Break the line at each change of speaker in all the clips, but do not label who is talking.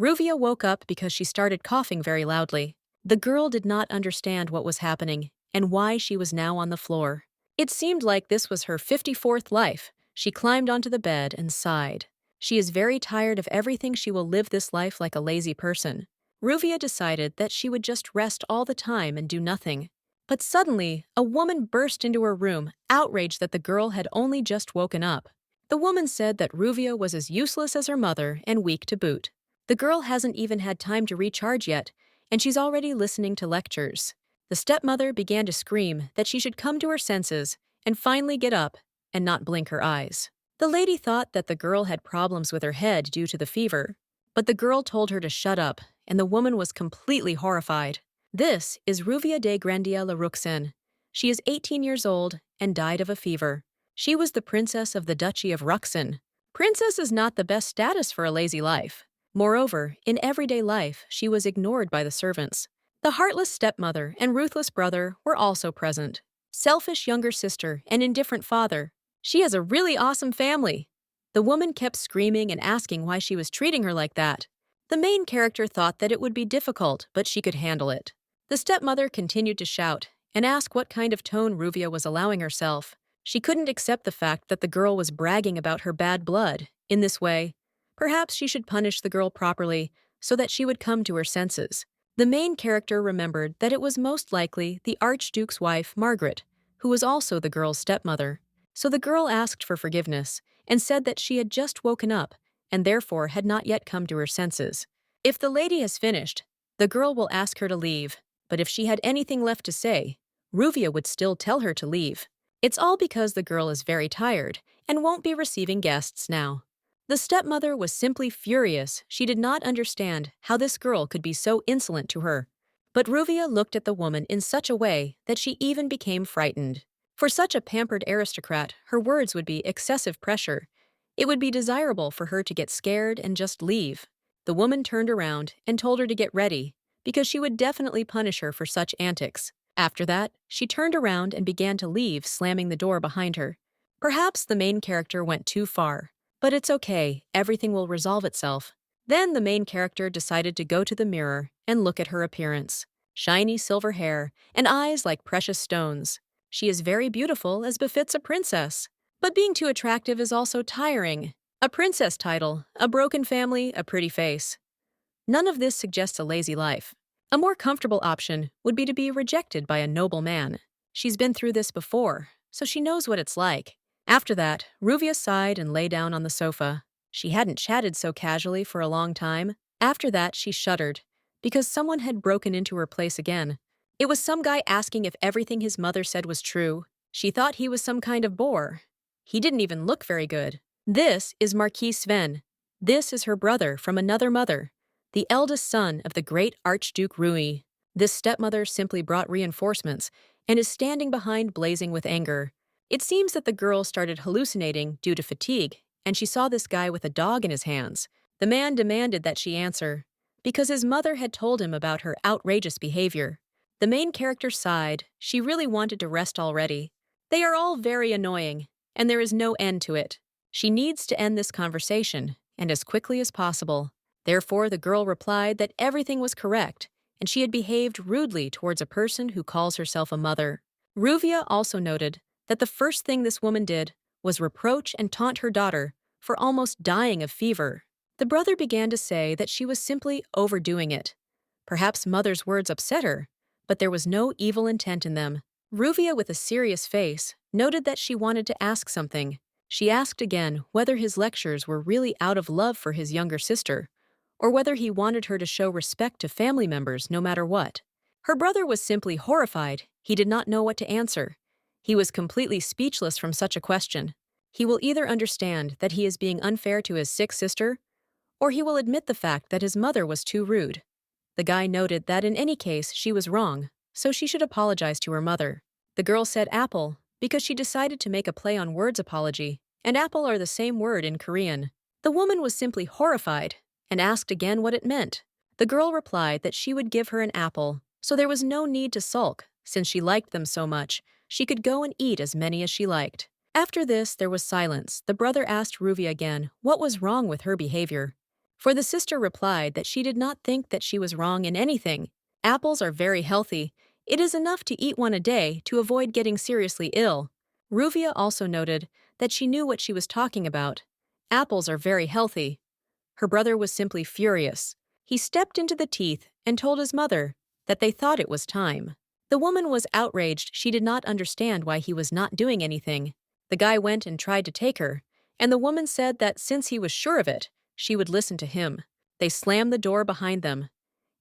Ruvia woke up because she started coughing very loudly. The girl did not understand what was happening and why she was now on the floor. It seemed like this was her 54th life. She climbed onto the bed and sighed. She is very tired of everything. She will live this life like a lazy person. Ruvia decided that she would just rest all the time and do nothing. But suddenly, a woman burst into her room, outraged that the girl had only just woken up. The woman said that Ruvia was as useless as her mother and weak to boot. The girl hasn't even had time to recharge yet, and she's already listening to lectures. The stepmother began to scream that she should come to her senses and finally get up and not blink her eyes. The lady thought that the girl had problems with her head due to the fever, but the girl told her to shut up, and the woman was completely horrified. This is Ruvia de Grandia Laruxin. She is 18 years old and died of a fever. She was the princess of the Duchy of Ruxin. Princess is not the best status for a lazy life. Moreover, in everyday life, she was ignored by the servants. The heartless stepmother and ruthless brother were also present. Selfish younger sister and indifferent father. She has a really awesome family. The woman kept screaming and asking why she was treating her like that. The main character thought that it would be difficult, but she could handle it. The stepmother continued to shout and ask what kind of tone Ruvia was allowing herself. She couldn't accept the fact that the girl was bragging about her bad blood. In this way, perhaps she should punish the girl properly so that she would come to her senses. The main character remembered that it was most likely the Archduke's wife, Margaret, who was also the girl's stepmother. So the girl asked for forgiveness and said that she had just woken up and therefore had not yet come to her senses. If the lady has finished, the girl will ask her to leave, but if she had anything left to say, Ruvia would still tell her to leave. It's all because the girl is very tired and won't be receiving guests now. The stepmother was simply furious. She did not understand how this girl could be so insolent to her. But Ruvia looked at the woman in such a way that she even became frightened. For such a pampered aristocrat, her words would be excessive pressure. It would be desirable for her to get scared and just leave. The woman turned around and told her to get ready, because she would definitely punish her for such antics. After that, she turned around and began to leave, slamming the door behind her. Perhaps the main character went too far. But it's okay, everything will resolve itself. Then the main character decided to go to the mirror and look at her appearance. Shiny silver hair and eyes like precious stones. She is very beautiful as befits a princess. But being too attractive is also tiring. A princess title, a broken family, a pretty face. None of this suggests a lazy life. A more comfortable option would be to be rejected by a noble man. She's been through this before, so she knows what it's like. After that, Ruvia sighed and lay down on the sofa. She hadn't chatted so casually for a long time. After that, she shuddered, because someone had broken into her place again. It was some guy asking if everything his mother said was true. She thought he was some kind of bore. He didn't even look very good. This is Marquis Sven. This is her brother from another mother, the eldest son of the great Archduke Rui. This stepmother simply brought reinforcements and is standing behind blazing with anger. It seems that the girl started hallucinating due to fatigue, and she saw this guy with a dog in his hands. The man demanded that she answer, because his mother had told him about her outrageous behavior. The main character sighed. She really wanted to rest already. They are all very annoying, and there is no end to it. She needs to end this conversation, and as quickly as possible. Therefore, the girl replied that everything was correct, and she had behaved rudely towards a person who calls herself a mother. Ruvia also noted that the first thing this woman did was reproach and taunt her daughter for almost dying of fever. The brother began to say that she was simply overdoing it. Perhaps mother's words upset her, but there was no evil intent in them. Ruvia, with a serious face, noted that she wanted to ask something. She asked again whether his lectures were really out of love for his younger sister, or whether he wanted her to show respect to family members no matter what. Her brother was simply horrified. He did not know what to answer. He was completely speechless from such a question. He will either understand that he is being unfair to his sick sister, or he will admit the fact that his mother was too rude. The guy noted that in any case she was wrong, so she should apologize to her mother. The girl said apple because she decided to make a play on words apology, and apple are the same word in Korean. The woman was simply horrified and asked again what it meant. The girl replied that she would give her an apple, so there was no need to sulk. Since she liked them so much, she could go and eat as many as she liked. After this, there was silence. The brother asked Ruvia again what was wrong with her behavior. For the sister replied that she did not think that she was wrong in anything. Apples are very healthy. It is enough to eat one a day to avoid getting seriously ill. Ruvia also noted that she knew what she was talking about. Apples are very healthy. Her brother was simply furious. He stepped into the teeth and told his mother that they thought it was time. The woman was outraged. She did not understand why he was not doing anything. The guy went and tried to take her, and the woman said that since he was sure of it, she would listen to him. They slammed the door behind them.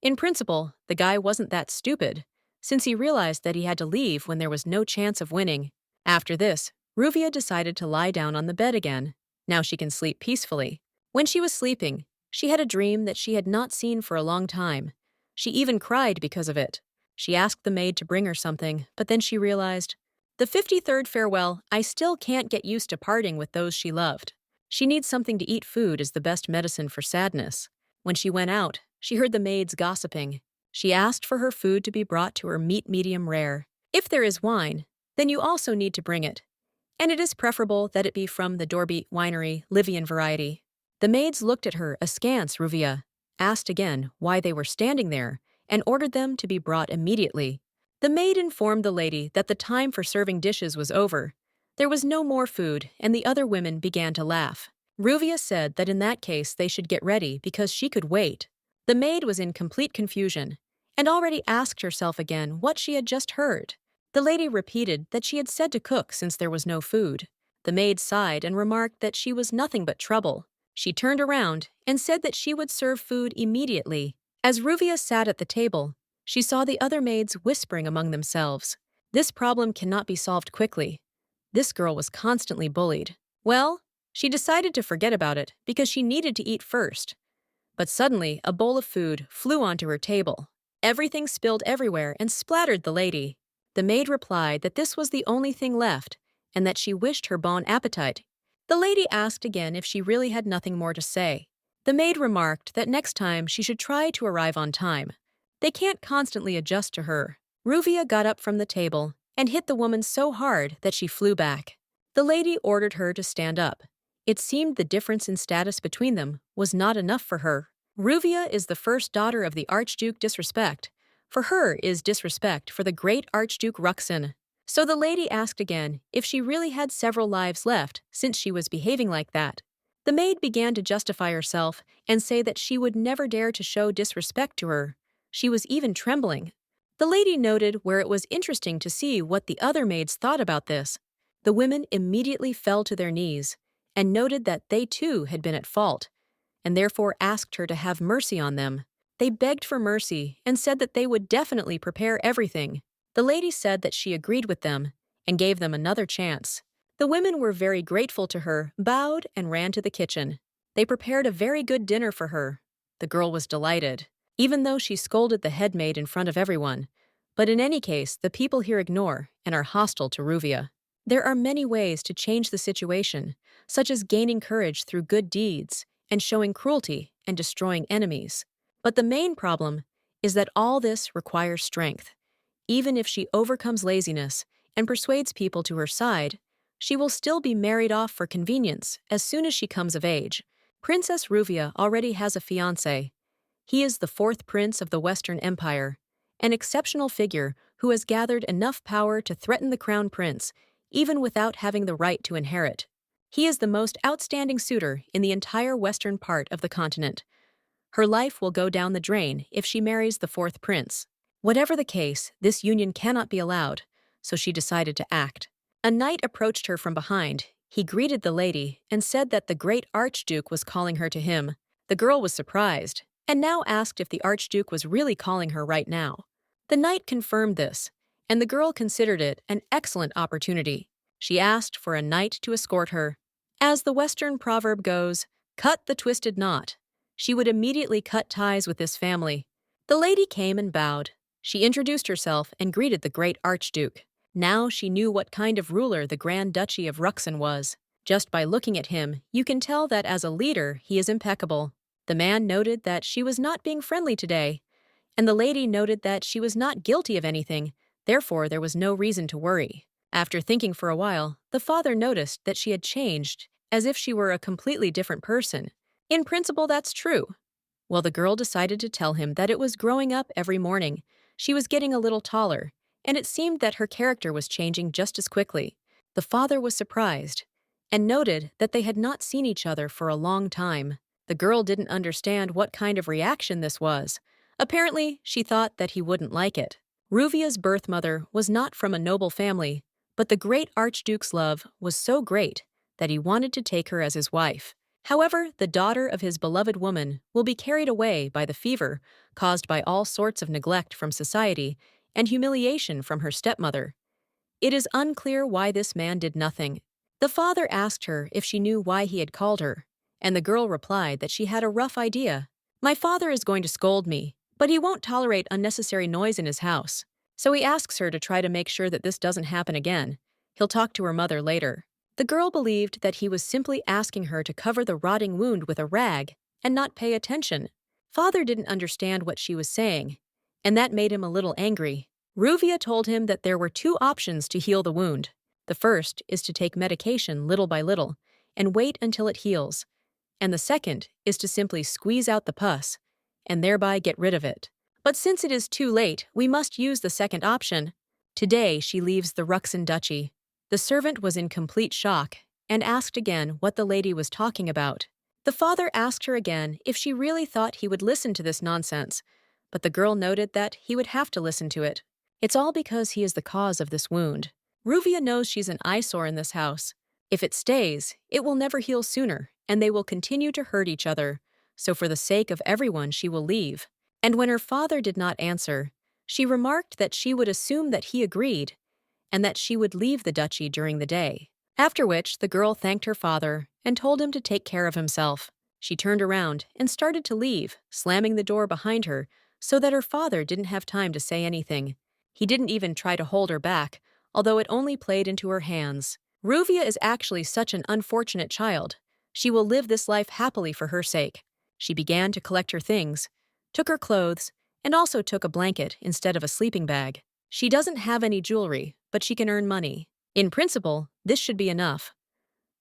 In principle, the guy wasn't that stupid, since he realized that he had to leave when there was no chance of winning. After this, Ruvia decided to lie down on the bed again. Now she can sleep peacefully. When she was sleeping, she had a dream that she had not seen for a long time. She even cried because of it. She asked the maid to bring her something, but then she realized, the 53rd farewell, I still can't get used to parting with those she loved. She needs something to eat. Food is the best medicine for sadness. When she went out, she heard the maids gossiping. She asked for her food to be brought to her meat medium rare. If there is wine, then you also need to bring it. And it is preferable that it be from the Dorby Winery Livian variety. The maids looked at her askance. Ruvia asked again why they were standing there and ordered them to be brought immediately. The maid informed the lady that the time for serving dishes was over. There was no more food, and the other women began to laugh. Ruvia said that in that case they should get ready because she could wait. The maid was in complete confusion and already asked herself again what she had just heard. The lady repeated that she had said to cook since there was no food. The maid sighed and remarked that she was nothing but trouble. She turned around and said that she would serve food immediately. As Ruvia sat at the table, she saw the other maids whispering among themselves. This problem cannot be solved quickly. This girl was constantly bullied. Well, she decided to forget about it because she needed to eat first. But suddenly, a bowl of food flew onto her table. Everything spilled everywhere and splattered the lady. The maid replied that this was the only thing left and that she wished her bon appetit. The lady asked again if she really had nothing more to say. The maid remarked that next time she should try to arrive on time. They can't constantly adjust to her. Ruvia got up from the table and hit the woman so hard that she flew back. The lady ordered her to stand up. It seemed the difference in status between them was not enough for her. Ruvia is the first daughter of the Archduke Disrespect. For her is disrespect for the great Archduke Ruxin. So the lady asked again if she really had several lives left since she was behaving like that. The maid began to justify herself and say that she would never dare to show disrespect to her. She was even trembling. The lady noted where it was interesting to see what the other maids thought about this. The women immediately fell to their knees and noted that they too had been at fault, and therefore asked her to have mercy on them. They begged for mercy and said that they would definitely prepare everything. The lady said that she agreed with them and gave them another chance. The women were very grateful to her, bowed, and ran to the kitchen. They prepared a very good dinner for her. The girl was delighted, even though she scolded the head maid in front of everyone. But in any case, the people here ignore and are hostile to Ruvia. There are many ways to change the situation, such as gaining courage through good deeds and showing cruelty and destroying enemies. But the main problem is that all this requires strength. Even if she overcomes laziness and persuades people to her side, she will still be married off for convenience as soon as she comes of age. Princess Ruvia already has a fiancé. He is the fourth prince of the Western Empire, an exceptional figure who has gathered enough power to threaten the crown prince, even without having the right to inherit. He is the most outstanding suitor in the entire western part of the continent. Her life will go down the drain if she marries the fourth prince. Whatever the case, this union cannot be allowed, so she decided to act. A knight approached her from behind. He greeted the lady and said that the great Archduke was calling her to him. The girl was surprised and now asked if the Archduke was really calling her right now. The knight confirmed this, and the girl considered it an excellent opportunity. She asked for a knight to escort her. As the Western proverb goes, "Cut the twisted knot." She would immediately cut ties with this family. The lady came and bowed. She introduced herself and greeted the great Archduke. Now she knew what kind of ruler the Grand Duchy of Ruxin was. Just by looking at him, you can tell that as a leader, he is impeccable. The man noted that she was not being friendly today, and the lady noted that she was not guilty of anything, therefore there was no reason to worry. After thinking for a while, the father noticed that she had changed, as if she were a completely different person. In principle, that's true. Well, the girl decided to tell him that it was growing up every morning. She was getting a little taller, and it seemed that her character was changing just as quickly. The father was surprised and noted that they had not seen each other for a long time. The girl didn't understand what kind of reaction this was. Apparently, she thought that he wouldn't like it. Ruvia's birth mother was not from a noble family, but the great Archduke's love was so great that he wanted to take her as his wife. However, the daughter of his beloved woman will be carried away by the fever caused by all sorts of neglect from society and humiliation from her stepmother. It is unclear why this man did nothing. The father asked her if she knew why he had called her, and the girl replied that she had a rough idea. My father is going to scold me, but he won't tolerate unnecessary noise in his house. So he asks her to try to make sure that this doesn't happen again. He'll talk to her mother later. The girl believed that he was simply asking her to cover the rotting wound with a rag and not pay attention. Father didn't understand what she was saying, and that made him a little angry. Ruvia told him that there were two options to heal the wound. The first is to take medication little by little and wait until it heals, and the second is to simply squeeze out the pus and thereby get rid of it. But since it is too late, we must use the second option. Today she leaves the Ruxin Duchy. The servant was in complete shock and asked again what the lady was talking about. The father asked her again if she really thought he would listen to this nonsense, but the girl noted that he would have to listen to it. It's all because he is the cause of this wound. Ruvia knows she's an eyesore in this house. If it stays, it will never heal sooner, and they will continue to hurt each other. So for the sake of everyone, she will leave. And when her father did not answer, she remarked that she would assume that he agreed, and that she would leave the duchy during the day. After which, the girl thanked her father and told him to take care of himself. She turned around and started to leave, slamming the door behind her so that her father didn't have time to say anything. He didn't even try to hold her back, although it only played into her hands. Ruvia is actually such an unfortunate child. She will live this life happily for her sake. She began to collect her things, took her clothes, and also took a blanket instead of a sleeping bag. She doesn't have any jewelry, but she can earn money. In principle, this should be enough.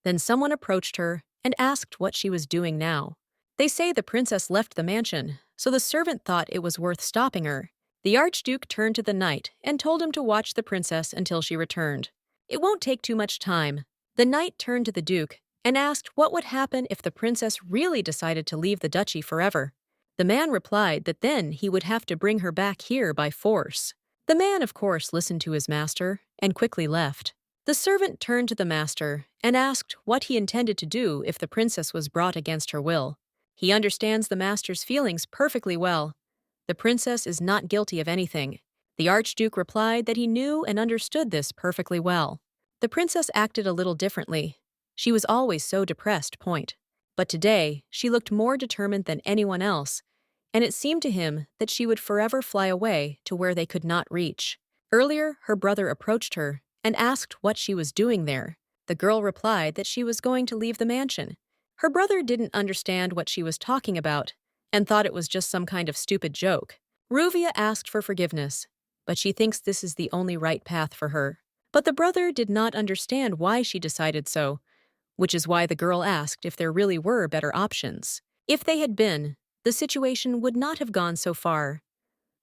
Then someone approached her and asked what she was doing now. They say the princess left the mansion, so the servant thought it was worth stopping her. The Archduke turned to the knight and told him to watch the princess until she returned. It won't take too much time. The knight turned to the duke and asked what would happen if the princess really decided to leave the duchy forever. The man replied that then he would have to bring her back here by force. The man, of course, listened to his master and quickly left. The servant turned to the master and asked what he intended to do if the princess was brought against her will. He understands the master's feelings perfectly well. The princess is not guilty of anything. The Archduke replied that he knew and understood this perfectly well. The princess acted a little differently. She was always so depressed, point. But today, she looked more determined than anyone else, and it seemed to him that she would forever fly away to where they could not reach. Earlier, her brother approached her and asked what she was doing there. The girl replied that she was going to leave the mansion. Her brother didn't understand what she was talking about and thought it was just some kind of stupid joke. Ruvia asked for forgiveness, but she thinks this is the only right path for her. But the brother did not understand why she decided so, which is why the girl asked if there really were better options. If they had been, the situation would not have gone so far.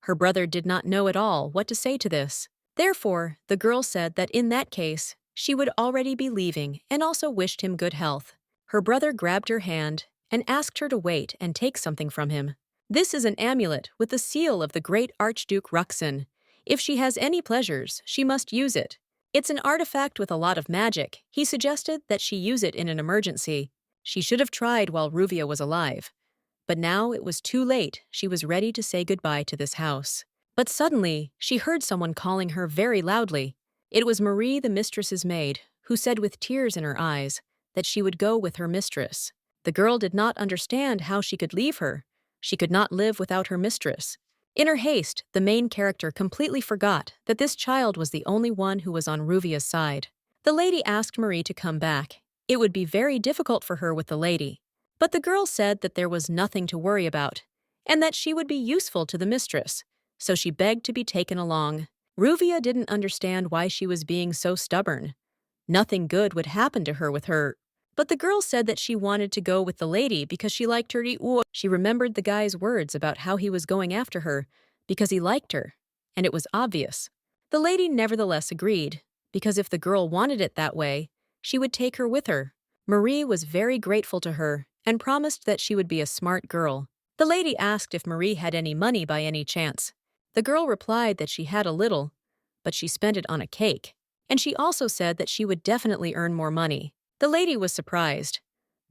Her brother did not know at all what to say to this. Therefore, the girl said that in that case, she would already be leaving and also wished him good health. Her brother grabbed her hand and asked her to wait and take something from him. This is an amulet with the seal of the great Archduke Ruxin. If she has any pleasures, she must use it. It's an artifact with a lot of magic. He suggested that she use it in an emergency. She should have tried while Ruvia was alive. But now it was too late. She was ready to say goodbye to this house. But suddenly, she heard someone calling her very loudly. It was Marie, the mistress's maid, who said with tears in her eyes that she would go with her mistress. The girl did not understand how she could leave her. She could not live without her mistress. In her haste, the main character completely forgot that this child was the only one who was on Ruvia's side. The lady asked Marie to come back. It would be very difficult for her with the lady. But the girl said that there was nothing to worry about, and that she would be useful to the mistress, so she begged to be taken along. Ruvia didn't understand why she was being so stubborn. Nothing good would happen to her with her. But the girl said that she wanted to go with the lady because she liked her. She remembered the guy's words about how he was going after her because he liked her, and it was obvious. The lady nevertheless agreed, because if the girl wanted it that way, she would take her with her. Marie was very grateful to her and promised that she would be a smart girl. The lady asked if Marie had any money by any chance. The girl replied that she had a little, but she spent it on a cake. And she also said that she would definitely earn more money. The lady was surprised.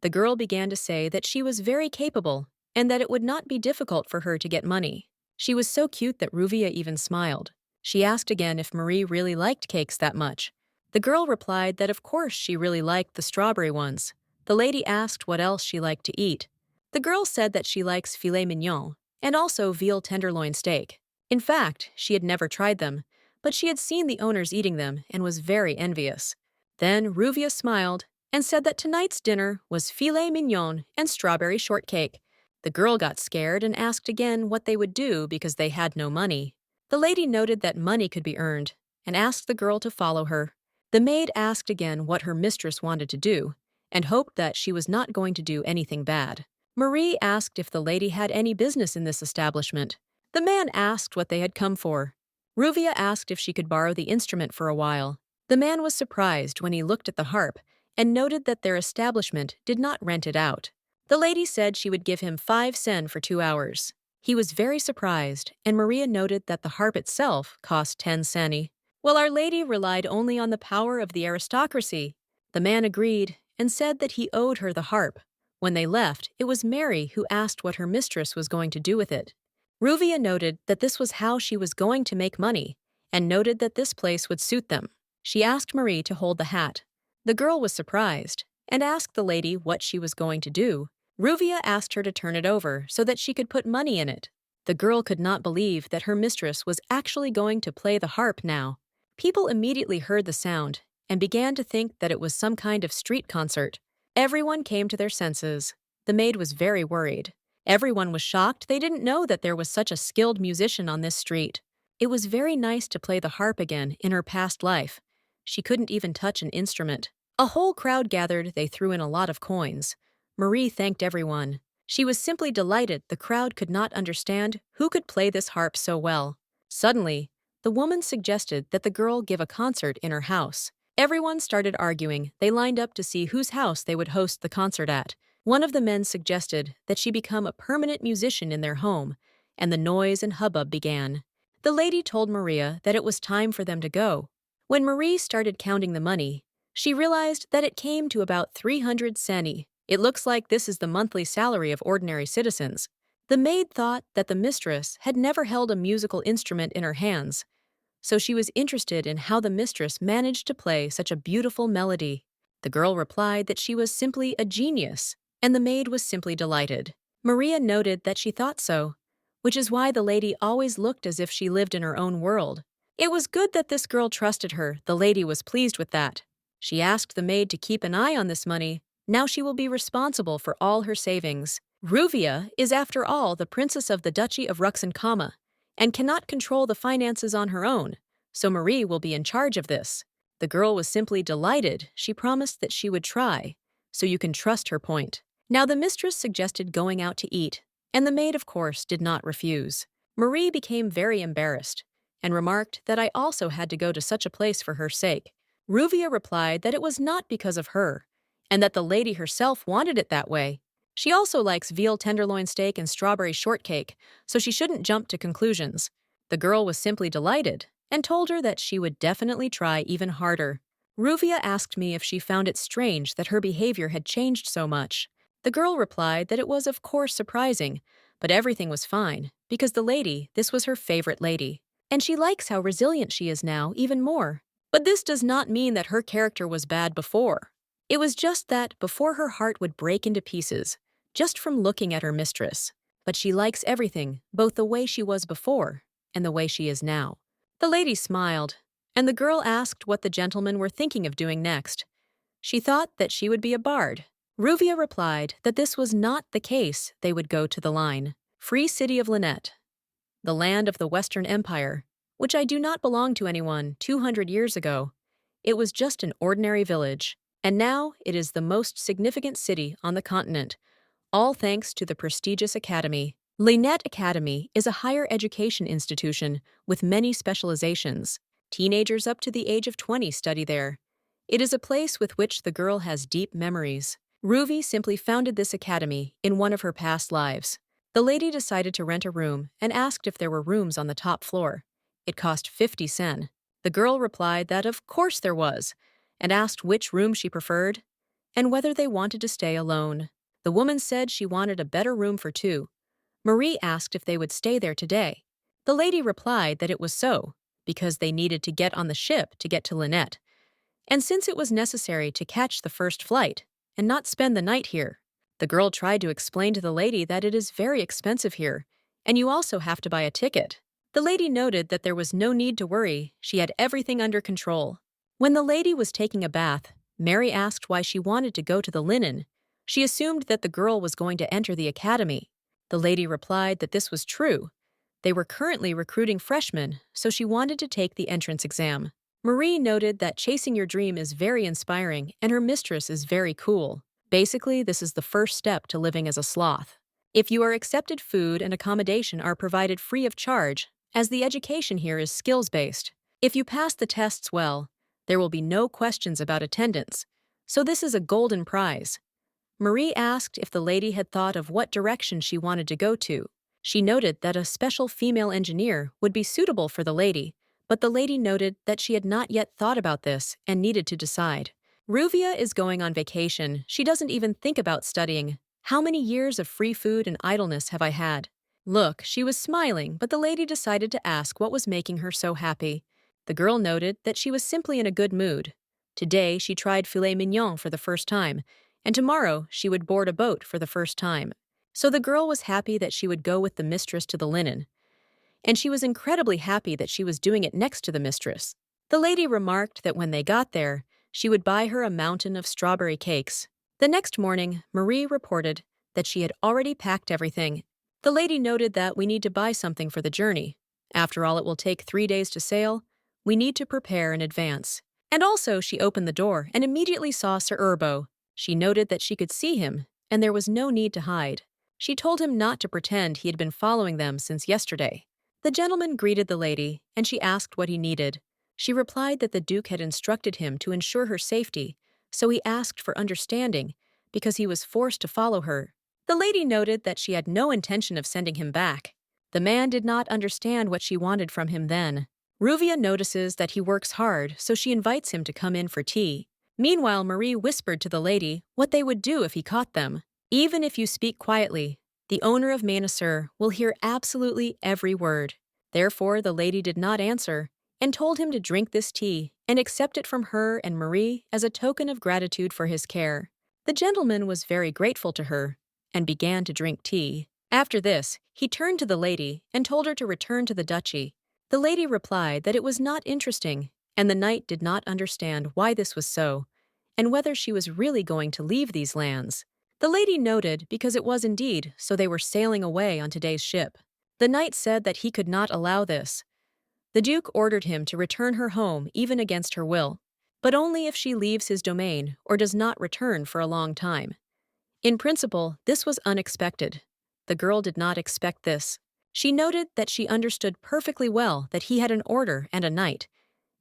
The girl began to say that she was very capable and that it would not be difficult for her to get money. She was so cute that Ruvia even smiled. She asked again if Marie really liked cakes that much. The girl replied that of course she really liked the strawberry ones. The lady asked what else she liked to eat. The girl said that she likes filet mignon and also veal tenderloin steak. In fact, she had never tried them, but she had seen the owners eating them and was very envious. Then Ruvia smiled and said that tonight's dinner was filet mignon and strawberry shortcake. The girl got scared and asked again what they would do because they had no money. The lady noted that money could be earned and asked the girl to follow her. The maid asked again what her mistress wanted to do and hoped that she was not going to do anything bad. Marie asked if the lady had any business in this establishment. The man asked what they had come for. Ruvia asked if she could borrow the instrument for a while. The man was surprised when he looked at the harp and noted that their establishment did not rent it out. The lady said she would give him 5 sen for 2 hours. He was very surprised, and Maria noted that the harp itself cost 10 seni. Well, Our Lady relied only on the power of the aristocracy. The man agreed and said that he owed her the harp. When they left, it was Mary who asked what her mistress was going to do with it. Ruvia noted that this was how she was going to make money, and noted that this place would suit them. She asked Marie to hold the hat. The girl was surprised, and asked the lady what she was going to do. Ruvia asked her to turn it over so that she could put money in it. The girl could not believe that her mistress was actually going to play the harp now. People immediately heard the sound and began to think that it was some kind of street concert. Everyone came to their senses. The maid was very worried. Everyone was shocked. They didn't know that there was such a skilled musician on this street. It was very nice to play the harp again in her past life. She couldn't even touch an instrument. A whole crowd gathered. They threw in a lot of coins. Marie thanked everyone. She was simply delighted. The crowd could not understand who could play this harp so well. Suddenly, the woman suggested that the girl give a concert in her house. Everyone started arguing. They lined up to see whose house they would host the concert at. One of the men suggested that she become a permanent musician in their home, and the noise and hubbub began. The lady told Maria that it was time for them to go. When Marie started counting the money, she realized that it came to about 300 seni. It looks like this is the monthly salary of ordinary citizens. The maid thought that the mistress had never held a musical instrument in her hands, so she was interested in how the mistress managed to play such a beautiful melody. The girl replied that she was simply a genius, and the maid was simply delighted. Maria noted that she thought so, which is why the lady always looked as if she lived in her own world. It was good that this girl trusted her. The lady was pleased with that. She asked the maid to keep an eye on this money. Now she will be responsible for all her savings. Ruvia is, after all, the princess of the Duchy of Ruxankama and cannot control the finances on her own, so Marie will be in charge of this. The girl was simply delighted. She promised that she would try, so you can trust her point. Now the mistress suggested going out to eat, and the maid, of course, did not refuse. Marie became very embarrassed and remarked that I also had to go to such a place for her sake. Ruvia replied that it was not because of her, and that the lady herself wanted it that way. She also likes veal tenderloin steak and strawberry shortcake, so she shouldn't jump to conclusions. The girl was simply delighted and told her that she would definitely try even harder. Ruvia asked me if she found it strange that her behavior had changed so much. The girl replied that it was of course surprising, but everything was fine, because the lady, this was her favorite lady, and she likes how resilient she is now even more. But this does not mean that her character was bad before. It was just that before her heart would break into pieces, just from looking at her mistress. But she likes everything, both the way she was before and the way she is now. The lady smiled, and the girl asked what the gentlemen were thinking of doing next. She thought that she would be a bard. Ruvia replied that this was not the case. They would go to the line. Free city of Lynette, the land of the Western Empire, which I do not belong to anyone 200 years ago. It was just an ordinary village, and now it is the most significant city on the continent, all thanks to the prestigious academy. Lynette Academy is a higher education institution with many specializations. Teenagers up to the age of 20 study there. It is a place with which the girl has deep memories. Ruvi simply founded this academy in one of her past lives. The lady decided to rent a room and asked if there were rooms on the top floor. It cost 50 sen. The girl replied that of course there was, and asked which room she preferred and whether they wanted to stay alone. The woman said she wanted a better room for two. Marie asked if they would stay there today. The lady replied that it was so, because they needed to get on the ship to get to Lynette, and since it was necessary to catch the first flight and not spend the night here. The girl tried to explain to the lady that it is very expensive here, and you also have to buy a ticket. The lady noted that there was no need to worry, she had everything under control. When the lady was taking a bath, Mary asked why she wanted to go to the linen. She assumed that the girl was going to enter the academy. The lady replied that this was true. They were currently recruiting freshmen, so she wanted to take the entrance exam. Marie noted that chasing your dream is very inspiring and her mistress is very cool. Basically, this is the first step to living as a sloth. If you are accepted, food and accommodation are provided free of charge, as the education here is skills-based. If you pass the tests well, there will be no questions about attendance, so this is a golden prize. Marie asked if the lady had thought of what direction she wanted to go to. She noted that a special female engineer would be suitable for the lady, but the lady noted that she had not yet thought about this and needed to decide. Ruvia is going on vacation. She doesn't even think about studying. How many years of free food and idleness have I had? Look, she was smiling, but the lady decided to ask what was making her so happy. The girl noted that she was simply in a good mood. Today, she tried filet mignon for the first time, and tomorrow she would board a boat for the first time. So the girl was happy that she would go with the mistress to the linen. And she was incredibly happy that she was doing it next to the mistress. The lady remarked that when they got there, she would buy her a mountain of strawberry cakes. The next morning, Marie reported that she had already packed everything. The lady noted that we need to buy something for the journey. After all, it will take 3 days to sail. We need to prepare in advance. And also, she opened the door and immediately saw Sir Urbo. She noted that she could see him, and there was no need to hide. She told him not to pretend he had been following them since yesterday. The gentleman greeted the lady, and she asked what he needed. She replied that the Duke had instructed him to ensure her safety, so he asked for understanding, because he was forced to follow her. The lady noted that she had no intention of sending him back. The man did not understand what she wanted from him then. Ruvia notices that he works hard, so she invites him to come in for tea. Meanwhile, Marie whispered to the lady what they would do if he caught them. Even if you speak quietly, the owner of Manasur will hear absolutely every word. Therefore, the lady did not answer and told him to drink this tea and accept it from her and Marie as a token of gratitude for his care. The gentleman was very grateful to her and began to drink tea. After this, he turned to the lady and told her to return to the duchy. The lady replied that it was not interesting, and the knight did not understand why this was so, and whether she was really going to leave these lands. The lady noted because it was indeed, so they were sailing away on today's ship. The knight said that he could not allow this. The Duke ordered him to return her home even against her will, but only if she leaves his domain or does not return for a long time. In principle, this was unexpected. The girl did not expect this. She noted that she understood perfectly well that he had an order and a knight,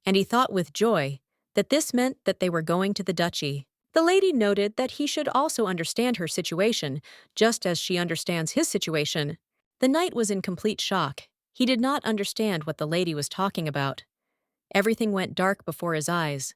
and he thought with joy that this meant that they were going to the duchy. The lady noted that he should also understand her situation, just as she understands his situation. The knight was in complete shock. He did not understand what the lady was talking about. Everything went dark before his eyes.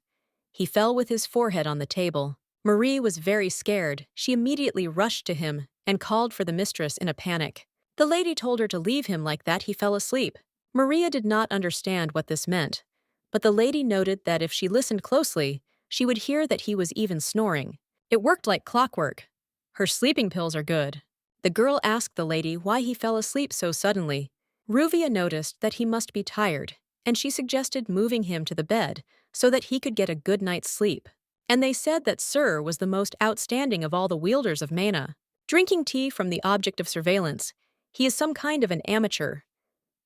He fell with his forehead on the table. Marie was very scared. She immediately rushed to him and called for the mistress in a panic. The lady told her to leave him like that. He fell asleep. Maria did not understand what this meant, but the lady noted that if she listened closely, she would hear that he was even snoring. It worked like clockwork. Her sleeping pills are good. The girl asked the lady why he fell asleep so suddenly. Ruvia noticed that he must be tired, and she suggested moving him to the bed so that he could get a good night's sleep. And they said that Sir was the most outstanding of all the wielders of mana. Drinking tea from the object of surveillance, he is some kind of an amateur.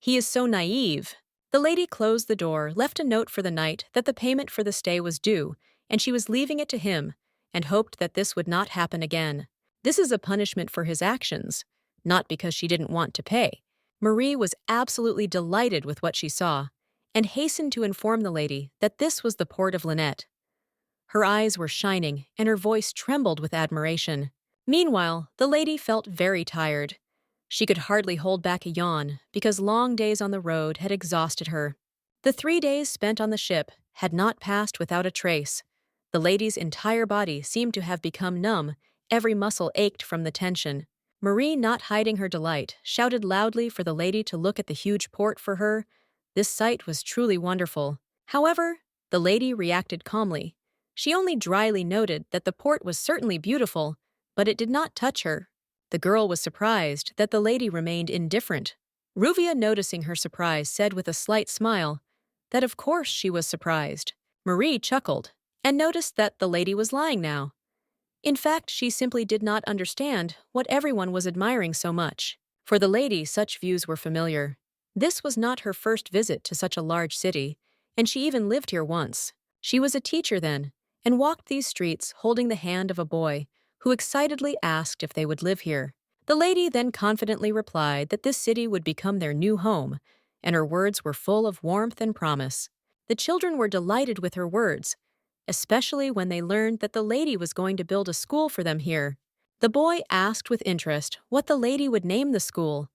He is so naive. The lady closed the door, left a note for the night that the payment for the stay was due, and she was leaving it to him and hoped that this would not happen again. This is a punishment for his actions, not because she didn't want to pay. Marie was absolutely delighted with what she saw and hastened to inform the lady that this was the port of Lynette. Her eyes were shining and her voice trembled with admiration. Meanwhile, the lady felt very tired. She could hardly hold back a yawn because long days on the road had exhausted her. The 3 days spent on the ship had not passed without a trace. The lady's entire body seemed to have become numb, every muscle ached from the tension. Marie, not hiding her delight, shouted loudly for the lady to look at the huge port for her. This sight was truly wonderful. However, the lady reacted calmly. She only dryly noted that the port was certainly beautiful, but it did not touch her. The girl was surprised that the lady remained indifferent. Ruvia, noticing her surprise, said with a slight smile that of course she was surprised. Marie chuckled and noticed that the lady was lying now. In fact, she simply did not understand what everyone was admiring so much. For the lady, such views were familiar. This was not her first visit to such a large city, and she even lived here once. She was a teacher then, and walked these streets holding the hand of a boy who excitedly asked if they would live here. The lady then confidently replied that this city would become their new home, and her words were full of warmth and promise. The children were delighted with her words, especially when they learned that the lady was going to build a school for them here. The boy asked with interest what the lady would name the school.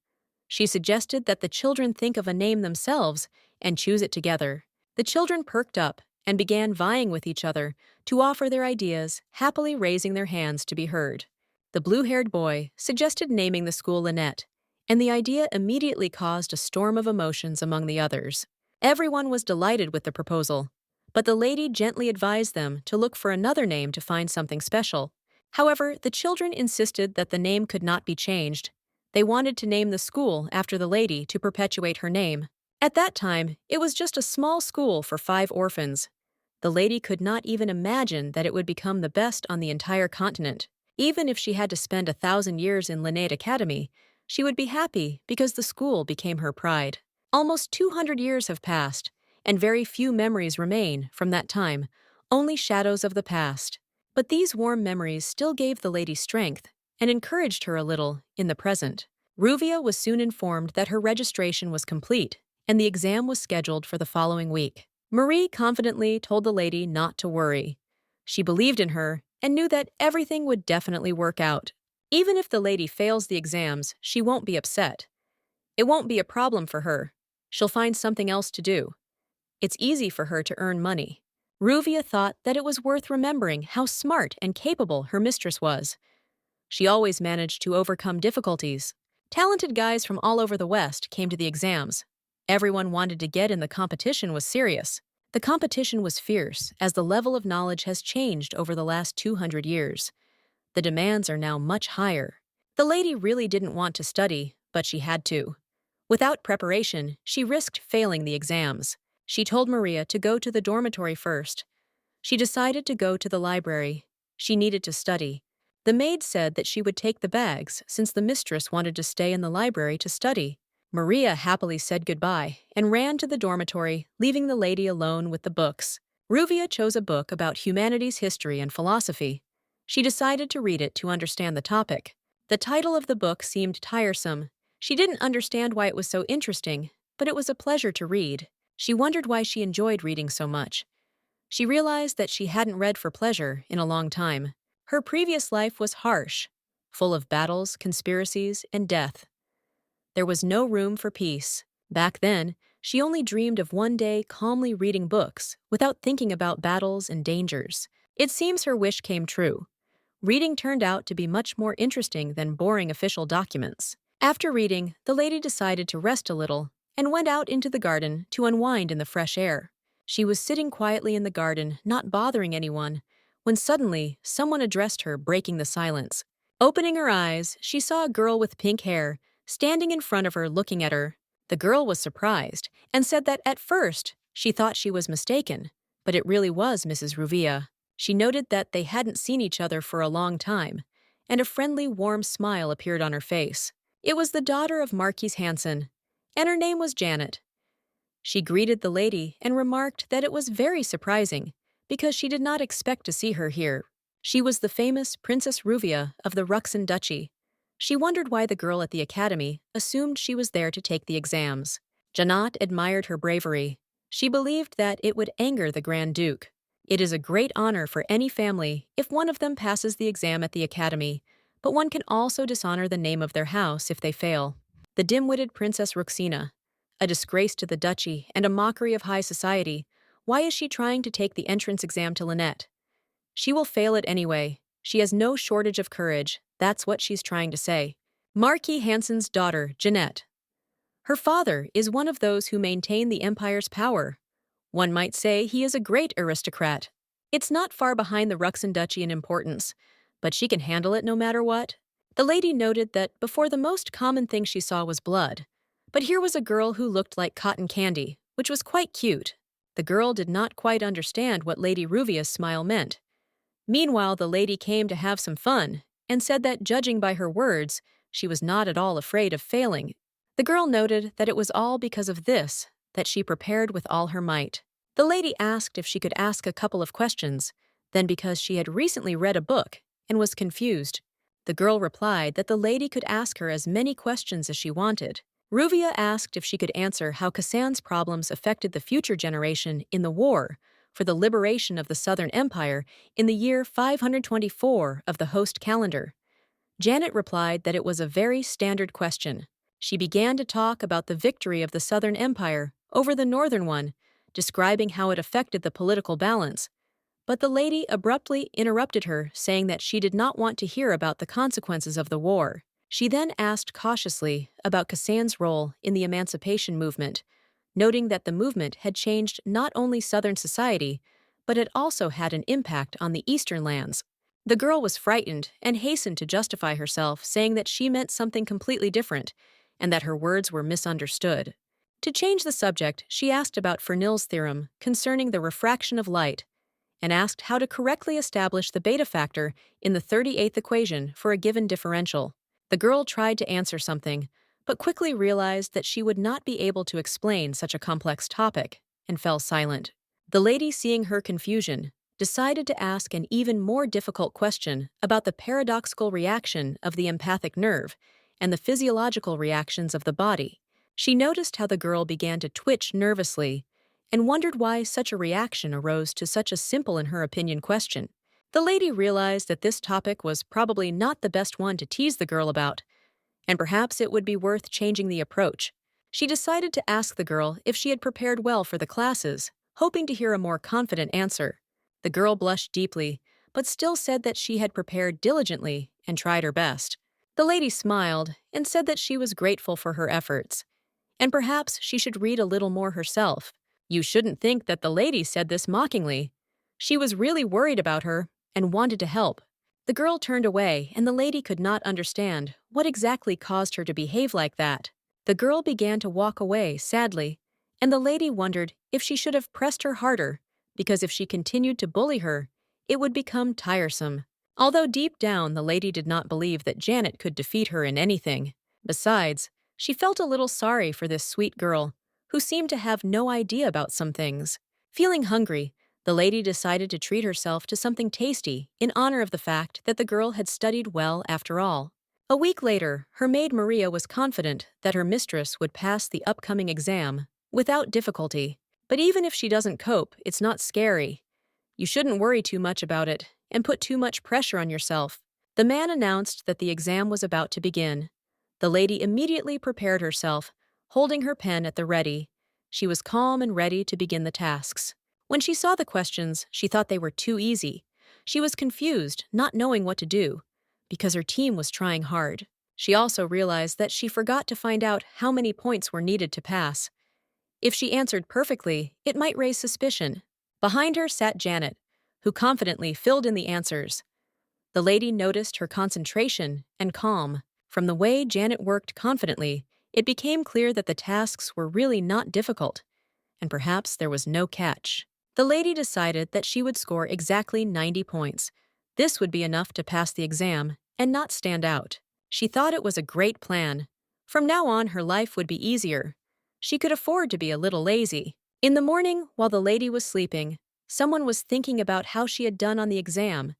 She suggested that the children think of a name themselves and choose it together. The children perked up and began vying with each other to offer their ideas, happily raising their hands to be heard. The blue-haired boy suggested naming the school Lynette, and the idea immediately caused a storm of emotions among the others. Everyone was delighted with the proposal, but the lady gently advised them to look for another name to find something special. However, the children insisted that the name could not be changed. They wanted to name the school after the lady to perpetuate her name. At that time, it was just a small school for 5 orphans. The lady could not even imagine that it would become the best on the entire continent. Even if she had to spend 1,000 years in Lynette Academy, she would be happy because the school became her pride. Almost 200 years have passed, and very few memories remain from that time, only shadows of the past. But these warm memories still gave the lady strength and encouraged her a little in the present. Ruvia was soon informed that her registration was complete, and the exam was scheduled for the following week. Marie confidently told the lady not to worry. She believed in her and knew that everything would definitely work out. Even if the lady fails the exams, she won't be upset. It won't be a problem for her. She'll find something else to do. It's easy for her to earn money. Ruvia thought that it was worth remembering how smart and capable her mistress was. She always managed to overcome difficulties. Talented guys from all over the West came to the exams. Everyone wanted to get in. The competition was serious. The competition was fierce, as the level of knowledge has changed over the last 200 years. The demands are now much higher. The lady really didn't want to study, but she had to. Without preparation, she risked failing the exams. She told Maria to go to the dormitory first. She decided to go to the library. She needed to study. The maid said that she would take the bags since the mistress wanted to stay in the library to study. Maria happily said goodbye and ran to the dormitory, leaving the lady alone with the books. Ruvia chose a book about humanities, history, and philosophy. She decided to read it to understand the topic. The title of the book seemed tiresome. She didn't understand why it was so interesting, but it was a pleasure to read. She wondered why she enjoyed reading so much. She realized that she hadn't read for pleasure in a long time. Her previous life was harsh, full of battles, conspiracies, and death. There was no room for peace. Back then, she only dreamed of one day calmly reading books without thinking about battles and dangers. It seems her wish came true. Reading turned out to be much more interesting than boring official documents. After reading, the lady decided to rest a little and went out into the garden to unwind in the fresh air. She was sitting quietly in the garden, not bothering anyone, when suddenly someone addressed her, breaking the silence. Opening her eyes, she saw a girl with pink hair standing in front of her looking at her. The girl was surprised and said that at first she thought she was mistaken, but it really was Mrs. Ruvia. She noted that they hadn't seen each other for a long time, and a friendly, warm smile appeared on her face. It was the daughter of Marquise Hanson, and her name was Janet. She greeted the lady and remarked that it was very surprising because she did not expect to see her here. She was the famous Princess Ruvia of the Ruxan Duchy. She wondered why the girl at the academy assumed she was there to take the exams. Janat admired her bravery. She believed that it would anger the Grand Duke. It is a great honor for any family if one of them passes the exam at the academy, but one can also dishonor the name of their house if they fail. The dim-witted Princess Ruxina, a disgrace to the duchy and a mockery of high society. Why is she trying to take the entrance exam to Lynette? She will fail it anyway. She has no shortage of courage, that's what she's trying to say. Marquis Hansen's daughter, Jeanette. Her father is one of those who maintain the empire's power. One might say he is a great aristocrat. It's not far behind the Ruxan Duchy in importance, but she can handle it no matter what. The lady noted that before the most common thing she saw was blood, but here was a girl who looked like cotton candy, which was quite cute. The girl did not quite understand what Lady Ruvia's smile meant. Meanwhile, the lady came to have some fun and said that, judging by her words, she was not at all afraid of failing. The girl noted that it was all because of this that she prepared with all her might. The lady asked if she could ask a couple of questions, then because she had recently read a book and was confused. The girl replied that the lady could ask her as many questions as she wanted. Ruvia asked if she could answer how Kasan's problems affected the future generation in the war for the liberation of the Southern Empire in the year 524 of the host calendar. Janet replied that it was a very standard question. She began to talk about the victory of the Southern Empire over the Northern one, describing how it affected the political balance. But the lady abruptly interrupted her, saying that she did not want to hear about the consequences of the war. She then asked cautiously about Kasan's role in the emancipation movement, noting that the movement had changed not only Southern society, but it also had an impact on the Eastern lands. The girl was frightened and hastened to justify herself, saying that she meant something completely different and that her words were misunderstood. To change the subject, she asked about Fresnel's theorem concerning the refraction of light and asked how to correctly establish the beta factor in the 38th equation for a given differential. The girl tried to answer something, but quickly realized that she would not be able to explain such a complex topic, and fell silent. The lady, seeing her confusion, decided to ask an even more difficult question about the paradoxical reaction of the empathic nerve and the physiological reactions of the body. She noticed how the girl began to twitch nervously and wondered why such a reaction arose to such a simple, in her opinion, question. The lady realized that this topic was probably not the best one to tease the girl about, and perhaps it would be worth changing the approach. She decided to ask the girl if she had prepared well for the classes, hoping to hear a more confident answer. The girl blushed deeply, but still said that she had prepared diligently and tried her best. The lady smiled and said that she was grateful for her efforts, and perhaps she should read a little more herself. You shouldn't think that the lady said this mockingly. She was really worried about her and wanted to help. The girl turned away, and the lady could not understand what exactly caused her to behave like that. The girl began to walk away sadly, and the lady wondered if she should have pressed her harder, because if she continued to bully her, it would become tiresome. Although deep down the lady did not believe that Janet could defeat her in anything. Besides, she felt a little sorry for this sweet girl, who seemed to have no idea about some things. Feeling hungry, the lady decided to treat herself to something tasty in honor of the fact that the girl had studied well after all. A week later, her maid Maria was confident that her mistress would pass the upcoming exam without difficulty. But even if she doesn't cope, it's not scary. You shouldn't worry too much about it and put too much pressure on yourself. The man announced that the exam was about to begin. The lady immediately prepared herself, holding her pen at the ready. She was calm and ready to begin the tasks. When she saw the questions, she thought they were too easy. She was confused, not knowing what to do, because her team was trying hard. She also realized that she forgot to find out how many points were needed to pass. If she answered perfectly, it might raise suspicion. Behind her sat Janet, who confidently filled in the answers. The lady noticed her concentration and calm. From the way Janet worked confidently, it became clear that the tasks were really not difficult, and perhaps there was no catch. The lady decided that she would score exactly 90 points. This would be enough to pass the exam and not stand out. She thought it was a great plan. From now on, her life would be easier. She could afford to be a little lazy. In the morning, while the lady was sleeping, Someone was thinking about how she had done on the exam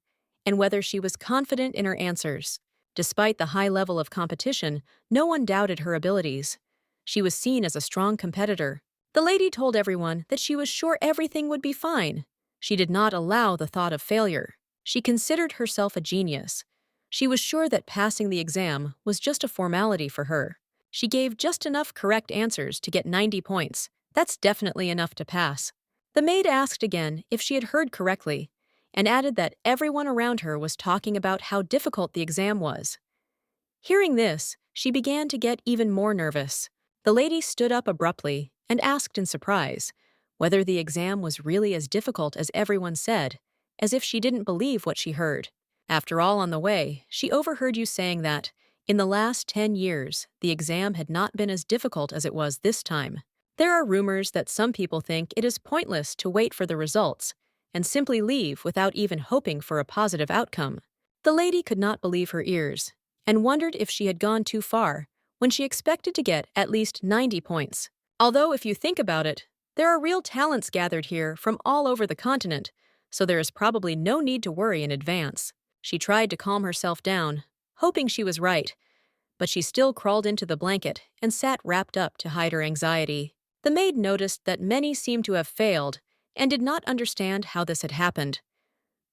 and whether she was confident in her answers. Despite the high level of competition, no one doubted her abilities. She was seen as a strong competitor. The lady told everyone that she was sure everything would be fine. She did not allow the thought of failure. She considered herself a genius. She was sure that passing the exam was just a formality for her. She gave just enough correct answers to get 90 points. That's definitely enough to pass. The maid asked again if she had heard correctly, and added that everyone around her was talking about how difficult the exam was. Hearing this, she began to get even more nervous. The lady stood up abruptly and asked in surprise whether the exam was really as difficult as everyone said, as if she didn't believe what she heard. After all, on the way, she overheard you saying that, in the last 10 years, the exam had not been as difficult as it was this time. There are rumors that some people think it is pointless to wait for the results and simply leave without even hoping for a positive outcome. The lady could not believe her ears and wondered if she had gone too far when she expected to get at least 90 points. Although, if you think about it, there are real talents gathered here from all over the continent, so there is probably no need to worry in advance. She tried to calm herself down, hoping she was right, but she still crawled into the blanket and sat wrapped up to hide her anxiety. The maid noticed that many seemed to have failed and did not understand how this had happened.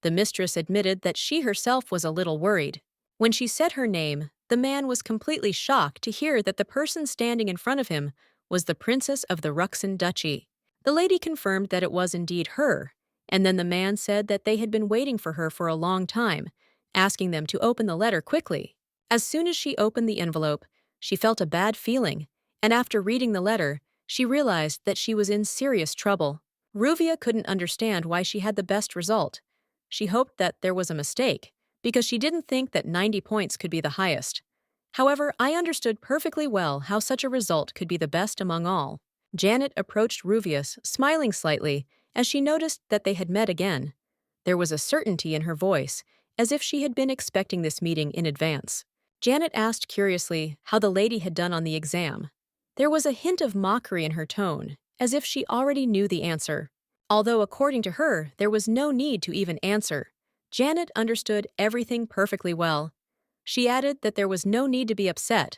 The mistress admitted that she herself was a little worried. When she said her name, the man was completely shocked to hear that the person standing in front of him was the Princess of the Ruxin Duchy. The lady confirmed that it was indeed her, and then the man said that they had been waiting for her for a long time, asking them to open the letter quickly. As soon as she opened the envelope, she felt a bad feeling, and after reading the letter, she realized that she was in serious trouble. Ruvia couldn't understand why she had the best result. She hoped that there was a mistake, because she didn't think that 90 points could be the highest. However, I understood perfectly well how such a result could be the best among all. Janet approached Ruvius, smiling slightly, as she noticed that they had met again. There was a certainty in her voice, as if she had been expecting this meeting in advance. Janet asked curiously how the lady had done on the exam. There was a hint of mockery in her tone, as if she already knew the answer. Although according to her, there was no need to even answer. Janet understood everything perfectly well. She added that there was no need to be upset.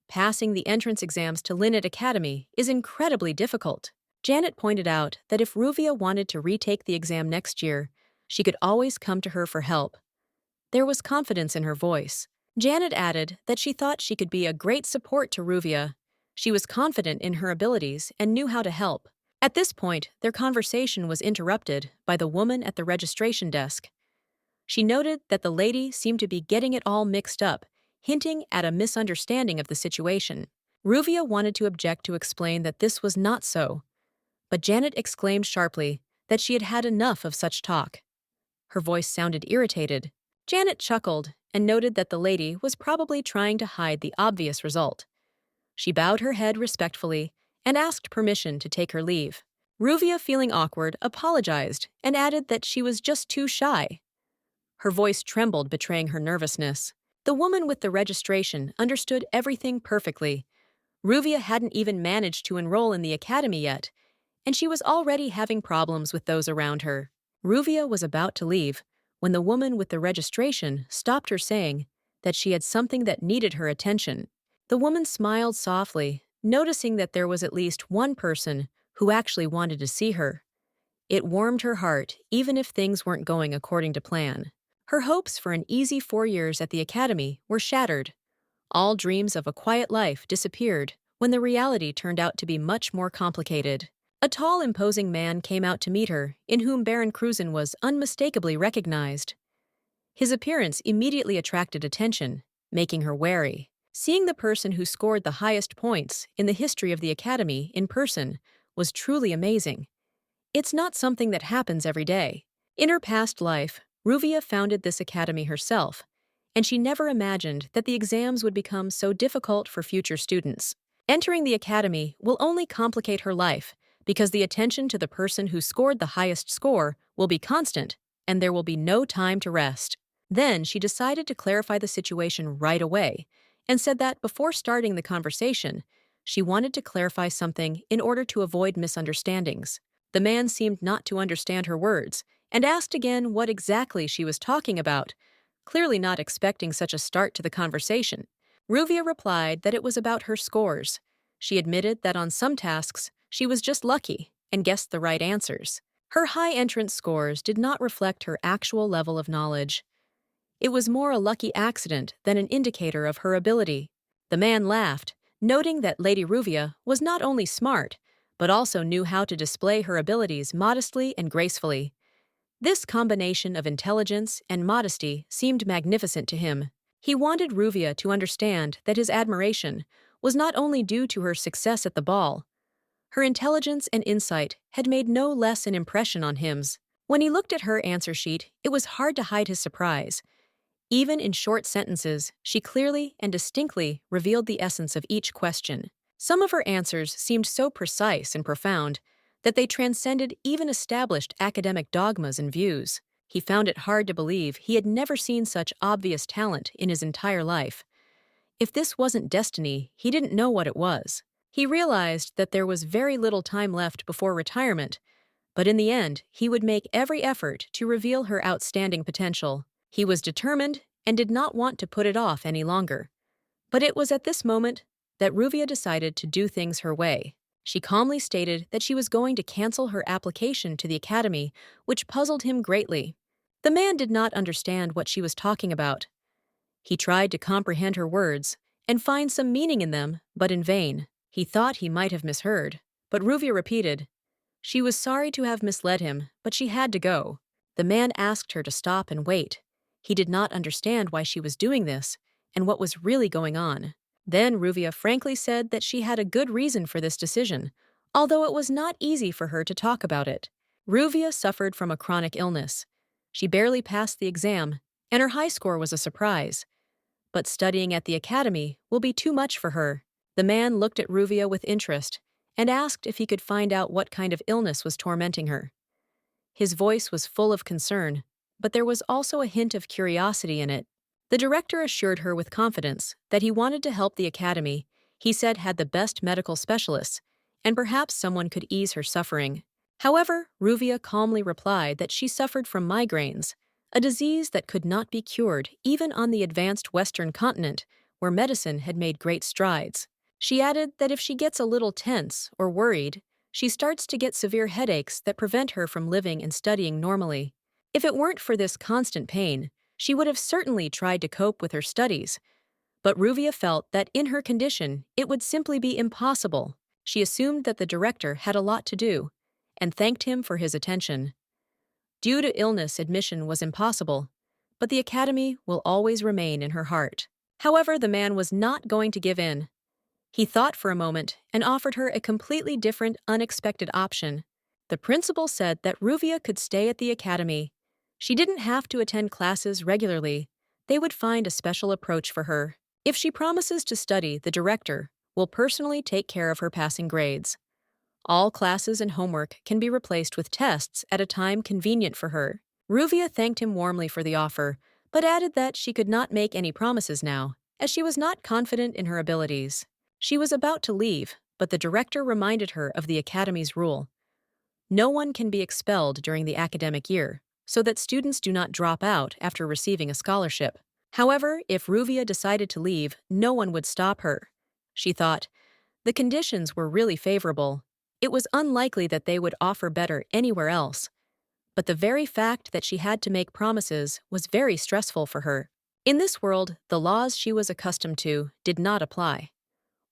Passing the entrance exams to Linnet Academy is incredibly difficult. Janet pointed out that if Ruvia wanted to retake the exam next year, she could always come to her for help. There was confidence in her voice. Janet added that she thought she could be a great support to Ruvia. She was confident in her abilities and knew how to help. At this point, their conversation was interrupted by the woman at the registration desk. She noted that the lady seemed to be getting it all mixed up, hinting at a misunderstanding of the situation. Ruvia wanted to object to explain that this was not so, but Janet exclaimed sharply that she had had enough of such talk. Her voice sounded irritated. Janet chuckled and noted that the lady was probably trying to hide the obvious result. She bowed her head respectfully and asked permission to take her leave. Ruvia, feeling awkward, apologized and added that she was just too shy. Her voice trembled, betraying her nervousness. The woman with the registration understood everything perfectly. Ruvia hadn't even managed to enroll in the academy yet, and she was already having problems with those around her. Ruvia was about to leave when the woman with the registration stopped her, saying that she had something that needed her attention. The woman smiled softly, noticing that there was at least one person who actually wanted to see her. It warmed her heart, even if things weren't going according to plan. Her hopes for an easy 4 years at the academy were shattered. All dreams of a quiet life disappeared when the reality turned out to be much more complicated. A tall, imposing man came out to meet her, in whom Baron Cruzen was unmistakably recognized. His appearance immediately attracted attention, making her wary. Seeing the person who scored the highest points in the history of the academy in person was truly amazing. It's not something that happens every day. In her past life, Ruvia founded this academy herself, and she never imagined that the exams would become so difficult for future students. Entering the academy will only complicate her life, because the attention to the person who scored the highest score will be constant, and there will be no time to rest. Then she decided to clarify the situation right away, and said that before starting the conversation, she wanted to clarify something in order to avoid misunderstandings. The man seemed not to understand her words and asked again what exactly she was talking about, clearly not expecting such a start to the conversation. Ruvia replied that it was about her scores. She admitted that on some tasks she was just lucky and guessed the right answers. Her high entrance scores did not reflect her actual level of knowledge. It was more a lucky accident than an indicator of her ability. The man laughed, noting that Lady Ruvia was not only smart, but also knew how to display her abilities modestly and gracefully. This combination of intelligence and modesty seemed magnificent to him. He wanted Ruvia to understand that his admiration was not only due to her success at the ball. Her intelligence and insight had made no less an impression on him. When he looked at her answer sheet, it was hard to hide his surprise. Even in short sentences, she clearly and distinctly revealed the essence of each question. Some of her answers seemed so precise and profound that they transcended even established academic dogmas and views. He found it hard to believe he had never seen such obvious talent in his entire life. If this wasn't destiny, he didn't know what it was. He realized that there was very little time left before retirement, but in the end, he would make every effort to reveal her outstanding potential. He was determined and did not want to put it off any longer. But it was at this moment that Ruvia decided to do things her way. She calmly stated that she was going to cancel her application to the academy, which puzzled him greatly. The man did not understand what she was talking about. He tried to comprehend her words and find some meaning in them, but in vain. He thought he might have misheard, but Ruvia repeated. She was sorry to have misled him, but she had to go. The man asked her to stop and wait. He did not understand why she was doing this and what was really going on. Then Ruvia frankly said that she had a good reason for this decision, although it was not easy for her to talk about it. Ruvia suffered from a chronic illness. She barely passed the exam, and her high score was a surprise. But studying at the academy will be too much for her. The man looked at Ruvia with interest and asked if he could find out what kind of illness was tormenting her. His voice was full of concern, but there was also a hint of curiosity in it. The director assured her with confidence that he wanted to help the academy. He said had the best medical specialists, and perhaps someone could ease her suffering. However, Ruvia calmly replied that she suffered from migraines, a disease that could not be cured even on the advanced Western continent, where medicine had made great strides. She added that if she gets a little tense or worried, she starts to get severe headaches that prevent her from living and studying normally. If it weren't for this constant pain, she would have certainly tried to cope with her studies. But Ruvia felt that in her condition, it would simply be impossible. She assumed that the director had a lot to do, and thanked him for his attention. Due to illness, admission was impossible, but the academy will always remain in her heart. However, the man was not going to give in. He thought for a moment and offered her a completely different, unexpected option. The principal said that Ruvia could stay at the academy. She didn't have to attend classes regularly. They would find a special approach for her. If she promises to study, the director will personally take care of her passing grades. All classes and homework can be replaced with tests at a time convenient for her. Ruvia thanked him warmly for the offer, but added that she could not make any promises now, as she was not confident in her abilities. She was about to leave, but the director reminded her of the academy's rule. No one can be expelled during the academic year, so that students do not drop out after receiving a scholarship. However, if Ruvia decided to leave, no one would stop her. She thought, the conditions were really favorable. It was unlikely that they would offer better anywhere else. But the very fact that she had to make promises was very stressful for her. In this world, the laws she was accustomed to did not apply.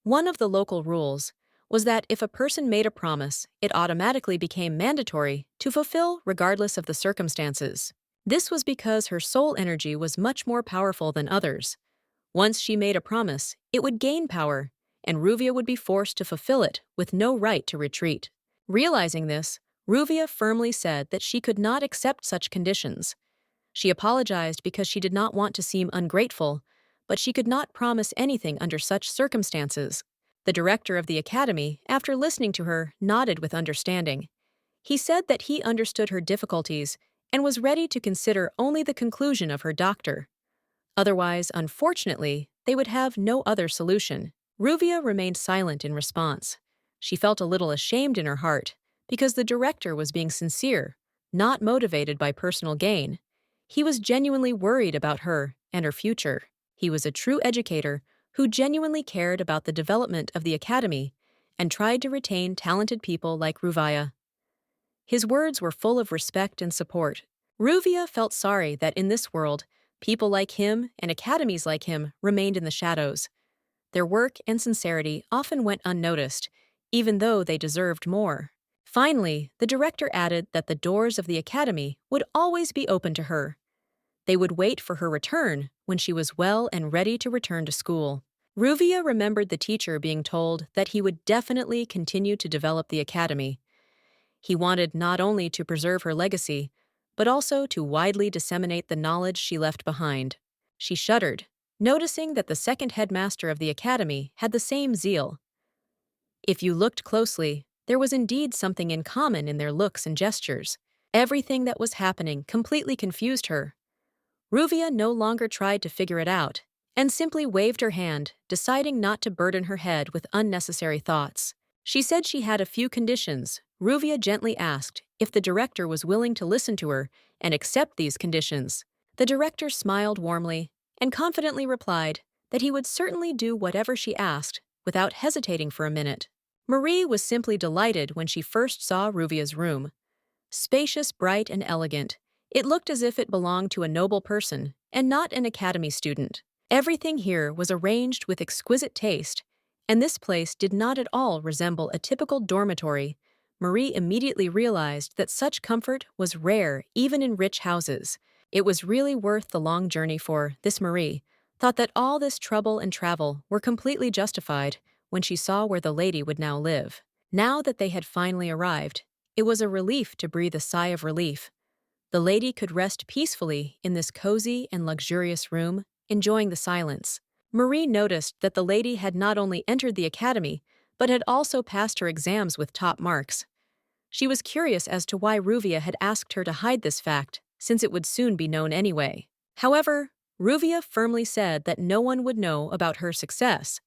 One of the local rules was that if a person made a promise, it automatically became mandatory to fulfill regardless of the circumstances. This was because her soul energy was much more powerful than others. Once she made a promise, it would gain power, and Ruvia would be forced to fulfill it with no right to retreat. Realizing this, Ruvia firmly said that she could not accept such conditions. She apologized because she did not want to seem ungrateful, but she could not promise anything under such circumstances. The director of the academy, after listening to her, nodded with understanding. He said that he understood her difficulties and was ready to consider only the conclusion of her doctor. Otherwise, unfortunately, they would have no other solution. Ruvia remained silent in response. She felt a little ashamed in her heart, because the director was being sincere, not motivated by personal gain. He was genuinely worried about her and her future. He was a true educator who genuinely cared about the development of the academy and tried to retain talented people like Ruvia. His words were full of respect and support. Ruvia felt sorry that in this world, people like him and academies like him remained in the shadows. Their work and sincerity often went unnoticed, even though they deserved more. Finally, the director added that the doors of the academy would always be open to her. They would wait for her return when she was well and ready to return to school. Ruvia remembered the teacher being told that he would definitely continue to develop the academy. He wanted not only to preserve her legacy, but also to widely disseminate the knowledge she left behind. She shuddered, noticing that the second headmaster of the academy had the same zeal. If you looked closely, there was indeed something in common in their looks and gestures. Everything that was happening completely confused her. Ruvia no longer tried to figure it out, and simply waved her hand, deciding not to burden her head with unnecessary thoughts. She said she had a few conditions. Ruvia gently asked if the director was willing to listen to her and accept these conditions. The director smiled warmly and confidently replied that he would certainly do whatever she asked without hesitating for a minute. Marie was simply delighted when she first saw Ruvia's room. Spacious, bright, and elegant, it looked as if it belonged to a noble person and not an academy student. Everything here was arranged with exquisite taste, and this place did not at all resemble a typical dormitory. Marie immediately realized that such comfort was rare even in rich houses. It was really worth the long journey for this Marie, thought that all this trouble and travel were completely justified when she saw where the lady would now live. Now that they had finally arrived, it was a relief to breathe a sigh of relief. The lady could rest peacefully in this cozy and luxurious room, enjoying the silence. Marie noticed that the lady had not only entered the academy, but had also passed her exams with top marks. She was curious as to why Ruvia had asked her to hide this fact, since it would soon be known anyway. However, Ruvia firmly said that no one would know about her success.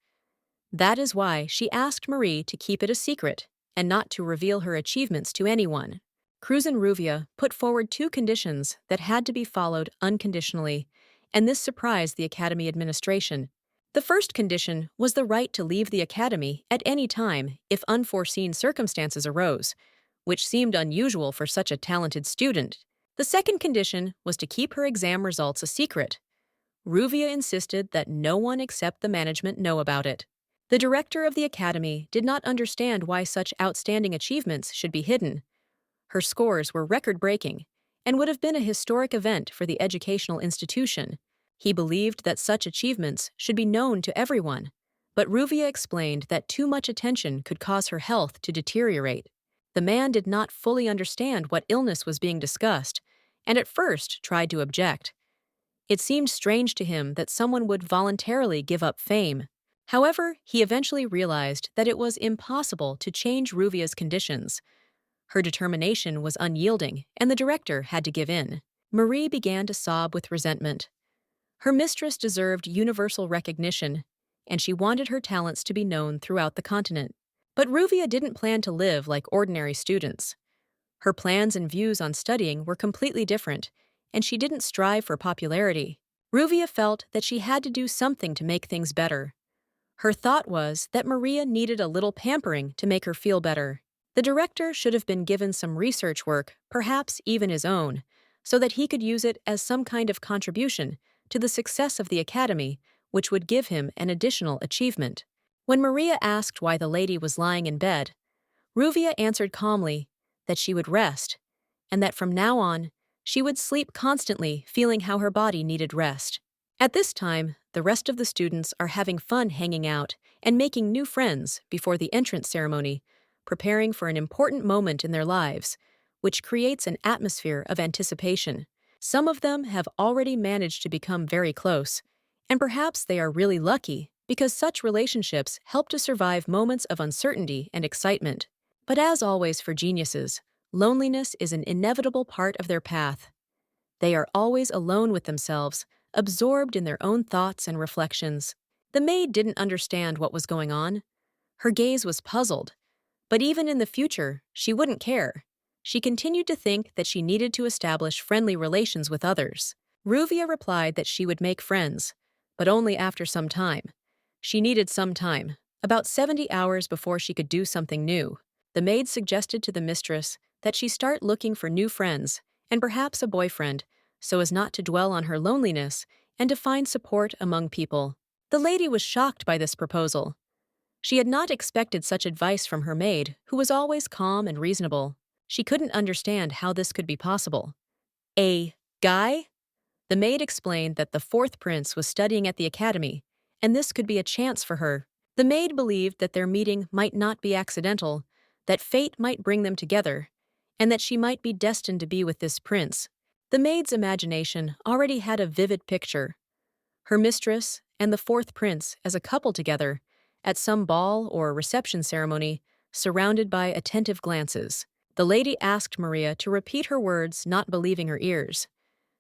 That is why she asked Marie to keep it a secret and not to reveal her achievements to anyone. Cruz and Ruvia put forward two conditions that had to be followed unconditionally, and this surprised the academy administration. The first condition was the right to leave the academy at any time if unforeseen circumstances arose, which seemed unusual for such a talented student. The second condition was to keep her exam results a secret. Ruvia insisted that no one except the management know about it. The director of the academy did not understand why such outstanding achievements should be hidden. Her scores were record-breaking and would have been a historic event for the educational institution. He believed that such achievements should be known to everyone, but Ruvia explained that too much attention could cause her health to deteriorate. The man did not fully understand what illness was being discussed, and at first tried to object. It seemed strange to him that someone would voluntarily give up fame. However, he eventually realized that it was impossible to change Ruvia's conditions. Her determination was unyielding, and the director had to give in. Marie began to sob with resentment. Her mistress deserved universal recognition, and she wanted her talents to be known throughout the continent. But Ruvia didn't plan to live like ordinary students. Her plans and views on studying were completely different, and she didn't strive for popularity. Ruvia felt that she had to do something to make things better. Her thought was that Maria needed a little pampering to make her feel better. The director should have been given some research work, perhaps even his own, so that he could use it as some kind of contribution to the success of the academy, which would give him an additional achievement. When Maria asked why the lady was lying in bed, Ruvia answered calmly that she would rest, and that from now on, she would sleep constantly, feeling how her body needed rest. At this time, the rest of the students are having fun hanging out and making new friends before the entrance ceremony, preparing for an important moment in their lives, which creates an atmosphere of anticipation. Some of them have already managed to become very close, and perhaps they are really lucky because such relationships help to survive moments of uncertainty and excitement. But as always for geniuses, loneliness is an inevitable part of their path. They are always alone with themselves, absorbed in their own thoughts and reflections. The maid didn't understand what was going on. Her gaze was puzzled, But even in the future, she wouldn't care. She continued to think that she needed to establish friendly relations with others. Ruvia replied that she would make friends, but only after some time. She needed some time, about 70 hours before she could do something new. The maid suggested to the mistress that she start looking for new friends, and perhaps a boyfriend, so as not to dwell on her loneliness and to find support among people. The lady was shocked by this proposal. She had not expected such advice from her maid, who was always calm and reasonable. She couldn't understand how this could be possible. A guy? The maid explained that the fourth prince was studying at the academy, and this could be a chance for her. The maid believed that their meeting might not be accidental, that fate might bring them together, and that she might be destined to be with this prince. The maid's imagination already had a vivid picture. Her mistress and the fourth prince as a couple together, at some ball or reception ceremony, surrounded by attentive glances. The lady asked Maria to repeat her words, not believing her ears.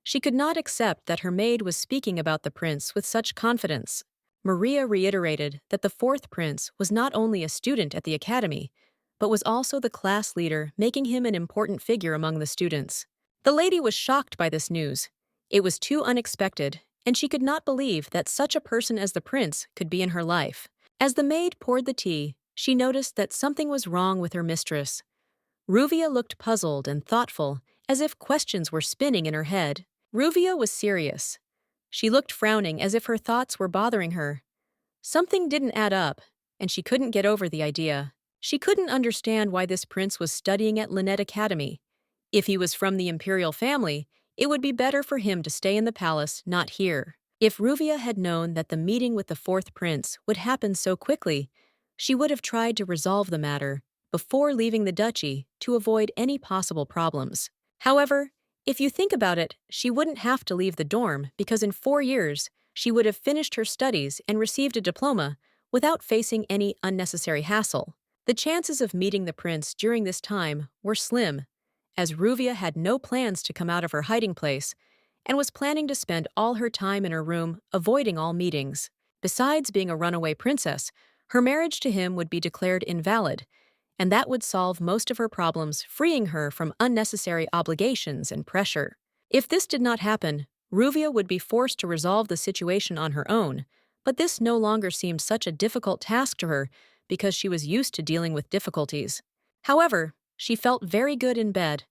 She could not accept that her maid was speaking about the prince with such confidence. Maria reiterated that the fourth prince was not only a student at the academy, but was also the class leader, making him an important figure among the students. The lady was shocked by this news. It was too unexpected, and she could not believe that such a person as the prince could be in her life. As the maid poured the tea, she noticed that something was wrong with her mistress. Ruvia looked puzzled and thoughtful, as if questions were spinning in her head. Ruvia was serious. She looked frowning as if her thoughts were bothering her. Something didn't add up, and she couldn't get over the idea. She couldn't understand why this prince was studying at Lynette Academy. If he was from the imperial family, it would be better for him to stay in the palace, not here. If Ruvia had known that the meeting with the fourth prince would happen so quickly, she would have tried to resolve the matter before leaving the duchy to avoid any possible problems. However, if you think about it, she wouldn't have to leave the dorm because in 4 years, she would have finished her studies and received a diploma without facing any unnecessary hassle. The chances of meeting the prince during this time were slim, as Ruvia had no plans to come out of her hiding place and was planning to spend all her time in her room avoiding all meetings. Besides being a runaway princess, her marriage to him would be declared invalid, and that would solve most of her problems, freeing her from unnecessary obligations and pressure. If this did not happen, Ruvia would be forced to resolve the situation on her own, but this no longer seemed such a difficult task to her because she was used to dealing with difficulties. However, she felt very good in bed,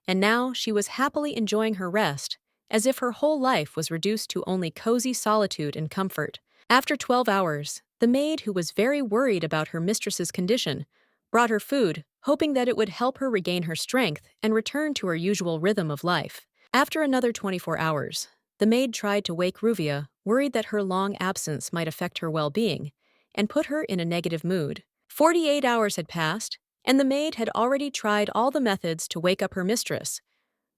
and now she was happily enjoying her rest, as if her whole life was reduced to only cozy solitude and comfort. After 12 hours, the maid, who was very worried about her mistress's condition, brought her food, hoping that it would help her regain her strength and return to her usual rhythm of life. After another 24 hours, the maid tried to wake Ruvia, worried that her long absence might affect her well-being, and put her in a negative mood. 48 hours had passed, and the maid had already tried all the methods to wake up her mistress.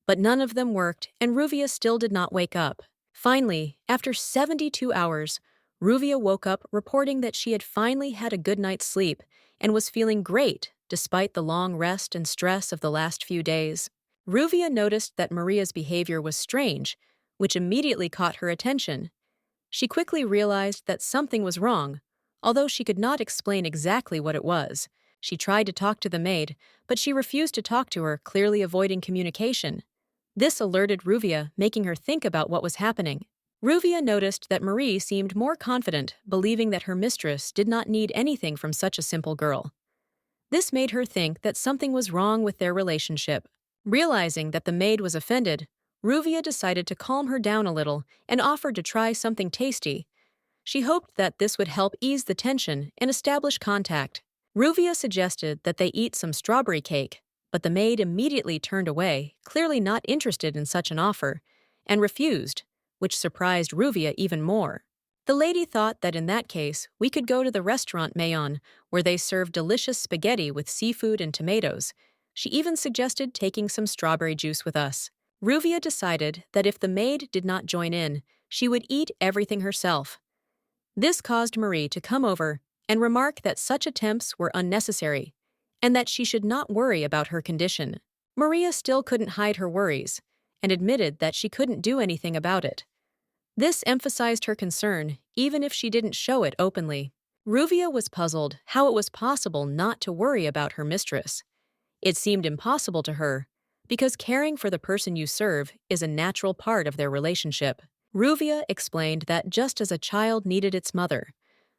But none of them worked, and Ruvia still did not wake up. Finally, after 72 hours, Ruvia woke up reporting that she had finally had a good night's sleep and was feeling great despite the long rest and stress of the last few days. Ruvia noticed that Maria's behavior was strange, which immediately caught her attention. She quickly realized that something was wrong, although she could not explain exactly what it was. She tried to talk to the maid, but she refused to talk to her, clearly avoiding communication. This alerted Ruvia, making her think about what was happening. Ruvia noticed that Marie seemed more confident, believing that her mistress did not need anything from such a simple girl. This made her think that something was wrong with their relationship. Realizing that the maid was offended, Ruvia decided to calm her down a little and offered to try something tasty. She hoped that this would help ease the tension and establish contact. Ruvia suggested that they eat some strawberry cake, but the maid immediately turned away, clearly not interested in such an offer, and refused, which surprised Ruvia even more. The lady thought that in that case, we could go to the restaurant Mayon, where they serve delicious spaghetti with seafood and tomatoes. She even suggested taking some strawberry juice with us. Ruvia decided that if the maid did not join in, she would eat everything herself. This caused Marie to come over and remark that such attempts were unnecessary, and that she should not worry about her condition. Maria still couldn't hide her worries, and admitted that she couldn't do anything about it. This emphasized her concern, even if she didn't show it openly. Ruvia was puzzled how it was possible not to worry about her mistress. It seemed impossible to her, because caring for the person you serve is a natural part of their relationship. Ruvia explained that just as a child needed its mother,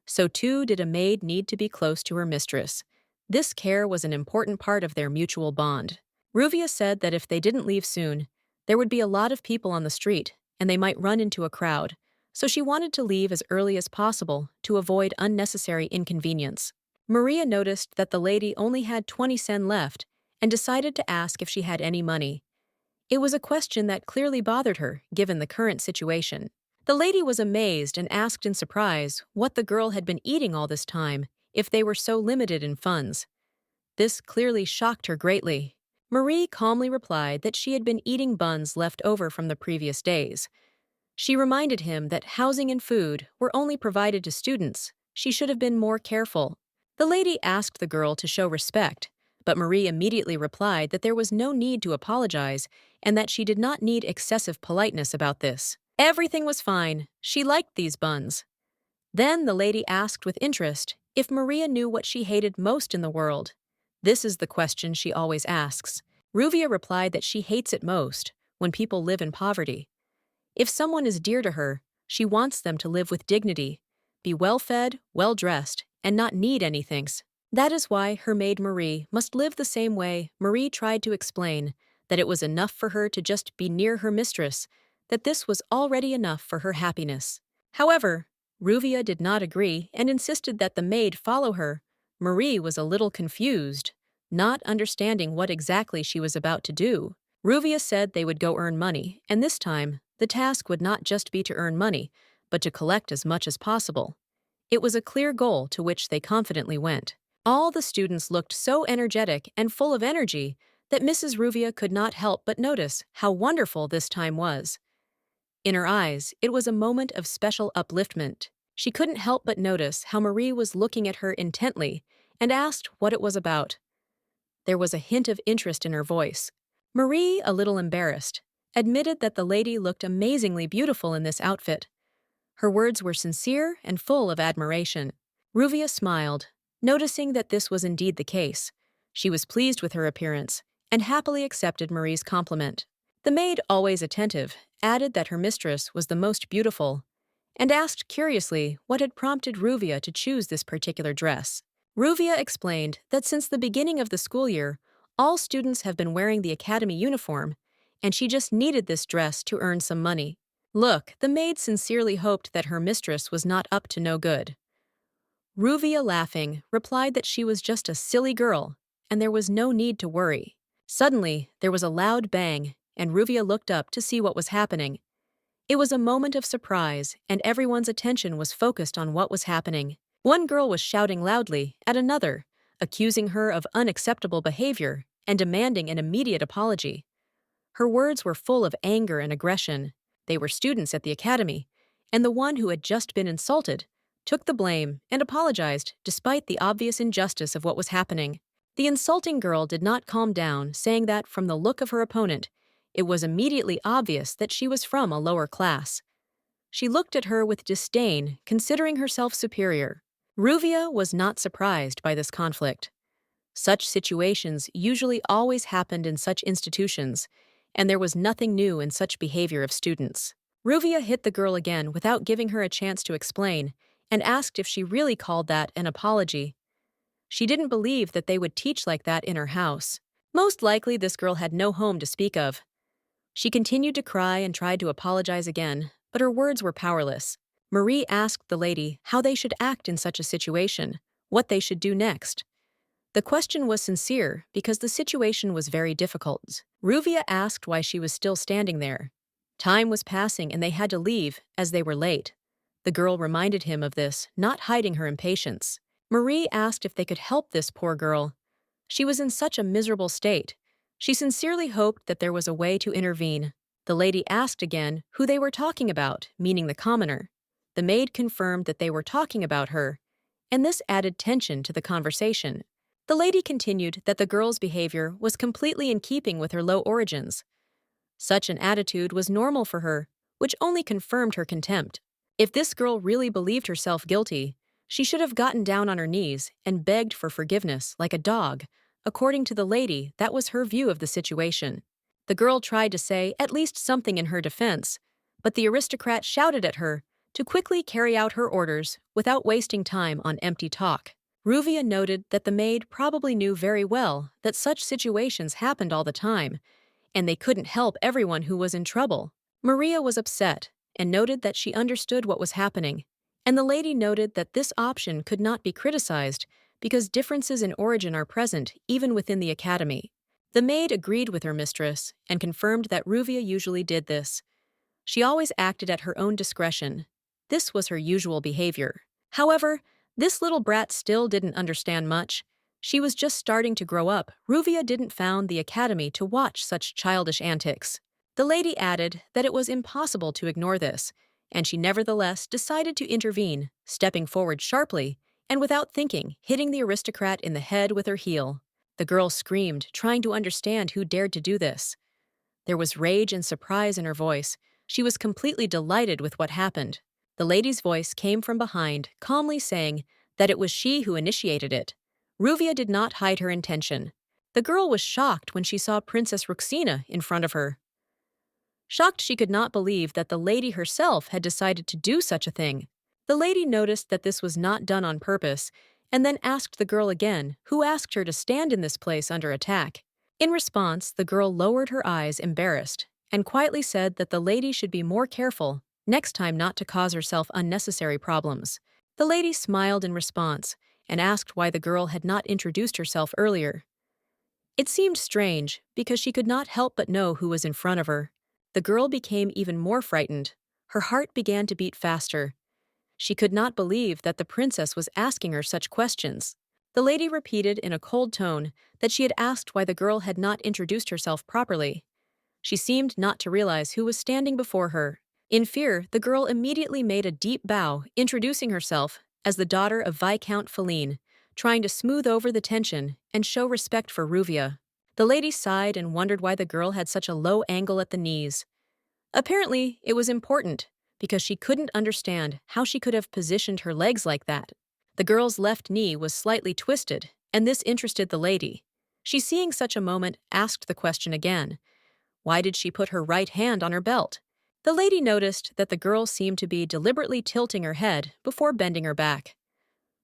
so too did a maid need to be close to her mistress. This care was an important part of their mutual bond. Ruvia said that if they didn't leave soon, there would be a lot of people on the street, and they might run into a crowd, so she wanted to leave as early as possible to avoid unnecessary inconvenience. Maria noticed that the lady only had 20 sen left and decided to ask if she had any money. It was a question that clearly bothered her, given the current situation. The lady was amazed and asked in surprise what the girl had been eating all this time if they were so limited in funds. This clearly shocked her greatly. Marie calmly replied that she had been eating buns left over from the previous days. She reminded him that housing and food were only provided to students. She should have been more careful. The lady asked the girl to show respect, but Marie immediately replied that there was no need to apologize and that she did not need excessive politeness about this. Everything was fine. She liked these buns. Then the lady asked with interest if Maria knew what she hated most in the world. This is the question she always asks. Ruvia replied that she hates it most when people live in poverty. If someone is dear to her, she wants them to live with dignity, be well-fed, well-dressed, and not need anything. That is why her maid Marie must live the same way. Marie tried to explain that it was enough for her to just be near her mistress, that this was already enough for her happiness. However, Ruvia did not agree and insisted that the maid follow her. Marie was a little confused, not understanding what exactly she was about to do. Ruvia said they would go earn money, and this time, the task would not just be to earn money, but to collect as much as possible. It was a clear goal to which they confidently went. All the students looked so energetic and full of energy that Mrs. Ruvia could not help but notice how wonderful this time was. In her eyes, it was a moment of special upliftment. She couldn't help but notice how Marie was looking at her intently and asked what it was about. There was a hint of interest in her voice. Marie, a little embarrassed, admitted that the lady looked amazingly beautiful in this outfit. Her words were sincere and full of admiration. Ruvia smiled, noticing that this was indeed the case. She was pleased with her appearance and happily accepted Marie's compliment. The maid, always attentive, added that her mistress was the most beautiful and asked curiously what had prompted Ruvia to choose this particular dress. Ruvia explained that since the beginning of the school year, all students have been wearing the academy uniform, and she just needed this dress to earn some money. Look, the maid sincerely hoped that her mistress was not up to no good. Ruvia, laughing, replied that she was just a silly girl, and there was no need to worry. Suddenly, there was a loud bang, and Ruvia looked up to see what was happening. It was a moment of surprise, and everyone's attention was focused on what was happening. One girl was shouting loudly at another, accusing her of unacceptable behavior and demanding an immediate apology. Her words were full of anger and aggression. They were students at the academy, and the one who had just been insulted took the blame and apologized despite the obvious injustice of what was happening. The insulting girl did not calm down, saying that from the look of her opponent, it was immediately obvious that she was from a lower class. She looked at her with disdain, considering herself superior. Ruvia was not surprised by this conflict. Such situations usually always happened in such institutions, and there was nothing new in such behavior of students. Ruvia hit the girl again without giving her a chance to explain, and asked if she really called that an apology. She didn't believe that they would teach like that in her house. Most likely this girl had no home to speak of. She continued to cry and tried to apologize again, but her words were powerless. Marie asked the lady how they should act in such a situation, what they should do next. The question was sincere because the situation was very difficult. Ruvia asked why she was still standing there. Time was passing and they had to leave as they were late. The girl reminded him of this, not hiding her impatience. Marie asked if they could help this poor girl. She was in such a miserable state. She sincerely hoped that there was a way to intervene. The lady asked again who they were talking about, meaning the commoner. The maid confirmed that they were talking about her, and this added tension to the conversation. The lady continued that the girl's behavior was completely in keeping with her low origins. Such an attitude was normal for her, which only confirmed her contempt. If this girl really believed herself guilty, She should have gotten down on her knees and begged for forgiveness like a dog. According to the lady, that was her view of the situation. The girl tried to say at least something in her defense, but the aristocrat shouted at her to quickly carry out her orders without wasting time on empty talk. Ruvia noted that the maid probably knew very well that such situations happened all the time, and they couldn't help everyone who was in trouble. Maria was upset and noted that she understood what was happening, and the lady noted that this option could not be criticized because differences in origin are present even within the academy. The maid agreed with her mistress and confirmed that Ruvia usually did this. She always acted at her own discretion. This was her usual behavior. However, this little brat still didn't understand much. She was just starting to grow up. Ruvia didn't found the academy to watch such childish antics. The lady added that it was impossible to ignore this, and she nevertheless decided to intervene, stepping forward sharply and without thinking, hitting the aristocrat in the head with her heel. The girl screamed, trying to understand who dared to do this. There was rage and surprise in her voice. She was completely delighted with what happened. The lady's voice came from behind, calmly saying that it was she who initiated it. Ruvia did not hide her intention. The girl was shocked when she saw Princess Ruxina in front of her. Shocked, she could not believe that the lady herself had decided to do such a thing. The lady noticed that this was not done on purpose, and then asked the girl again, who asked her to stand in this place under attack. In response, the girl lowered her eyes, embarrassed, and quietly said that the lady should be more careful next time not to cause herself unnecessary problems. The lady smiled in response and asked why the girl had not introduced herself earlier. It seemed strange because she could not help but know who was in front of her. The girl became even more frightened. Her heart began to beat faster. She could not believe that the princess was asking her such questions. The lady repeated in a cold tone that she had asked why the girl had not introduced herself properly. She seemed not to realize who was standing before her. In fear, the girl immediately made a deep bow, introducing herself as the daughter of Viscount Feline, trying to smooth over the tension and show respect for Ruvia. The lady sighed and wondered why the girl had such a low angle at the knees. Apparently, it was important, because she couldn't understand how she could have positioned her legs like that. The girl's left knee was slightly twisted, and this interested the lady. She, seeing such a moment, asked the question again. Why did she put her right hand on her belt? The lady noticed that the girl seemed to be deliberately tilting her head before bending her back.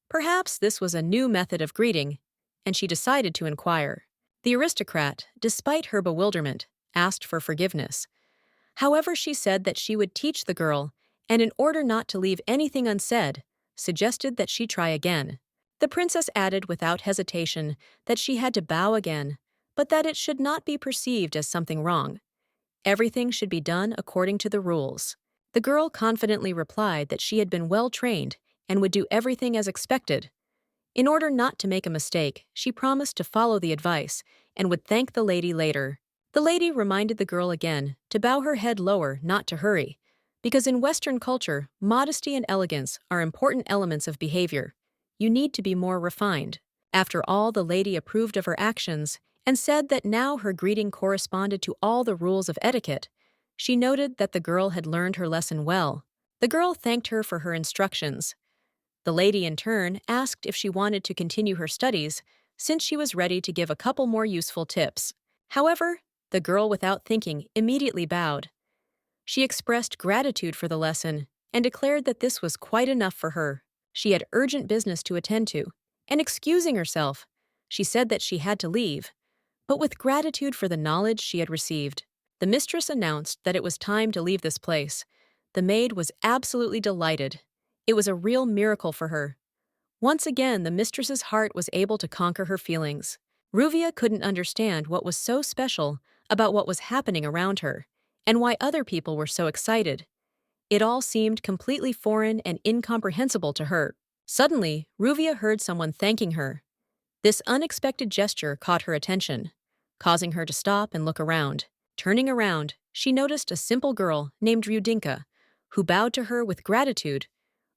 Perhaps this was a new method of greeting, and she decided to inquire. The aristocrat, despite her bewilderment, asked for forgiveness. However, she said that she would teach the girl, and in order not to leave anything unsaid, suggested that she try again. The princess added without hesitation that she had to bow again, but that it should not be perceived as something wrong. Everything should be done according to the rules. The girl confidently replied that she had been well trained and would do everything as expected. In order not to make a mistake, she promised to follow the advice and would thank the lady later. The lady reminded the girl again to bow her head lower, not to hurry, because in Western culture, modesty and elegance are important elements of behavior. You need to be more refined. After all, the lady approved of her actions and said that now her greeting corresponded to all the rules of etiquette. She noted that the girl had learned her lesson well. The girl thanked her for her instructions. The lady, in turn, asked if she wanted to continue her studies, since she was ready to give a couple more useful tips. However, the girl, without thinking, immediately bowed. She expressed gratitude for the lesson and declared that this was quite enough for her. She had urgent business to attend to, and excusing herself, she said that she had to leave, but with gratitude for the knowledge she had received. The mistress announced that it was time to leave this place. The maid was absolutely delighted. It was a real miracle for her. Once again, the mistress's heart was able to conquer her feelings. Ruvia couldn't understand what was so special about what was happening around her, and why other people were so excited. It all seemed completely foreign and incomprehensible to her. Suddenly, Ruvia heard someone thanking her. This unexpected gesture caught her attention, causing her to stop and look around. Turning around, she noticed a simple girl named Rudinka, who bowed to her with gratitude.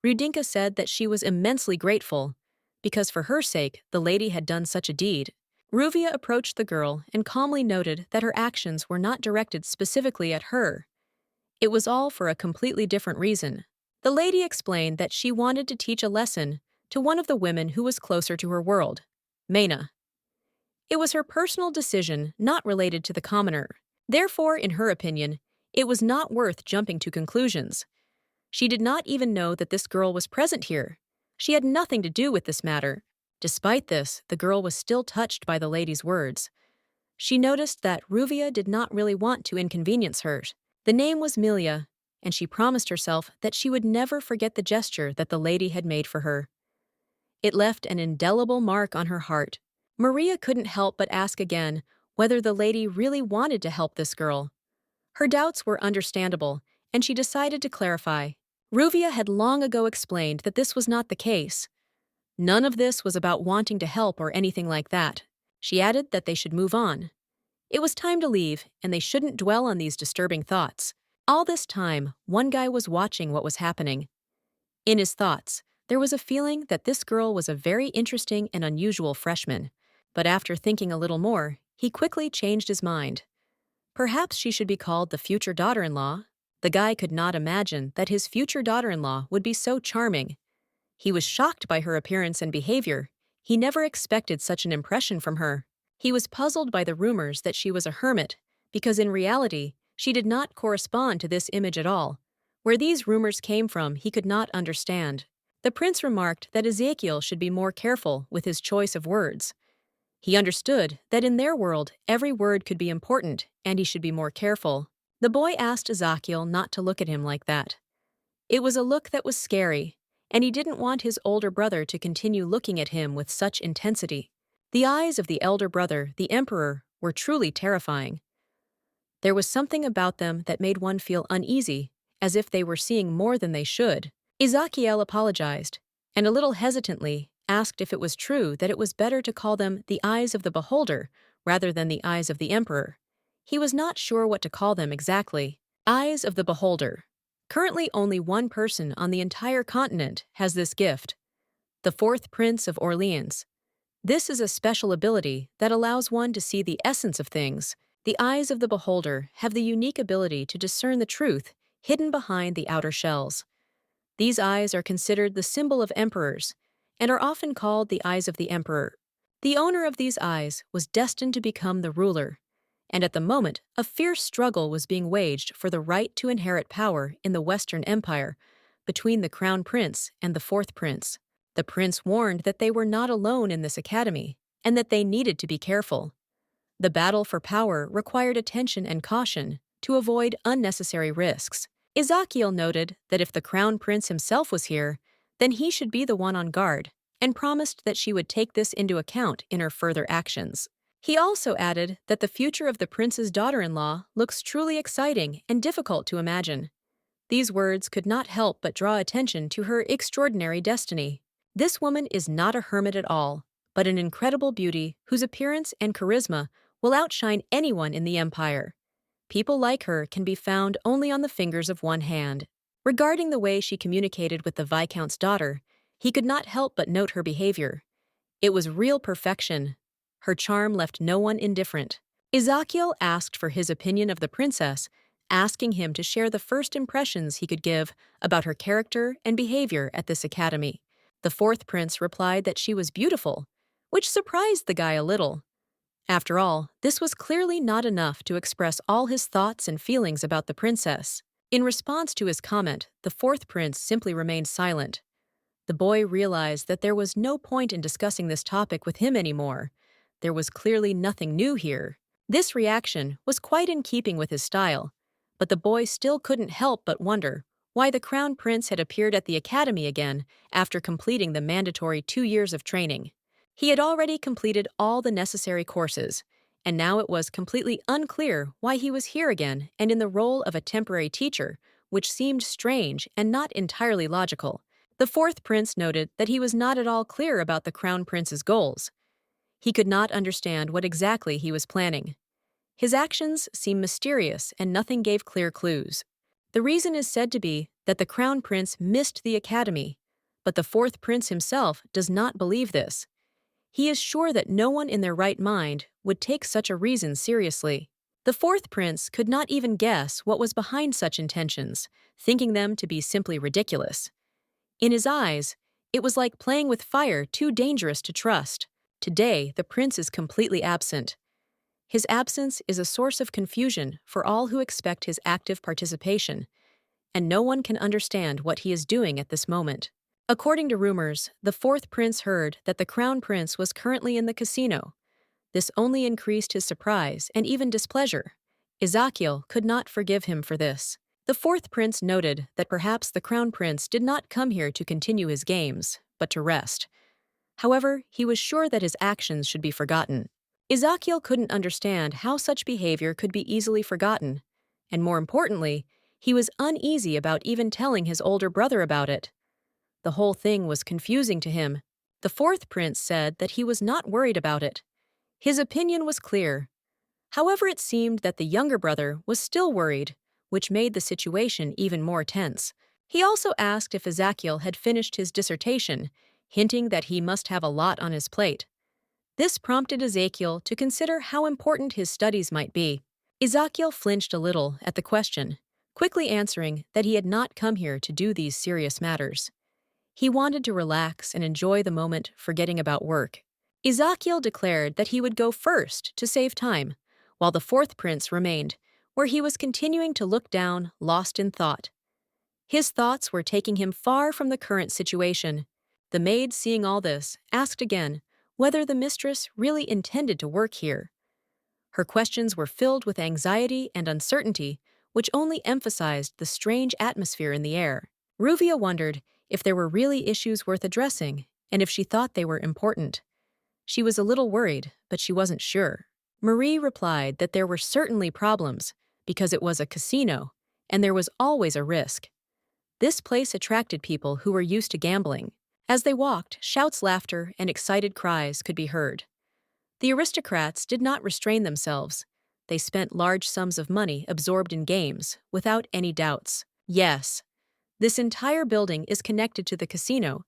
Rudinka said that she was immensely grateful, because for her sake the lady had done such a deed. Ruvia approached the girl and calmly noted that her actions were not directed specifically at her. It was all for a completely different reason. The lady explained that she wanted to teach a lesson to one of the women who was closer to her world, Maina. It was her personal decision, not related to the commoner. Therefore, in her opinion, it was not worth jumping to conclusions. She did not even know that this girl was present here. She had nothing to do with this matter. Despite this, the girl was still touched by the lady's words. She noticed that Ruvia did not really want to inconvenience her. The name was Milia, and she promised herself that she would never forget the gesture that the lady had made for her. It left an indelible mark on her heart. Maria couldn't help but ask again whether the lady really wanted to help this girl. Her doubts were understandable, and she decided to clarify. Ruvia had long ago explained that this was not the case. None of this was about wanting to help or anything like that. She added that they should move on. It was time to leave, and they shouldn't dwell on these disturbing thoughts. All this time, one guy was watching what was happening. In his thoughts, there was a feeling that this girl was a very interesting and unusual freshman. But after thinking a little more, he quickly changed his mind. Perhaps she should be called the future daughter-in-law. The guy could not imagine that his future daughter-in-law would be so charming. He was shocked by her appearance and behavior. He never expected such an impression from her. He was puzzled by the rumors that she was a hermit, because in reality, she did not correspond to this image at all. Where these rumors came from, he could not understand. The prince remarked that Ezekiel should be more careful with his choice of words. He understood that in their world, every word could be important, and he should be more careful. The boy asked Ezekiel not to look at him like that. It was a look that was scary, and he didn't want his older brother to continue looking at him with such intensity. The eyes of the elder brother, the emperor, were truly terrifying. There was something about them that made one feel uneasy, as if they were seeing more than they should. Ezekiel apologized, and a little hesitantly asked if it was true that it was better to call them the eyes of the beholder rather than the eyes of the emperor. He was not sure what to call them exactly. Eyes of the beholder. Currently, only one person on the entire continent has this gift, the fourth prince of Orleans. This is a special ability that allows one to see the essence of things. The eyes of the beholder have the unique ability to discern the truth hidden behind the outer shells. These eyes are considered the symbol of emperors and are often called the eyes of the emperor. The owner of these eyes was destined to become the ruler, and at the moment, a fierce struggle was being waged for the right to inherit power in the Western Empire between the crown prince and the fourth prince. The prince warned that they were not alone in this academy and that they needed to be careful. The battle for power required attention and caution to avoid unnecessary risks. Ezekiel noted that if the crown prince himself was here, then he should be the one on guard, and promised that she would take this into account in her further actions. He also added that the future of the prince's daughter-in-law looks truly exciting and difficult to imagine. These words could not help but draw attention to her extraordinary destiny. This woman is not a hermit at all, but an incredible beauty whose appearance and charisma will outshine anyone in the empire. People like her can be found only on the fingers of one hand. Regarding the way she communicated with the Viscount's daughter, he could not help but note her behavior. It was real perfection. Her charm left no one indifferent. Ezekiel asked for his opinion of the princess, asking him to share the first impressions he could give about her character and behavior at this academy. The fourth prince replied that she was beautiful, which surprised the guy a little. After all, this was clearly not enough to express all his thoughts and feelings about the princess. In response to his comment, the fourth prince simply remained silent. The boy realized that there was no point in discussing this topic with him anymore. There was clearly nothing new here. This reaction was quite in keeping with his style, but the boy still couldn't help but wonder why the crown prince had appeared at the academy again after completing the mandatory 2 years of training. He had already completed all the necessary courses, and now it was completely unclear why he was here again and in the role of a temporary teacher, which seemed strange and not entirely logical. The fourth prince noted that he was not at all clear about the crown prince's goals. He could not understand what exactly he was planning. His actions seemed mysterious and nothing gave clear clues. The reason is said to be that the crown prince missed the academy, but the fourth prince himself does not believe this. He is sure that no one in their right mind would take such a reason seriously. The fourth prince could not even guess what was behind such intentions, thinking them to be simply ridiculous. In his eyes, It was like playing with fire, too dangerous to trust. Today, the prince is completely absent. His absence is a source of confusion for all who expect his active participation, and no one can understand what he is doing at this moment. According to rumors, the fourth prince heard that the crown prince was currently in the casino. This only increased his surprise and even displeasure. Ezekiel could not forgive him for this. The fourth prince noted that perhaps the crown prince did not come here to continue his games, but to rest. However, he was sure that his actions should be forgotten. Ezekiel couldn't understand how such behavior could be easily forgotten, and more importantly, he was uneasy about even telling his older brother about it. The whole thing was confusing to him. The fourth prince said that he was not worried about it. His opinion was clear. However, it seemed that the younger brother was still worried, which made the situation even more tense. He also asked if Ezekiel had finished his dissertation, hinting that he must have a lot on his plate. This prompted Ezekiel to consider how important his studies might be. Ezekiel flinched a little at the question, quickly answering that he had not come here to do these serious matters. He wanted to relax and enjoy the moment, forgetting about work. Ezekiel declared that he would go first to save time, while the fourth prince remained, where he was continuing to look down, lost in thought. His thoughts were taking him far from the current situation. The maid, seeing all this, asked again whether the mistress really intended to work here. Her questions were filled with anxiety and uncertainty, which only emphasized the strange atmosphere in the air. Ruvia wondered if there were really issues worth addressing, and if she thought they were important. She was a little worried, but she wasn't sure. Marie replied that there were certainly problems, because it was a casino, and there was always a risk. This place attracted people who were used to gambling. As they walked, shouts, laughter, and excited cries could be heard. The aristocrats did not restrain themselves. They spent large sums of money absorbed in games, without any doubts. Yes, this entire building is connected to the casino,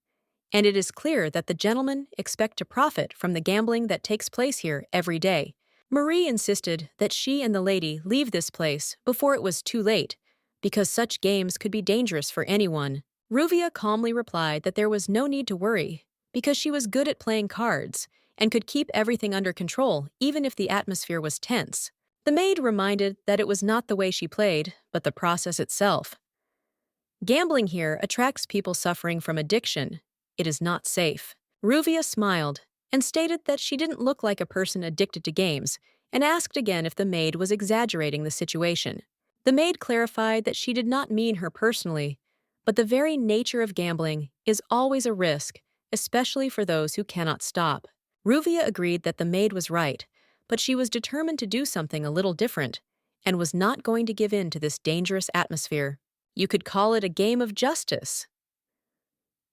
and it is clear that the gentlemen expect to profit from the gambling that takes place here every day. Marie insisted that she and the lady leave this place before it was too late, because such games could be dangerous for anyone. Ruvia calmly replied that there was no need to worry, because she was good at playing cards and could keep everything under control even if the atmosphere was tense. The maid reminded that it was not the way she played, but the process itself. Gambling here attracts people suffering from addiction. It is not safe. Ruvia smiled and stated that she didn't look like a person addicted to games, and asked again if the maid was exaggerating the situation. The maid clarified that she did not mean her personally, but the very nature of gambling is always a risk, especially for those who cannot stop. Ruvia agreed that the maid was right, but she was determined to do something a little different, and was not going to give in to this dangerous atmosphere. You could call it a game of justice.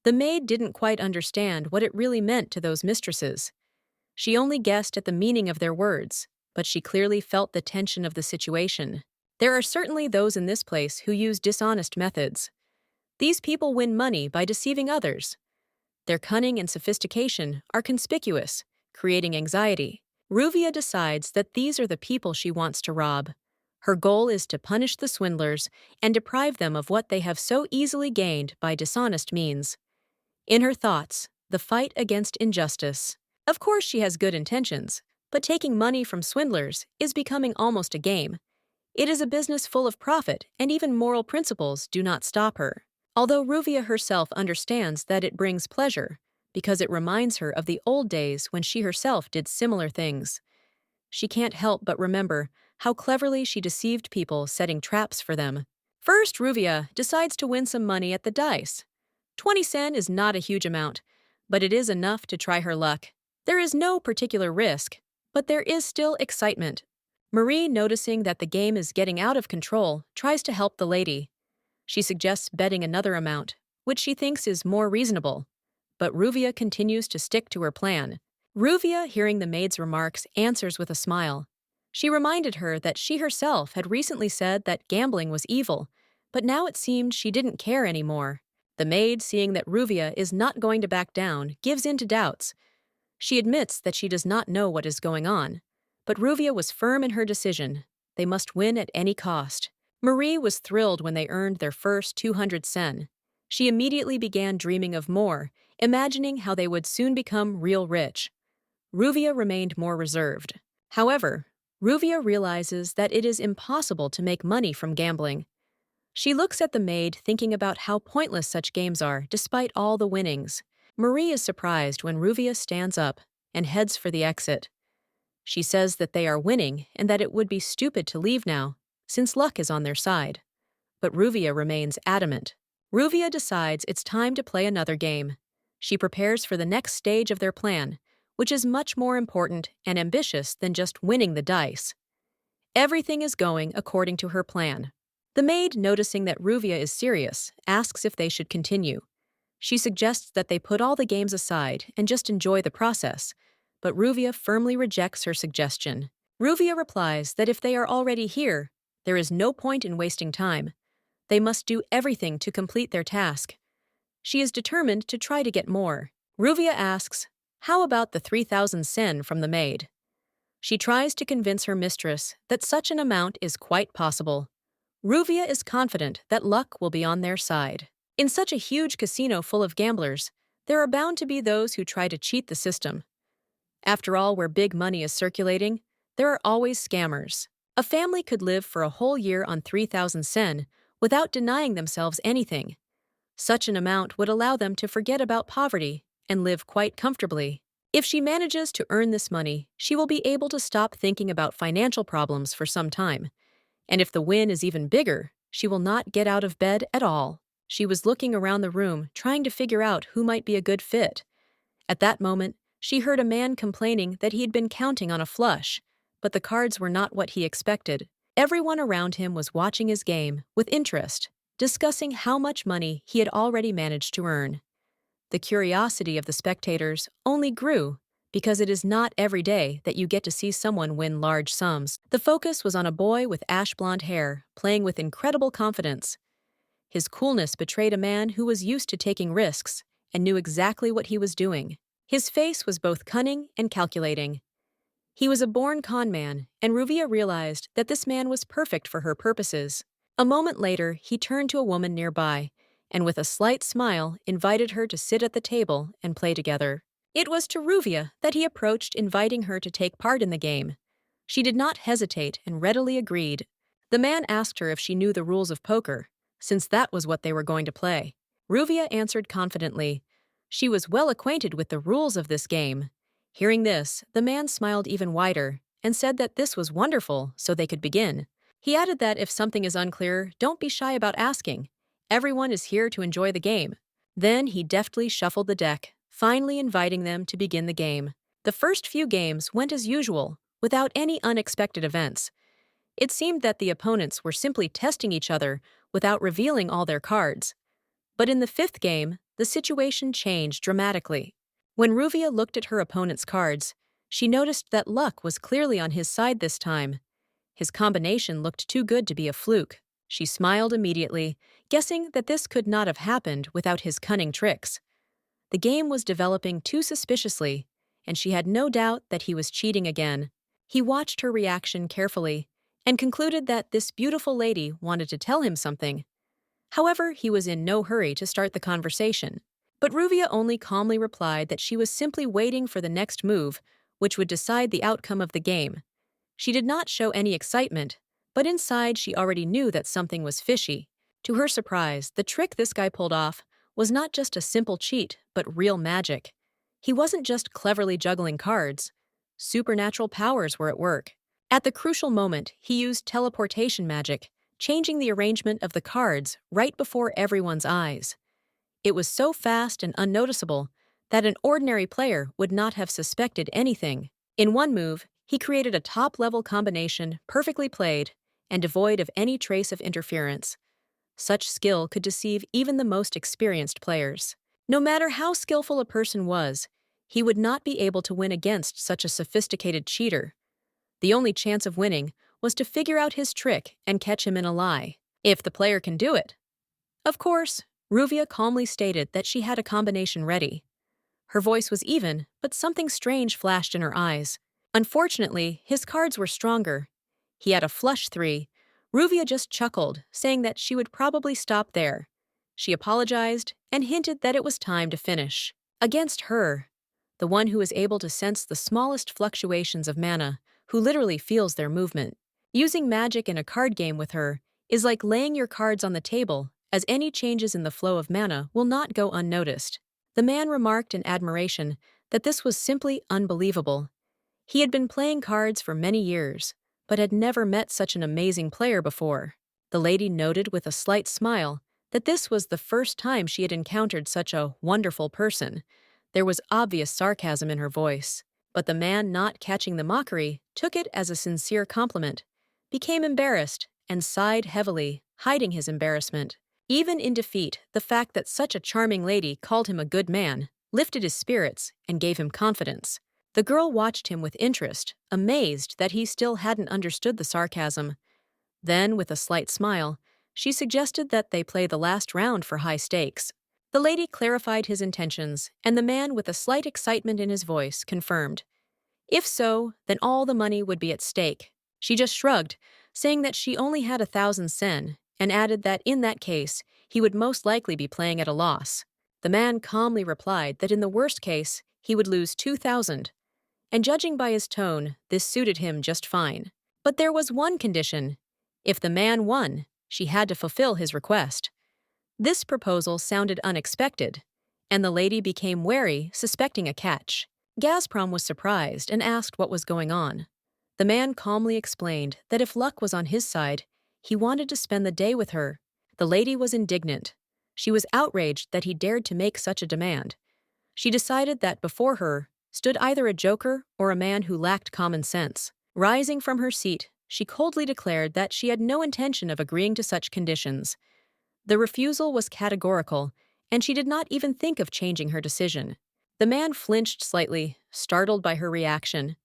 The maid didn't quite understand what it really meant to those mistresses. She only guessed at the meaning of their words, but she clearly felt the tension of the situation. There are certainly those in this place who use dishonest methods. These people win money by deceiving others. Their cunning and sophistication are conspicuous, creating anxiety. Ruvia decides that these are the people she wants to rob. Her goal is to punish the swindlers and deprive them of what they have so easily gained by dishonest means. In her thoughts, the fight against injustice. Of course she has good intentions, but taking money from swindlers is becoming almost a game. It is a business full of profit, and even moral principles do not stop her. Although Ruvia herself understands that it brings pleasure, because it reminds her of the old days when she herself did similar things. She can't help but remember how cleverly she deceived people, setting traps for them. First, Ruvia decides to win some money at the dice. 20 sen is not a huge amount, but it is enough to try her luck. There is no particular risk, but there is still excitement. Marie, noticing that the game is getting out of control, tries to help the lady. She suggests betting another amount, which she thinks is more reasonable. But Ruvia continues to stick to her plan. Ruvia, hearing the maid's remarks, answers with a smile. She reminded her that she herself had recently said that gambling was evil, but now it seemed she didn't care anymore. The maid, seeing that Ruvia is not going to back down, gives in to doubts. She admits that she does not know what is going on, but Ruvia was firm in her decision. They must win at any cost. Marie was thrilled when they earned their first 200 sen. She immediately began dreaming of more, imagining how they would soon become real rich. Ruvia remained more reserved. However, Ruvia realizes that it is impossible to make money from gambling. She looks at the maid, thinking about how pointless such games are despite all the winnings. Marie is surprised when Ruvia stands up and heads for the exit. She says that they are winning and that it would be stupid to leave now, since luck is on their side. But Ruvia remains adamant. Ruvia decides it's time to play another game. She prepares for the next stage of their plan, which is much more important and ambitious than just winning the dice. Everything is going according to her plan. The maid, noticing that Ruvia is serious, asks if they should continue. She suggests that they put all the games aside and just enjoy the process, but Ruvia firmly rejects her suggestion. Ruvia replies that if they are already here, there is no point in wasting time. They must do everything to complete their task. She is determined to try to get more. Ruvia asks, "How about the 3,000 sen from the maid?" She tries to convince her mistress that such an amount is quite possible. Ruvia is confident that luck will be on their side. In such a huge casino full of gamblers, there are bound to be those who try to cheat the system. After all, where big money is circulating, there are always scammers. A family could live for a whole year on 3,000 sen without denying themselves anything. Such an amount would allow them to forget about poverty and live quite comfortably. If she manages to earn this money, she will be able to stop thinking about financial problems for some time. And if the win is even bigger, she will not get out of bed at all. She was looking around the room, trying to figure out who might be a good fit. At that moment, she heard a man complaining that he had been counting on a flush, but the cards were not what he expected. Everyone around him was watching his game with interest, discussing how much money he had already managed to earn. The curiosity of the spectators only grew because it is not every day that you get to see someone win large sums. The focus was on a boy with ash blonde hair, playing with incredible confidence. His coolness betrayed a man who was used to taking risks and knew exactly what he was doing. His face was both cunning and calculating. He was a born con man, and Ruvia realized that this man was perfect for her purposes. A moment later, he turned to a woman nearby, and with a slight smile, invited her to sit at the table and play together. It was to Ruvia that he approached, inviting her to take part in the game. She did not hesitate and readily agreed. The man asked her if she knew the rules of poker, since that was what they were going to play. Ruvia answered confidently. She was well acquainted with the rules of this game. Hearing this, the man smiled even wider and said that this was wonderful, so they could begin. He added that if something is unclear, don't be shy about asking. Everyone is here to enjoy the game. Then he deftly shuffled the deck, finally inviting them to begin the game. The first few games went as usual, without any unexpected events. It seemed that the opponents were simply testing each other without revealing all their cards. But in the fifth game, the situation changed dramatically. When Ruvia looked at her opponent's cards, she noticed that luck was clearly on his side this time. His combination looked too good to be a fluke. She smiled immediately, guessing that this could not have happened without his cunning tricks. The game was developing too suspiciously, and she had no doubt that he was cheating again. He watched her reaction carefully and concluded that this beautiful lady wanted to tell him something. However, he was in no hurry to start the conversation. But Ruvia only calmly replied that she was simply waiting for the next move, which would decide the outcome of the game. She did not show any excitement, but inside she already knew that something was fishy. To her surprise, the trick this guy pulled off was not just a simple cheat, but real magic. He wasn't just cleverly juggling cards. Supernatural powers were at work. At the crucial moment, he used teleportation magic, changing the arrangement of the cards right before everyone's eyes. It was so fast and unnoticeable that an ordinary player would not have suspected anything. In one move, he created a top-level combination perfectly played and devoid of any trace of interference. Such skill could deceive even the most experienced players. No matter how skillful a person was, he would not be able to win against such a sophisticated cheater. The only chance of winning was to figure out his trick and catch him in a lie, if the player can do it. Of course, Ruvia calmly stated that she had a combination ready. Her voice was even, but something strange flashed in her eyes. Unfortunately, his cards were stronger. He had a flush 3. Ruvia just chuckled, saying that she would probably stop there. She apologized and hinted that it was time to finish. Against her, the one who is able to sense the smallest fluctuations of mana, who literally feels their movement. Using magic in a card game with her is like laying your cards on the table, as any changes in the flow of mana will not go unnoticed. The man remarked in admiration that this was simply unbelievable. He had been playing cards for many years, but had never met such an amazing player before. The lady noted with a slight smile that this was the first time she had encountered such a wonderful person. There was obvious sarcasm in her voice, but the man, not catching the mockery, took it as a sincere compliment, became embarrassed, and sighed heavily, hiding his embarrassment. Even in defeat, the fact that such a charming lady called him a good man lifted his spirits and gave him confidence. The girl watched him with interest, amazed that he still hadn't understood the sarcasm. Then, with a slight smile, she suggested that they play the last round for high stakes. The lady clarified his intentions, and the man, with a slight excitement in his voice, confirmed. If so, then all the money would be at stake. She just shrugged, saying that she only had 1,000 sen, and added that in that case, he would most likely be playing at a loss. The man calmly replied that in the worst case, he would lose 2,000, and judging by his tone, this suited him just fine. But there was one condition. If the man won, she had to fulfill his request. This proposal sounded unexpected, and the lady became wary, suspecting a catch. Gazprom was surprised and asked what was going on. The man calmly explained that if luck was on his side, he wanted to spend the day with her. The lady was indignant. She was outraged that he dared to make such a demand. She decided that before her stood either a joker or a man who lacked common sense. Rising from her seat, she coldly declared that she had no intention of agreeing to such conditions. The refusal was categorical, and she did not even think of changing her decision. The man flinched slightly, startled by her reaction.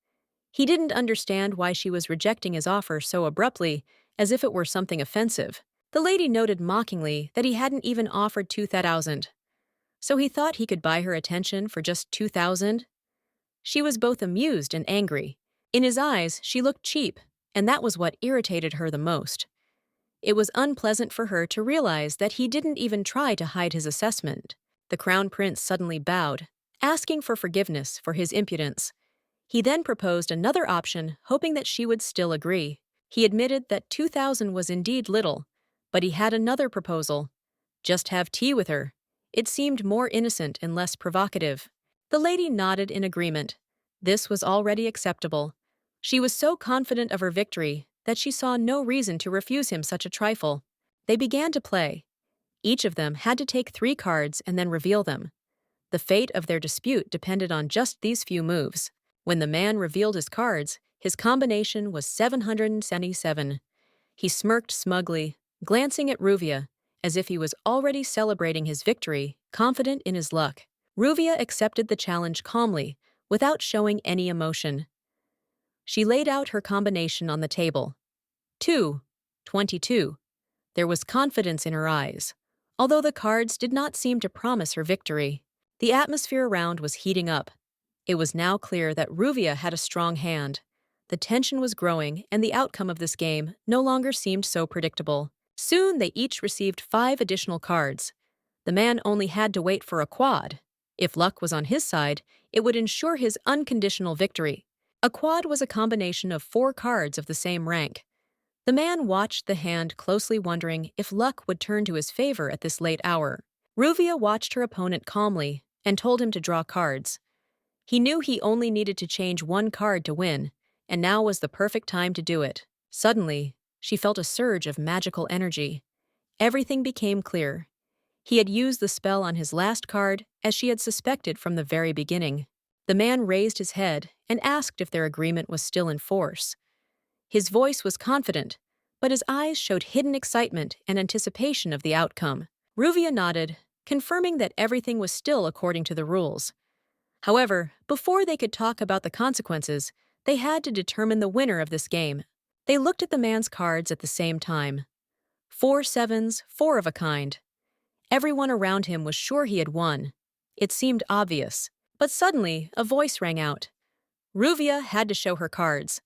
He didn't understand why she was rejecting his offer so abruptly, as if it were something offensive. The lady noted mockingly that he hadn't even offered 2,000. So he thought he could buy her attention for just 2,000? She was both amused and angry. In his eyes, she looked cheap, and that was what irritated her the most. It was unpleasant for her to realize that he didn't even try to hide his assessment. The crown prince suddenly bowed, asking for forgiveness for his impudence. He then proposed another option, hoping that she would still agree. He admitted that 2,000 was indeed little, but he had another proposal. Just have tea with her. It seemed more innocent and less provocative. The lady nodded in agreement. This was already acceptable. She was so confident of her victory that she saw no reason to refuse him such a trifle. They began to play. Each of them had to take 3 cards and then reveal them. The fate of their dispute depended on just these few moves. When the man revealed his cards, his combination was 777. He smirked smugly, glancing at Ruvia, as if he was already celebrating his victory, confident in his luck. Ruvia accepted the challenge calmly, without showing any emotion. She laid out her combination on the table. 22. There was confidence in her eyes, although the cards did not seem to promise her victory. The atmosphere around was heating up. It was now clear that Ruvia had a strong hand. The tension was growing, and the outcome of this game no longer seemed so predictable. Soon they each received 5 additional cards. The man only had to wait for a quad. If luck was on his side, it would ensure his unconditional victory. A quad was a combination of 4 cards of the same rank. The man watched the hand closely, wondering if luck would turn to his favor at this late hour. Ruvia watched her opponent calmly and told him to draw cards. He knew he only needed to change 1 card to win, and now was the perfect time to do it. Suddenly, she felt a surge of magical energy. Everything became clear. He had used the spell on his last card, as she had suspected from the very beginning. The man raised his head and asked if their agreement was still in force. His voice was confident, but his eyes showed hidden excitement and anticipation of the outcome. Ruvia nodded, confirming that everything was still according to the rules. However, before they could talk about the consequences, they had to determine the winner of this game. They looked at the man's cards at the same time. 4 sevens, 4 of a kind. Everyone around him was sure he had won. It seemed obvious. But suddenly, a voice rang out. Ruvia had to show her cards.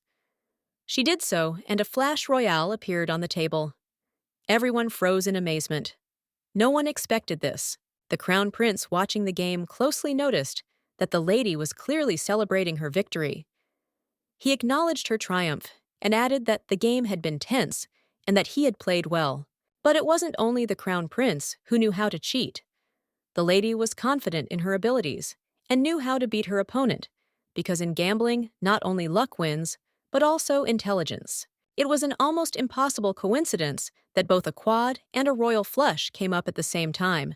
She did so, and a flash royale appeared on the table. Everyone froze in amazement. No one expected this. The crown prince watching the game closely noticed that the lady was clearly celebrating her victory. He acknowledged her triumph and added that the game had been tense and that he had played well. But it wasn't only the crown prince who knew how to cheat. The lady was confident in her abilities and knew how to beat her opponent, because in gambling, not only luck wins, but also intelligence. It was an almost impossible coincidence that both a quad and a royal flush came up at the same time.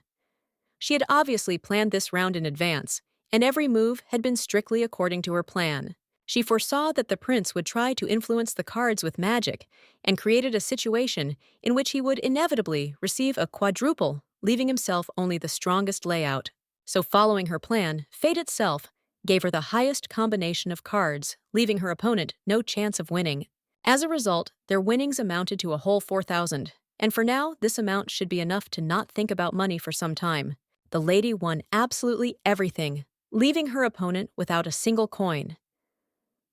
She had obviously planned this round in advance, and every move had been strictly according to her plan. She foresaw that the prince would try to influence the cards with magic and created a situation in which he would inevitably receive a quadruple, leaving himself only the strongest layout. So following her plan, fate itself gave her the highest combination of cards, leaving her opponent no chance of winning. As a result, their winnings amounted to a whole 4,000, and for now, this amount should be enough to not think about money for some time. The lady won absolutely everything, leaving her opponent without a single coin.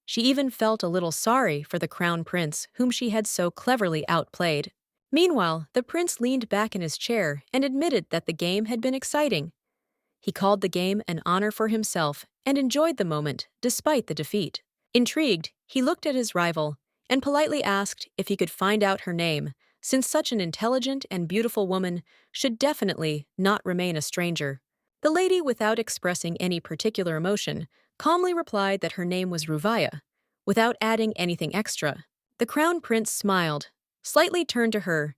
She even felt a little sorry for the crown prince, whom she had so cleverly outplayed. Meanwhile, the prince leaned back in his chair and admitted that the game had been exciting. He called the game an honor for himself and enjoyed the moment, despite the defeat. Intrigued, he looked at his rival and politely asked if he could find out her name, since such an intelligent and beautiful woman should definitely not remain a stranger. The lady, without expressing any particular emotion, calmly replied that her name was Ruvaya, without adding anything extra. The crown prince smiled, slightly turned to her,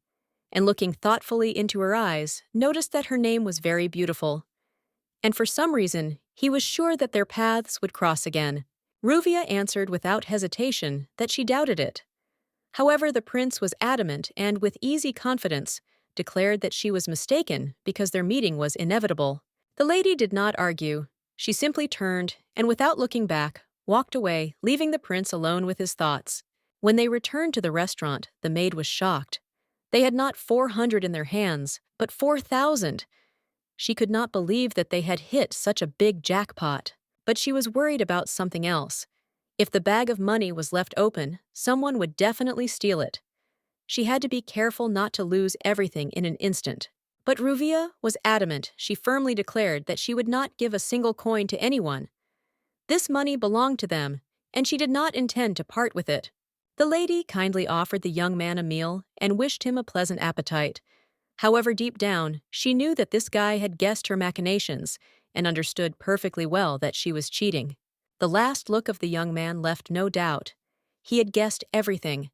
and looking thoughtfully into her eyes, noticed that her name was very beautiful. And for some reason, he was sure that their paths would cross again. Ruvia answered without hesitation that she doubted it. However, the prince was adamant and, with easy confidence, declared that she was mistaken because their meeting was inevitable. The lady did not argue. She simply turned and, without looking back, walked away, leaving the prince alone with his thoughts. When they returned to the restaurant, the maid was shocked. They had not 400 in their hands, but 4,000. She could not believe that they had hit such a big jackpot. But she was worried about something else. If the bag of money was left open, someone would definitely steal it. She had to be careful not to lose everything in an instant. But Ruvia was adamant. She firmly declared that she would not give a single coin to anyone. This money belonged to them, and she did not intend to part with it. The lady kindly offered the young man a meal and wished him a pleasant appetite. However, deep down, she knew that this guy had guessed her machinations and understood perfectly well that she was cheating. The last look of the young man left no doubt. He had guessed everything.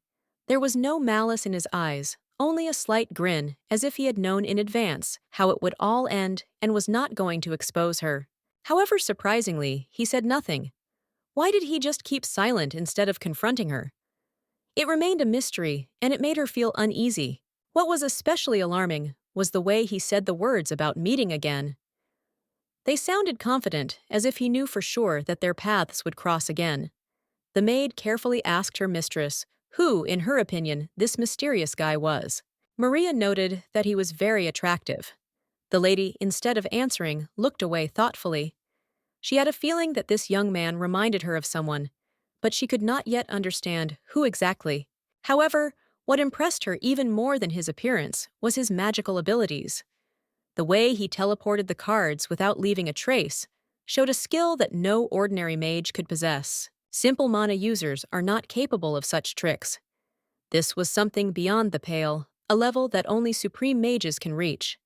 There was no malice in his eyes, only a slight grin, as if he had known in advance how it would all end and was not going to expose her. However, surprisingly, he said nothing. Why did he just keep silent instead of confronting her? It remained a mystery, and it made her feel uneasy. What was especially alarming was the way he said the words about meeting again. They sounded confident, as if he knew for sure that their paths would cross again. The maid carefully asked her mistress who, in her opinion, this mysterious guy was. Maria noted that he was very attractive. The lady, instead of answering, looked away thoughtfully. She had a feeling that this young man reminded her of someone, but she could not yet understand who exactly. However, what impressed her even more than his appearance was his magical abilities. The way he teleported the cards without leaving a trace showed a skill that no ordinary mage could possess. Simple mana users are not capable of such tricks. This was something beyond the pale, a level that only supreme mages can reach,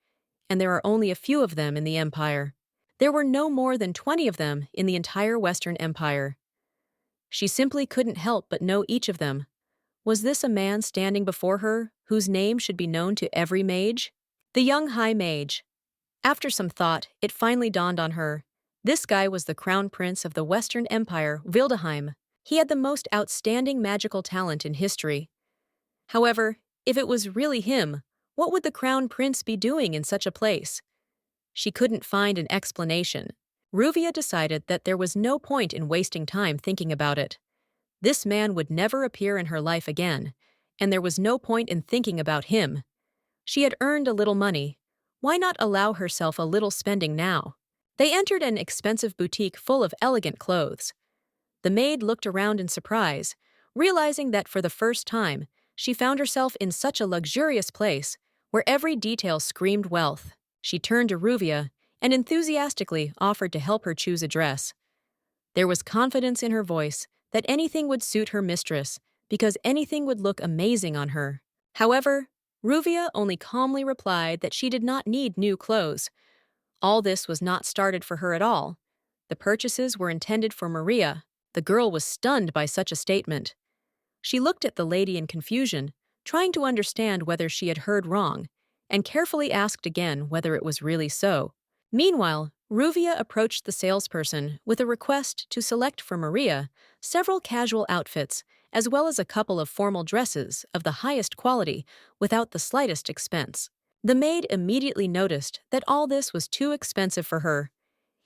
and there are only a few of them in the Empire. There were no more than 20 of them in the entire Western Empire. She simply couldn't help but know each of them. Was this a man standing before her whose name should be known to every mage? The young high mage. After some thought, it finally dawned on her. This guy was the crown prince of the Western Empire, Wildeheim. He had the most outstanding magical talent in history. However, if it was really him, what would the crown prince be doing in such a place? She couldn't find an explanation. Ruvia decided that there was no point in wasting time thinking about it. This man would never appear in her life again, and there was no point in thinking about him. She had earned a little money. Why not allow herself a little spending now? They entered an expensive boutique full of elegant clothes. The maid looked around in surprise, realizing that for the first time, she found herself in such a luxurious place where every detail screamed wealth. She turned to Ruvia and enthusiastically offered to help her choose a dress. There was confidence in her voice that anything would suit her mistress because anything would look amazing on her. However, Ruvia only calmly replied that she did not need new clothes. All this was not started for her at all. The purchases were intended for Maria. The girl was stunned by such a statement. She looked at the lady in confusion, trying to understand whether she had heard wrong, and carefully asked again whether it was really so. Meanwhile, Ruvia approached the salesperson with a request to select for Maria several casual outfits as well as a couple of formal dresses of the highest quality without the slightest expense. The maid immediately noticed that all this was too expensive for her.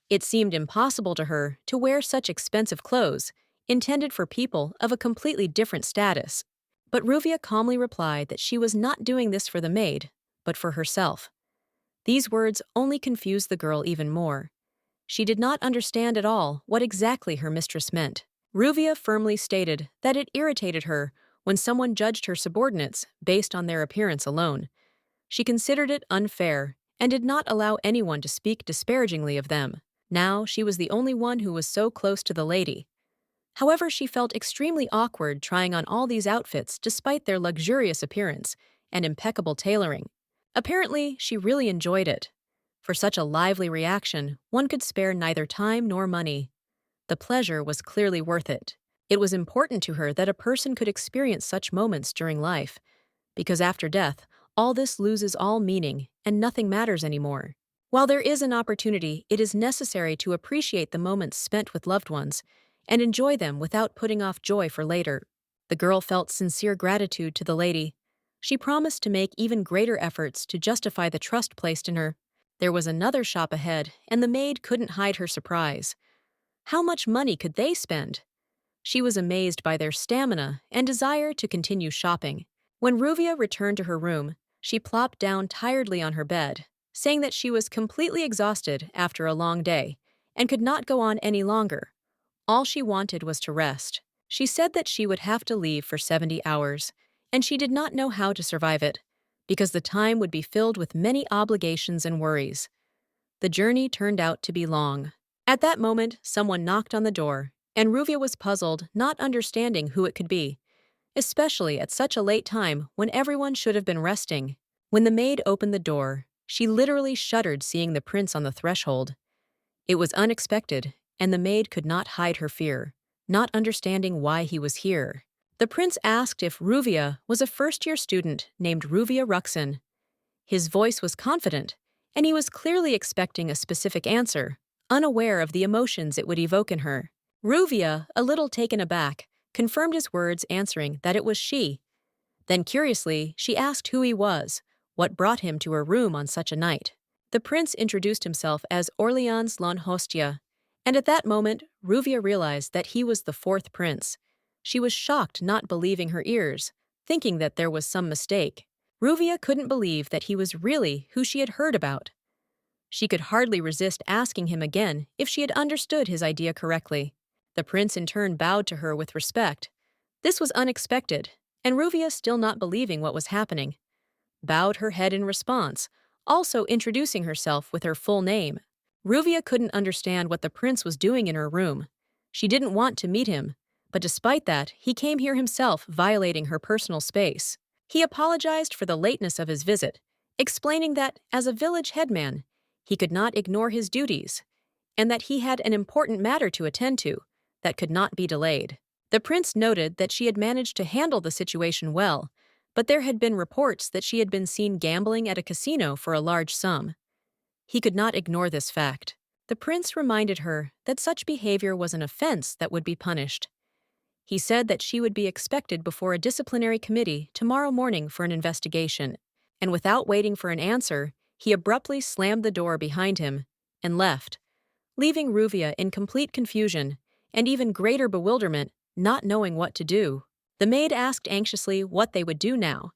It seemed impossible to her to wear such expensive clothes, intended for people of a completely different status. But Ruvia calmly replied that she was not doing this for the maid, but for herself. These words only confused the girl even more. She did not understand at all what exactly her mistress meant. Ruvia firmly stated that it irritated her when someone judged her subordinates based on their appearance alone. She considered it unfair and did not allow anyone to speak disparagingly of them. Now she was the only one who was so close to the lady. However, she felt extremely awkward trying on all these outfits despite their luxurious appearance and impeccable tailoring. Apparently, she really enjoyed it. For such a lively reaction, one could spare neither time nor money. The pleasure was clearly worth it. It was important to her that a person could experience such moments during life, because after death, all this loses all meaning and nothing matters anymore. While there is an opportunity, it is necessary to appreciate the moments spent with loved ones and enjoy them without putting off joy for later. The girl felt sincere gratitude to the lady. She promised to make even greater efforts to justify the trust placed in her. There was another shop ahead, and the maid couldn't hide her surprise. How much money could they spend? She was amazed by their stamina and desire to continue shopping. When Ruvia returned to her room, she plopped down tiredly on her bed, saying that she was completely exhausted after a long day and could not go on any longer. All she wanted was to rest. She said that she would have to leave for 70 hours, and she did not know how to survive it, because the time would be filled with many obligations and worries. The journey turned out to be long. At that moment, someone knocked on the door, and Ruvia was puzzled, not understanding who it could be, especially at such a late time when everyone should have been resting. When the maid opened the door, she literally shuddered seeing the prince on the threshold. It was unexpected, and the maid could not hide her fear, not understanding why he was here. The prince asked if Ruvia was a first-year student named Ruvia Ruxin. His voice was confident, and he was clearly expecting a specific answer, unaware of the emotions it would evoke in her. Ruvia, a little taken aback, confirmed his words, answering that it was she. Then curiously, she asked who he was, what brought him to her room on such a night. The prince introduced himself as Orleans Lanhostia, and at that moment, Ruvia realized that he was the fourth prince. She was shocked, not believing her ears, thinking that there was some mistake. Ruvia couldn't believe that he was really who she had heard about. She could hardly resist asking him again if she had understood his idea correctly. The prince in turn bowed to her with respect. This was unexpected, and Ruvia, still not believing what was happening, bowed her head in response, also introducing herself with her full name. Ruvia couldn't understand what the prince was doing in her room. She didn't want to meet him, but despite that, he came here himself, violating her personal space. He apologized for the lateness of his visit, explaining that, as a village headman, he could not ignore his duties, and that he had an important matter to attend to that could not be delayed. The prince noted that she had managed to handle the situation well, but there had been reports that she had been seen gambling at a casino for a large sum. He could not ignore this fact. The prince reminded her that such behavior was an offense that would be punished. He said that she would be expected before a disciplinary committee tomorrow morning for an investigation, and without waiting for an answer, he abruptly slammed the door behind him and left, leaving Ruvia in complete confusion and even greater bewilderment, not knowing what to do. The maid asked anxiously what they would do now.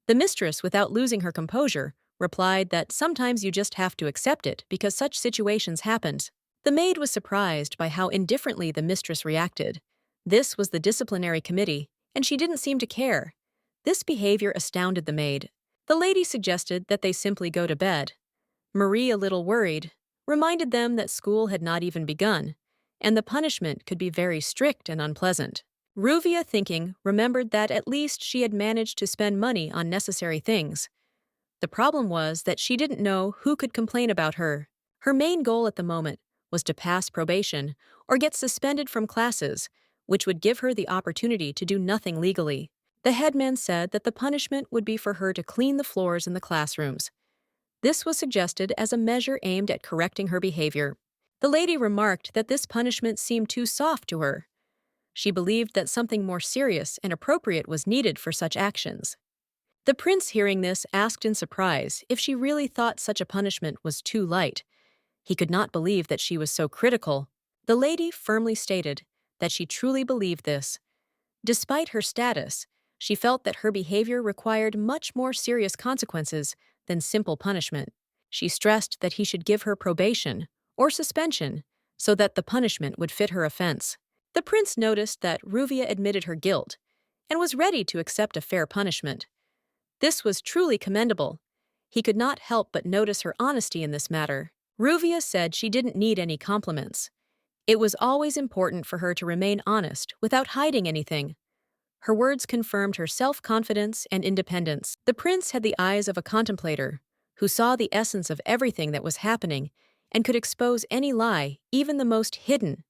The mistress, without losing her composure, replied that sometimes you just have to accept it because such situations happened. The maid was surprised by how indifferently the mistress reacted. This was the disciplinary committee, and she didn't seem to care. This behavior astounded the maid. The lady suggested that they simply go to bed. Marie, a little worried, reminded them that school had not even begun, and the punishment could be very strict and unpleasant. Ruvia, thinking, remembered that at least she had managed to spend money on necessary things. The problem was that she didn't know who could complain about her. Her main goal at the moment was to pass probation or get suspended from classes, which would give her the opportunity to do nothing legally. The headman said that the punishment would be for her to clean the floors in the classrooms. This was suggested as a measure aimed at correcting her behavior. The lady remarked that this punishment seemed too soft to her. She believed that something more serious and appropriate was needed for such actions. The prince, hearing this, asked in surprise if she really thought such a punishment was too light. He could not believe that she was so critical. The lady firmly stated that she truly believed this. Despite her status, she felt that her behavior required much more serious consequences than simple punishment. She stressed that he should give her probation or suspension so that the punishment would fit her offense. The prince noticed that Ruvia admitted her guilt and was ready to accept a fair punishment. This was truly commendable. He could not help but notice her honesty in this matter. Ruvia said she didn't need any compliments. It was always important for her to remain honest without hiding anything. Her words confirmed her self-confidence and independence. The prince had the eyes of a contemplator who saw the essence of everything that was happening and could expose any lie, even the most hidden.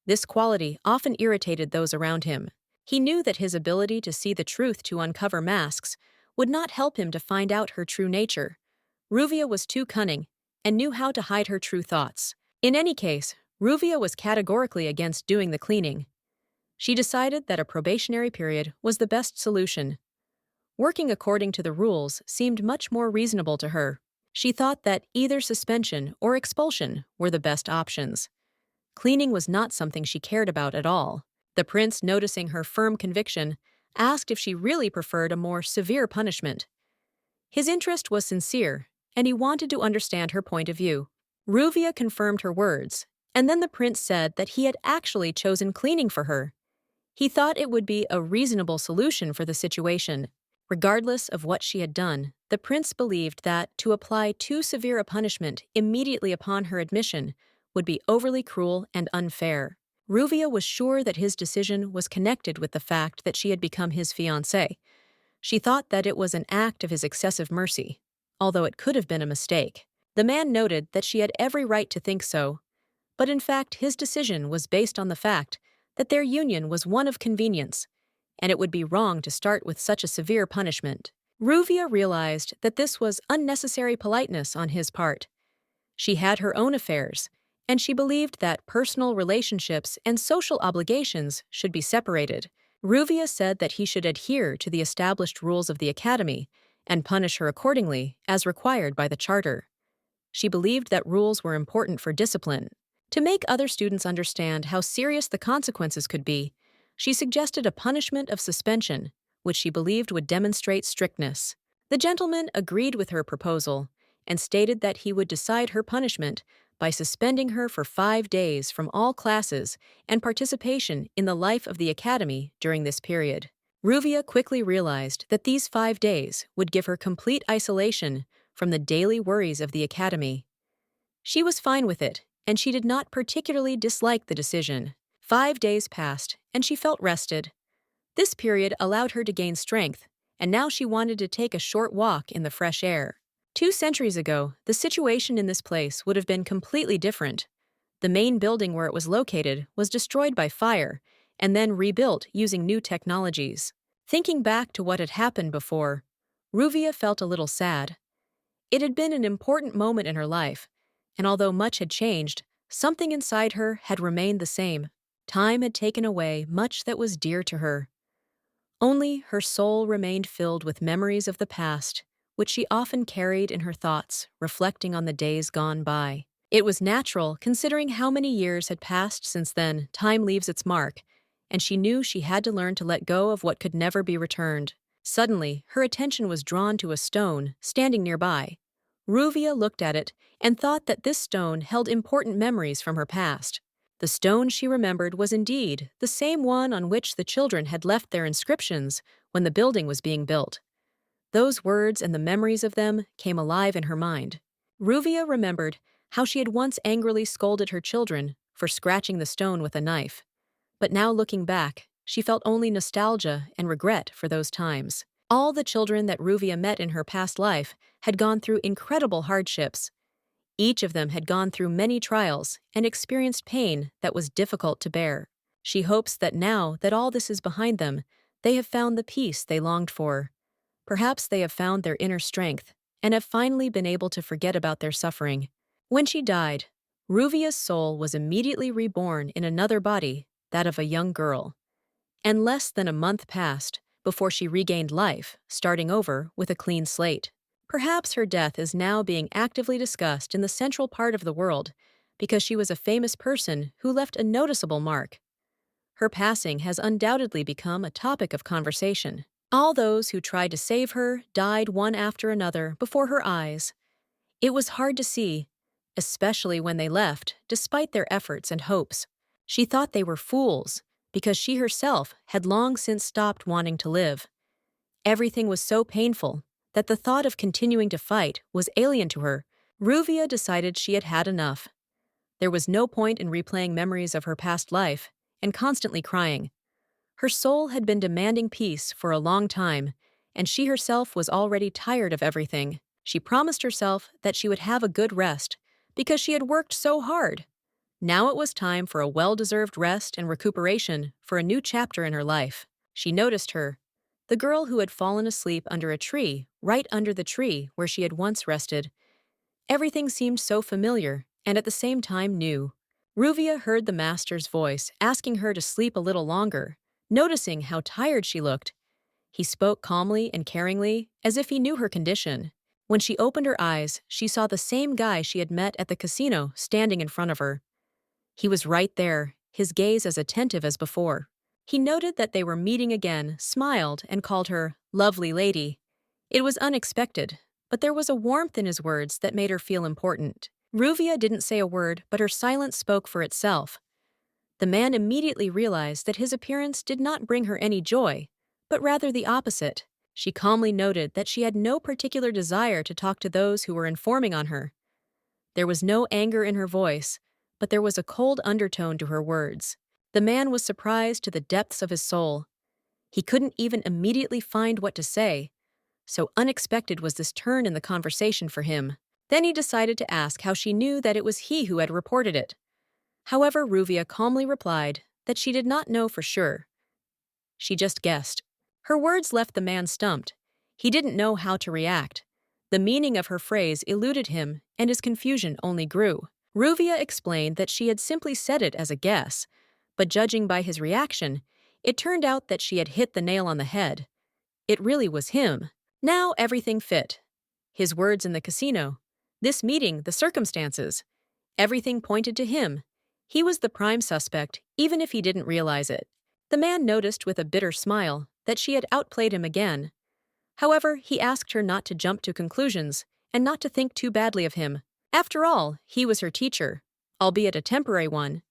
This quality often irritated those around him. He knew that his ability to see the truth to uncover masks would not help him to find out her true nature. Ruvia was too cunning and knew how to hide her true thoughts. In any case, Ruvia was categorically against doing the cleaning. She decided that a probationary period was the best solution. Working according to the rules seemed much more reasonable to her. She thought that either suspension or expulsion were the best options. Cleaning was not something she cared about at all. The prince, noticing her firm conviction, asked if she really preferred a more severe punishment. His interest was sincere, and he wanted to understand her point of view. Ruvia confirmed her words, and then the prince said that he had actually chosen cleaning for her. He thought it would be a reasonable solution for the situation. Regardless of what she had done, the prince believed that to apply too severe a punishment immediately upon her admission would be overly cruel and unfair. Ruvia was sure that his decision was connected with the fact that she had become his fiancée. She thought that it was an act of his excessive mercy, although it could have been a mistake. The man noted that she had every right to think so, but in fact his decision was based on the fact that their union was one of convenience, and it would be wrong to start with such a severe punishment. Ruvia realized that this was unnecessary politeness on his part. She had her own affairs, and she believed that personal relationships and social obligations should be separated. Ruvia said that he should adhere to the established rules of the academy and punish her accordingly, as required by the charter. She believed that rules were important for discipline. To make other students understand how serious the consequences could be, she suggested a punishment of suspension, which she believed would demonstrate strictness. The gentleman agreed with her proposal and stated that he would decide her punishment by suspending her for 5 days from all classes and participation in the life of the academy during this period. Ruvia quickly realized that these 5 days would give her complete isolation from the daily worries of the academy. She was fine with it, and she did not particularly dislike the decision. 5 days passed, and she felt rested. This period allowed her to gain strength, and now she wanted to take a short walk in the fresh air. 2 centuries ago, the situation in this place would have been completely different. The main building where it was located was destroyed by fire and then rebuilt using new technologies. Thinking back to what had happened before, Ruvia felt a little sad. It had been an important moment in her life, and although much had changed, something inside her had remained the same. Time had taken away much that was dear to her. Only her soul remained filled with memories of the past, which she often carried in her thoughts, reflecting on the days gone by. It was natural, considering how many years had passed since then. Time leaves its mark, and she knew she had to learn to let go of what could never be returned. Suddenly, her attention was drawn to a stone standing nearby. Ruvia looked at it and thought that this stone held important memories from her past. The stone she remembered was indeed the same one on which the children had left their inscriptions when the building was being built. Those words and the memories of them came alive in her mind. Ruvia remembered how she had once angrily scolded her children for scratching the stone with a knife. But now looking back, she felt only nostalgia and regret for those times. All the children that Ruvia met in her past life had gone through incredible hardships. Each of them had gone through many trials and experienced pain that was difficult to bear. She hopes that now that all this is behind them, they have found the peace they longed for. Perhaps they have found their inner strength and have finally been able to forget about their suffering. When she died, Ruvia's soul was immediately reborn in another body, that of a young girl. And less than a month passed before she regained life, starting over with a clean slate. Perhaps her death is now being actively discussed in the central part of the world because she was a famous person who left a noticeable mark. Her passing has undoubtedly become a topic of conversation. All those who tried to save her died one after another before her eyes. It was hard to see, especially when they left, despite their efforts and hopes. She thought they were fools because she herself had long since stopped wanting to live. Everything was so painful that the thought of continuing to fight was alien to her. Ruvia decided she had had enough. There was no point in replaying memories of her past life and constantly crying. Her soul had been demanding peace for a long time, and she herself was already tired of everything. She promised herself that she would have a good rest because she had worked so hard. Now it was time for a well-deserved rest and recuperation for a new chapter in her life. She noticed her, the girl who had fallen asleep under a tree, right under the tree where she had once rested. Everything seemed so familiar and at the same time new. Ruvia heard the master's voice asking her to sleep a little longer, noticing how tired she looked. He spoke calmly and caringly, as if he knew her condition. When she opened her eyes, she saw the same guy she had met at the casino standing in front of her. He was right there, his gaze as attentive as before. He noted that they were meeting again, smiled, and called her "lovely lady." It was unexpected, but there was a warmth in his words that made her feel important. Ruvia didn't say a word, but her silence spoke for itself. The man immediately realized that his appearance did not bring her any joy, but rather the opposite. She calmly noted that she had no particular desire to talk to those who were informing on her. There was no anger in her voice, but there was a cold undertone to her words. The man was surprised to the depths of his soul. He couldn't even immediately find what to say. So unexpected was this turn in the conversation for him. Then he decided to ask how she knew that it was he who had reported it. However, Ruvia calmly replied that she did not know for sure. She just guessed. Her words left the man stumped. He didn't know how to react. The meaning of her phrase eluded him, and his confusion only grew. Ruvia explained that she had simply said it as a guess, but judging by his reaction, it turned out that she had hit the nail on the head. It really was him. Now everything fit. His words in the casino, this meeting, the circumstances. Everything pointed to him. He was the prime suspect, even if he didn't realize it. The man noticed with a bitter smile that she had outplayed him again. However, he asked her not to jump to conclusions and not to think too badly of him. After all, he was her teacher, albeit a temporary one,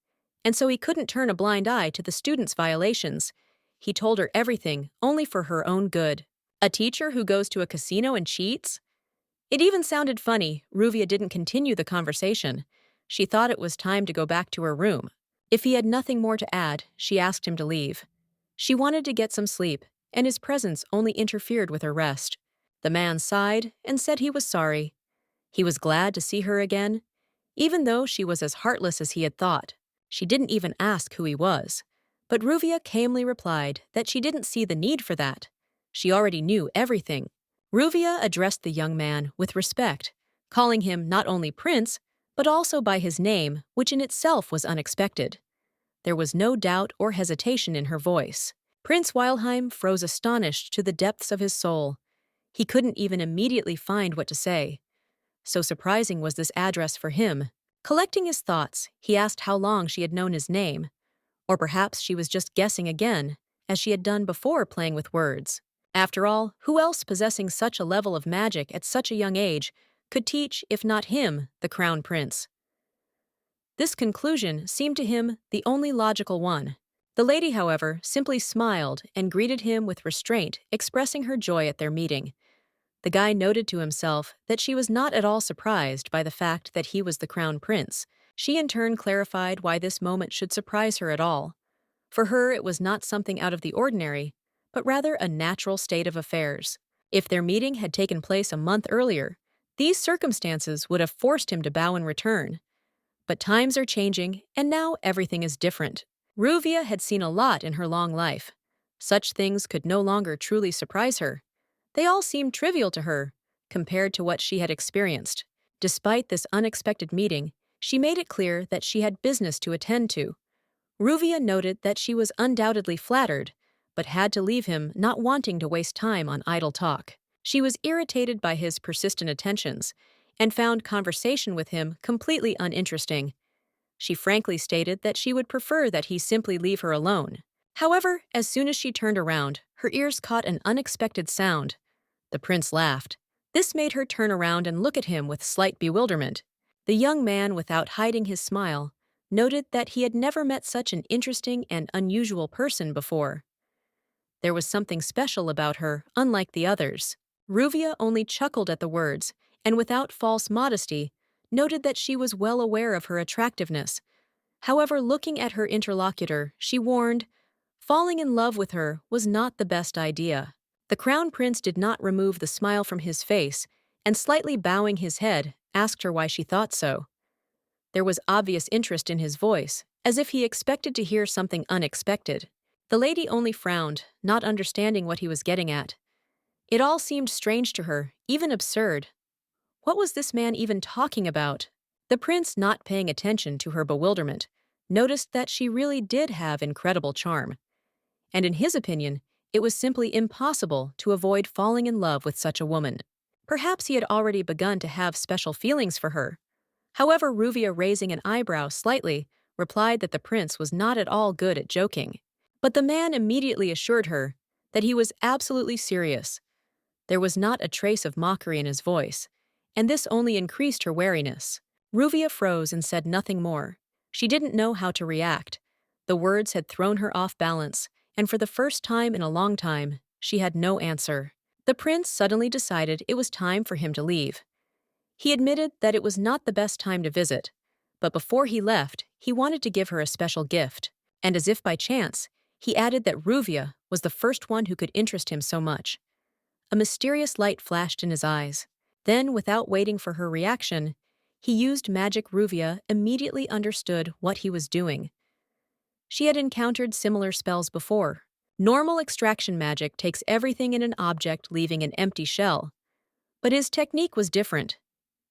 and so he couldn't turn a blind eye to the students' violations. He told her everything only for her own good. A teacher who goes to a casino and cheats? It even sounded funny. Ruvia didn't continue the conversation. She thought it was time to go back to her room. If he had nothing more to add, she asked him to leave. She wanted to get some sleep, and his presence only interfered with her rest. The man sighed and said he was sorry. He was glad to see her again, even though she was as heartless as he had thought. She didn't even ask who he was. But Ruvia calmly replied that she didn't see the need for that. She already knew everything. Ruvia addressed the young man with respect, calling him not only Prince, but also by his name, which in itself was unexpected. There was no doubt or hesitation in her voice. Prince Weilheim froze astonished to the depths of his soul. He couldn't even immediately find what to say. So surprising was this address for him. Collecting his thoughts, he asked how long she had known his name. Or perhaps she was just guessing again, as she had done before playing with words. After all, who else possessing such a level of magic at such a young age could teach, if not him, the crown prince? This conclusion seemed to him the only logical one. The lady, however, simply smiled and greeted him with restraint, expressing her joy at their meeting. The guy noted to himself that she was not at all surprised by the fact that he was the crown prince. She in turn clarified why this moment should surprise her at all. For her, it was not something out of the ordinary, but rather a natural state of affairs. If their meeting had taken place a month earlier, these circumstances would have forced him to bow in return. But times are changing, and now everything is different. Ruvia had seen a lot in her long life. Such things could no longer truly surprise her. They all seemed trivial to her, compared to what she had experienced. Despite this unexpected meeting, she made it clear that she had business to attend to. Ruvia noted that she was undoubtedly flattered, but had to leave him not wanting to waste time on idle talk. She was irritated by his persistent attentions and found conversation with him completely uninteresting. She frankly stated that she would prefer that he simply leave her alone. However, as soon as she turned around, her ears caught an unexpected sound. The prince laughed. This made her turn around and look at him with slight bewilderment. The young man, without hiding his smile, noted that he had never met such an interesting and unusual person before. There was something special about her, unlike the others. Ruvia only chuckled at the words, and without false modesty, noted that she was well aware of her attractiveness. However, looking at her interlocutor, she warned, falling in love with her was not the best idea. The crown prince did not remove the smile from his face, and slightly bowing his head, asked her why she thought so. There was obvious interest in his voice, as if he expected to hear something unexpected. The lady only frowned, not understanding what he was getting at. It all seemed strange to her, even absurd. What was this man even talking about? The prince, not paying attention to her bewilderment, noticed that she really did have incredible charm. And in his opinion, it was simply impossible to avoid falling in love with such a woman. Perhaps he had already begun to have special feelings for her. However, Ruvia, raising an eyebrow slightly, replied that the prince was not at all good at joking. But the man immediately assured her that he was absolutely serious. There was not a trace of mockery in his voice, and this only increased her wariness. Ruvia froze and said nothing more. She didn't know how to react. The words had thrown her off balance, and for the first time in a long time, she had no answer. The prince suddenly decided it was time for him to leave. He admitted that it was not the best time to visit, but before he left, he wanted to give her a special gift, and as if by chance, he added that Ruvia was the first one who could interest him so much. A mysterious light flashed in his eyes. Then, without waiting for her reaction, he used magic. Ruvia immediately understood what he was doing. She had encountered similar spells before. Normal extraction magic takes everything in an object, leaving an empty shell. But his technique was different.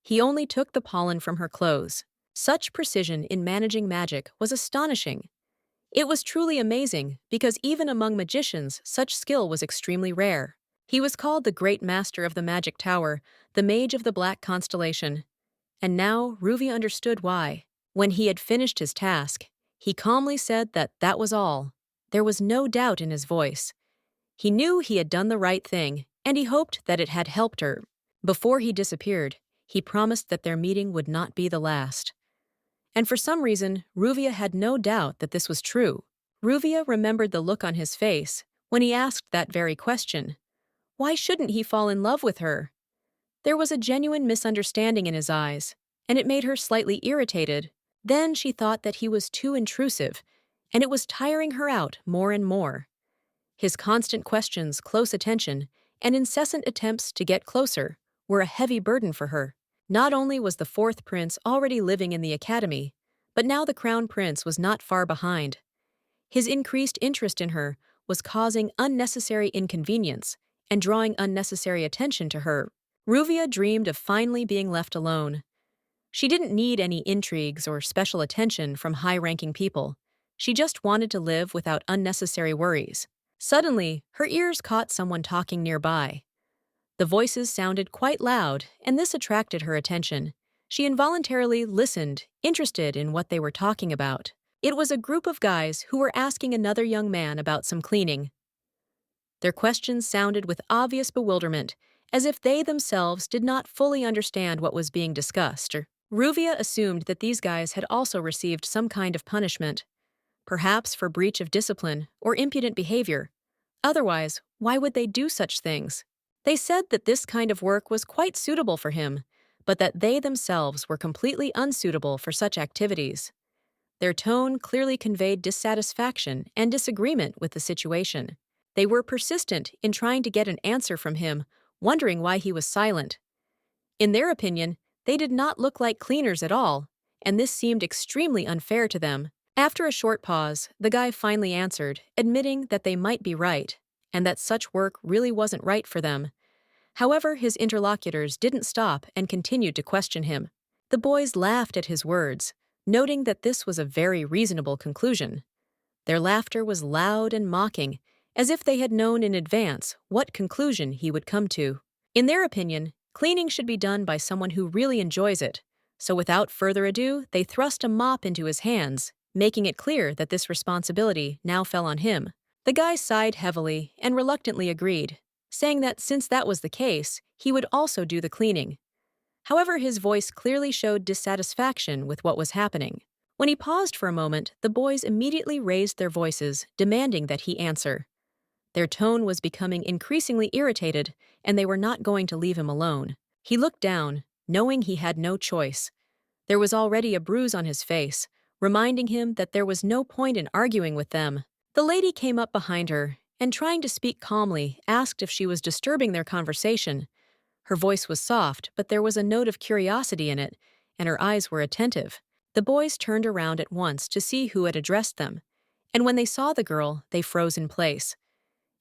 He only took the pollen from her clothes. Such precision in managing magic was astonishing. It was truly amazing because even among magicians, such skill was extremely rare. He was called the Great Master of the Magic Tower, the Mage of the Black Constellation. And now Ruvia understood why. When he had finished his task, he calmly said that that was all. There was no doubt in his voice. He knew he had done the right thing, and he hoped that it had helped her. Before he disappeared, he promised that their meeting would not be the last. And for some reason, Ruvia had no doubt that this was true. Ruvia remembered the look on his face when he asked that very question. Why shouldn't he fall in love with her? There was a genuine misunderstanding in his eyes, and it made her slightly irritated. Then she thought that he was too intrusive, and it was tiring her out more and more. His constant questions, close attention, and incessant attempts to get closer were a heavy burden for her. Not only was the fourth prince already living in the academy, but now the crown prince was not far behind. His increased interest in her was causing unnecessary inconvenience and drawing unnecessary attention to her. Ruvia dreamed of finally being left alone. She didn't need any intrigues or special attention from high-ranking people. She just wanted to live without unnecessary worries. Suddenly, her ears caught someone talking nearby. The voices sounded quite loud, and this attracted her attention. She involuntarily listened, interested in what they were talking about. It was a group of guys who were asking another young man about some cleaning. Their questions sounded with obvious bewilderment, as if they themselves did not fully understand what was being discussed. Ruvia assumed that these guys had also received some kind of punishment, perhaps for breach of discipline or impudent behavior. Otherwise, why would they do such things? They said that this kind of work was quite suitable for him, but that they themselves were completely unsuitable for such activities. Their tone clearly conveyed dissatisfaction and disagreement with the situation. They were persistent in trying to get an answer from him, wondering why he was silent. In their opinion, they did not look like cleaners at all, and this seemed extremely unfair to them. After a short pause, the guy finally answered, admitting that they might be right, and that such work really wasn't right for them. However, his interlocutors didn't stop and continued to question him. The boys laughed at his words, noting that this was a very reasonable conclusion. Their laughter was loud and mocking, as if they had known in advance what conclusion he would come to. In their opinion, cleaning should be done by someone who really enjoys it, so without further ado, they thrust a mop into his hands, making it clear that this responsibility now fell on him. The guy sighed heavily and reluctantly agreed, saying that since that was the case, he would also do the cleaning. However, his voice clearly showed dissatisfaction with what was happening. When he paused for a moment, the boys immediately raised their voices, demanding that he answer. Their tone was becoming increasingly irritated, and they were not going to leave him alone. He looked down, knowing he had no choice. There was already a bruise on his face, reminding him that there was no point in arguing with them. The lady came up behind her, and trying to speak calmly, asked if she was disturbing their conversation. Her voice was soft, but there was a note of curiosity in it, and her eyes were attentive. The boys turned around at once to see who had addressed them, and when they saw the girl, they froze in place.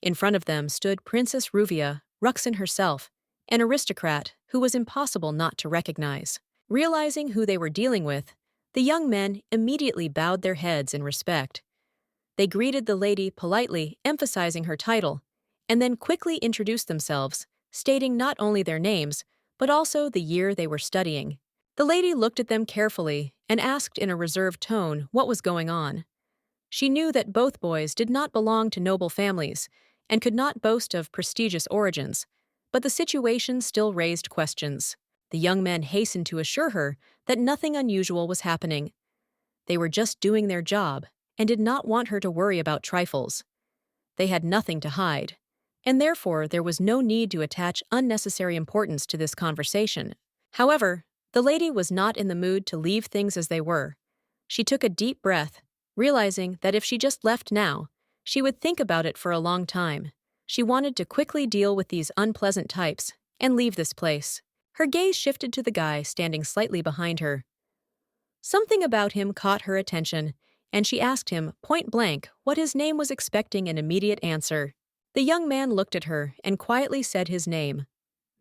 In front of them stood Princess Ruvia, Ruxin herself, an aristocrat who was impossible not to recognize. Realizing who they were dealing with, the young men immediately bowed their heads in respect. They greeted the lady politely, emphasizing her title, and then quickly introduced themselves, stating not only their names, but also the year they were studying. The lady looked at them carefully and asked in a reserved tone what was going on. She knew that both boys did not belong to noble families and could not boast of prestigious origins, but the situation still raised questions. The young men hastened to assure her that nothing unusual was happening. They were just doing their job and did not want her to worry about trifles. They had nothing to hide, and therefore there was no need to attach unnecessary importance to this conversation. However, the lady was not in the mood to leave things as they were. She took a deep breath, realizing that if she just left now, she would think about it for a long time. She wanted to quickly deal with these unpleasant types and leave this place. Her gaze shifted to the guy standing slightly behind her. Something about him caught her attention, and she asked him point blank what his name was, expecting an immediate answer. The young man looked at her and quietly said his name,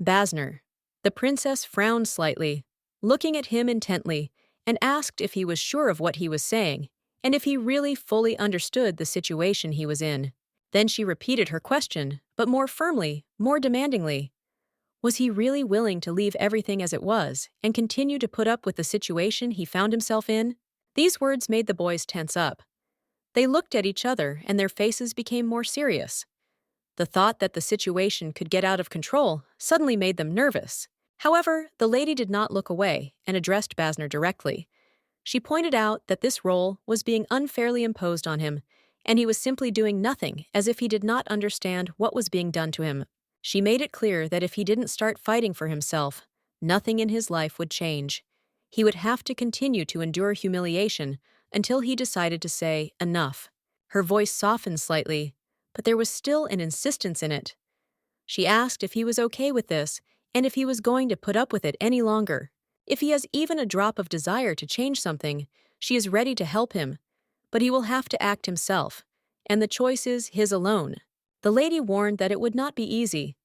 Basner. The princess frowned slightly, looking at him intently, and asked if he was sure of what he was saying, and if he really fully understood the situation he was in. Then she repeated her question, but more firmly, more demandingly. Was he really willing to leave everything as it was and continue to put up with the situation he found himself in? These words made the boys tense up. They looked at each other and their faces became more serious. The thought that the situation could get out of control suddenly made them nervous. However, the lady did not look away and addressed Basner directly. She pointed out that this role was being unfairly imposed on him, and he was simply doing nothing, as if he did not understand what was being done to him. She made it clear that if he didn't start fighting for himself, nothing in his life would change. He would have to continue to endure humiliation until he decided to say enough. Her voice softened slightly, but there was still an insistence in it. She asked if he was okay with this and if he was going to put up with it any longer. If he has even a drop of desire to change something, she is ready to help him, but he will have to act himself, and the choice is his alone. The lady warned that it would not be easy.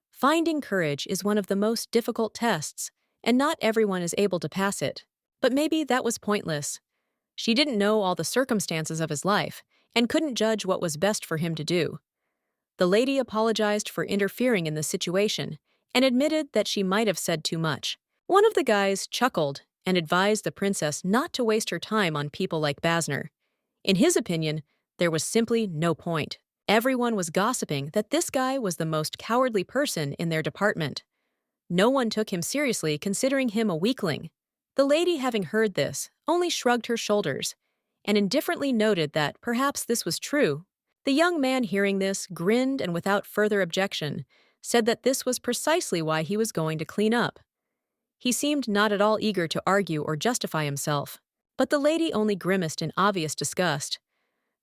Finding courage is one of the most difficult tests, and not everyone is able to pass it. But maybe that was pointless. She didn't know all the circumstances of his life and couldn't judge what was best for him to do. The lady apologized for interfering in the situation and admitted that she might have said too much. One of the guys chuckled and advised the princess not to waste her time on people like Basner. In his opinion, there was simply no point. Everyone was gossiping that this guy was the most cowardly person in their department. No one took him seriously, considering him a weakling. The lady, having heard this, only shrugged her shoulders and indifferently noted that perhaps this was true. The young man, hearing this, grinned and without further objection, said that this was precisely why he was going to clean up. He seemed not at all eager to argue or justify himself, but the lady only grimaced in obvious disgust.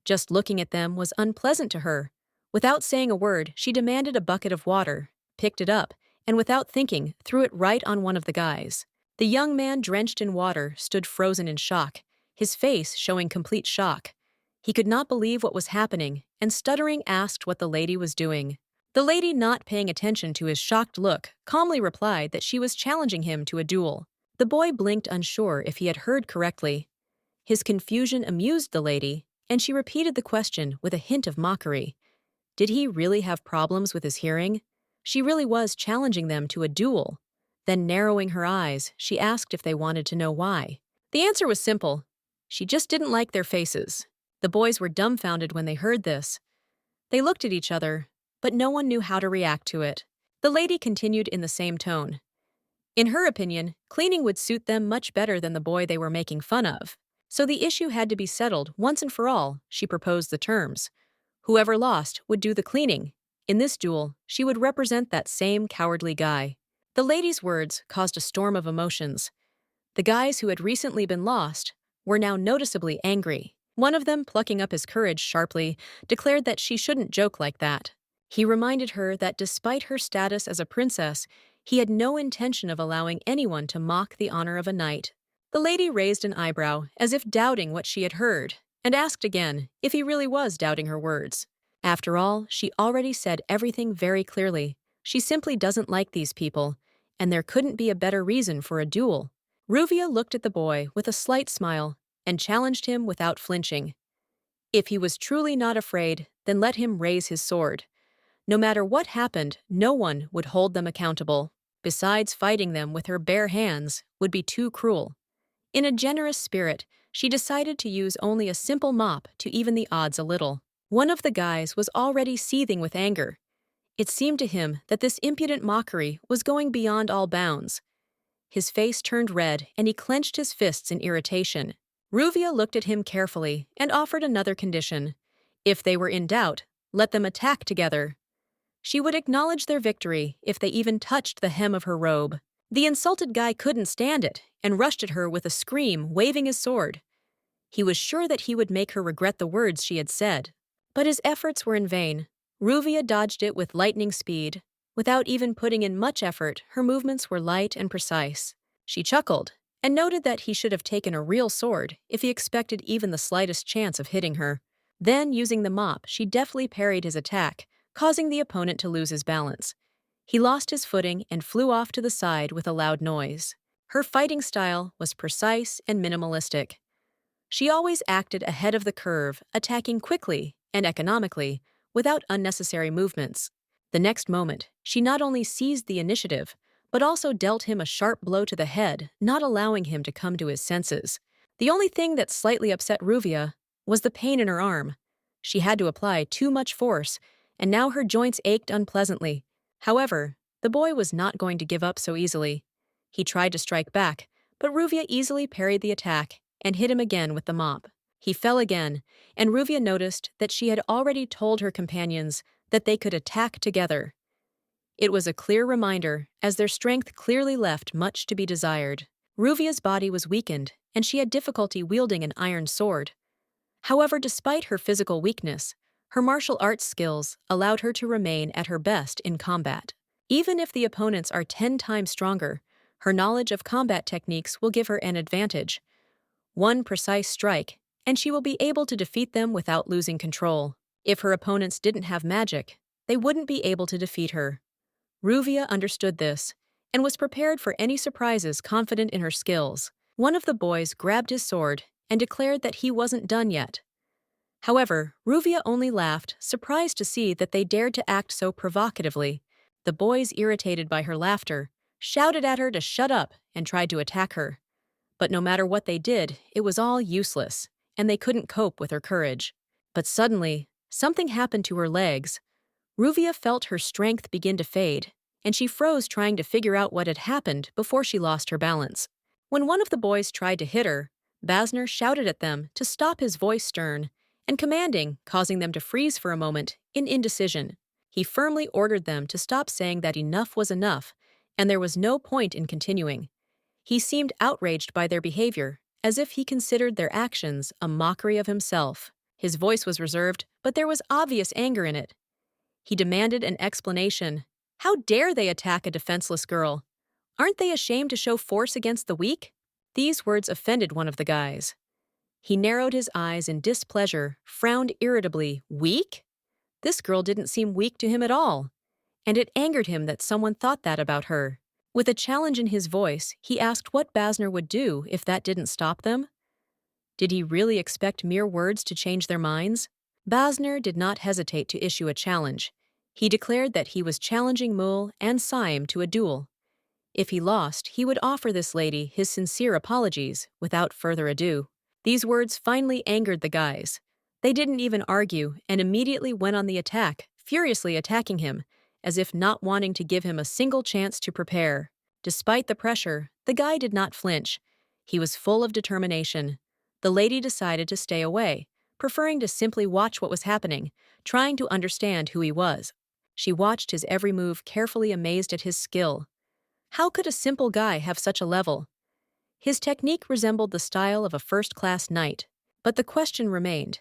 Just looking at them was unpleasant to her. Without saying a word, she demanded a bucket of water, picked it up, and without thinking, threw it right on one of the guys. The young man, drenched in water, stood frozen in shock, his face showing complete shock. He could not believe what was happening, and stuttering asked what the lady was doing. The lady, not paying attention to his shocked look, calmly replied that she was challenging him to a duel. The boy blinked, unsure if he had heard correctly. His confusion amused the lady, and she repeated the question with a hint of mockery. Did he really have problems with his hearing? She really was challenging them to a duel. Then, narrowing her eyes, she asked if they wanted to know why. The answer was simple. She just didn't like their faces. The boys were dumbfounded when they heard this. They looked at each other, but no one knew how to react to it. The lady continued in the same tone. In her opinion, cleaning would suit them much better than the boy they were making fun of. So the issue had to be settled once and for all. She proposed the terms. Whoever lost would do the cleaning. In this duel, she would represent that same cowardly guy. The lady's words caused a storm of emotions. The guys who had recently been lost were now noticeably angry. One of them, plucking up his courage sharply, declared that she shouldn't joke like that. He reminded her that despite her status as a princess, he had no intention of allowing anyone to mock the honor of a knight. The lady raised an eyebrow, as if doubting what she had heard, and asked again if he really was doubting her words. After all, she already said everything very clearly. She simply doesn't like these people, and there couldn't be a better reason for a duel. Ruvia looked at the boy with a slight smile and challenged him without flinching. If he was truly not afraid, then let him raise his sword. No matter what happened, no one would hold them accountable. Besides, fighting them with her bare hands would be too cruel. In a generous spirit, she decided to use only a simple mop to even the odds a little. One of the guys was already seething with anger. It seemed to him that this impudent mockery was going beyond all bounds. His face turned red, and he clenched his fists in irritation. Ruvia looked at him carefully and offered another condition. If they were in doubt, let them attack together. She would acknowledge their victory if they even touched the hem of her robe. The insulted guy couldn't stand it and rushed at her with a scream, waving his sword. He was sure that he would make her regret the words she had said. But his efforts were in vain. Ruvia dodged it with lightning speed. Without even putting in much effort, her movements were light and precise. She chuckled and noted that he should have taken a real sword if he expected even the slightest chance of hitting her. Then, using the mop, she deftly parried his attack, causing the opponent to lose his balance. He lost his footing and flew off to the side with a loud noise. Her fighting style was precise and minimalistic. She always acted ahead of the curve, attacking quickly and economically, without unnecessary movements. The next moment, she not only seized the initiative, but also dealt him a sharp blow to the head, not allowing him to come to his senses. The only thing that slightly upset Ruvia was the pain in her arm. She had to apply too much force, and now her joints ached unpleasantly. However, the boy was not going to give up so easily. He tried to strike back, but Ruvia easily parried the attack and hit him again with the mop. He fell again, and Ruvia noticed that she had already told her companions that they could attack together. It was a clear reminder, as their strength clearly left much to be desired. Ruvia's body was weakened, and she had difficulty wielding an iron sword. However, despite her physical weakness, her martial arts skills allowed her to remain at her best in combat. Even if the opponents are 10 times stronger, her knowledge of combat techniques will give her an advantage. One precise strike, and she will be able to defeat them without losing control. If her opponents didn't have magic, they wouldn't be able to defeat her. Ruvia understood this, and was prepared for any surprises, confident in her skills. One of the boys grabbed his sword and declared that he wasn't done yet. However, Ruvia only laughed, surprised to see that they dared to act so provocatively. The boys, irritated by her laughter, shouted at her to shut up and tried to attack her. But no matter what they did, it was all useless, and they couldn't cope with her courage. But suddenly, something happened to her legs. Ruvia felt her strength begin to fade, and she froze trying to figure out what had happened before she lost her balance. When one of the boys tried to hit her, Basner shouted at them to stop, his voice stern and commanding, causing them to freeze for a moment in indecision. He firmly ordered them to stop saying that enough was enough, and there was no point in continuing. He seemed outraged by their behavior, as if he considered their actions a mockery of himself. His voice was reserved, but there was obvious anger in it. He demanded an explanation. How dare they attack a defenseless girl? Aren't they ashamed to show force against the weak? These words offended one of the guys. He narrowed his eyes in displeasure, frowned irritably. Weak? This girl didn't seem weak to him at all. And it angered him that someone thought that about her. With a challenge in his voice, he asked what Basner would do if that didn't stop them. Did he really expect mere words to change their minds? Basner did not hesitate to issue a challenge. He declared that he was challenging Mul and Saim to a duel. If he lost, he would offer this lady his sincere apologies without further ado. These words finally angered the guys. They didn't even argue and immediately went on the attack, furiously attacking him, as if not wanting to give him a single chance to prepare. Despite the pressure, the guy did not flinch. He was full of determination. The lady decided to stay away, preferring to simply watch what was happening, trying to understand who he was. She watched his every move, carefully, amazed at his skill. How could a simple guy have such a level? His technique resembled the style of a first-class knight, but the question remained.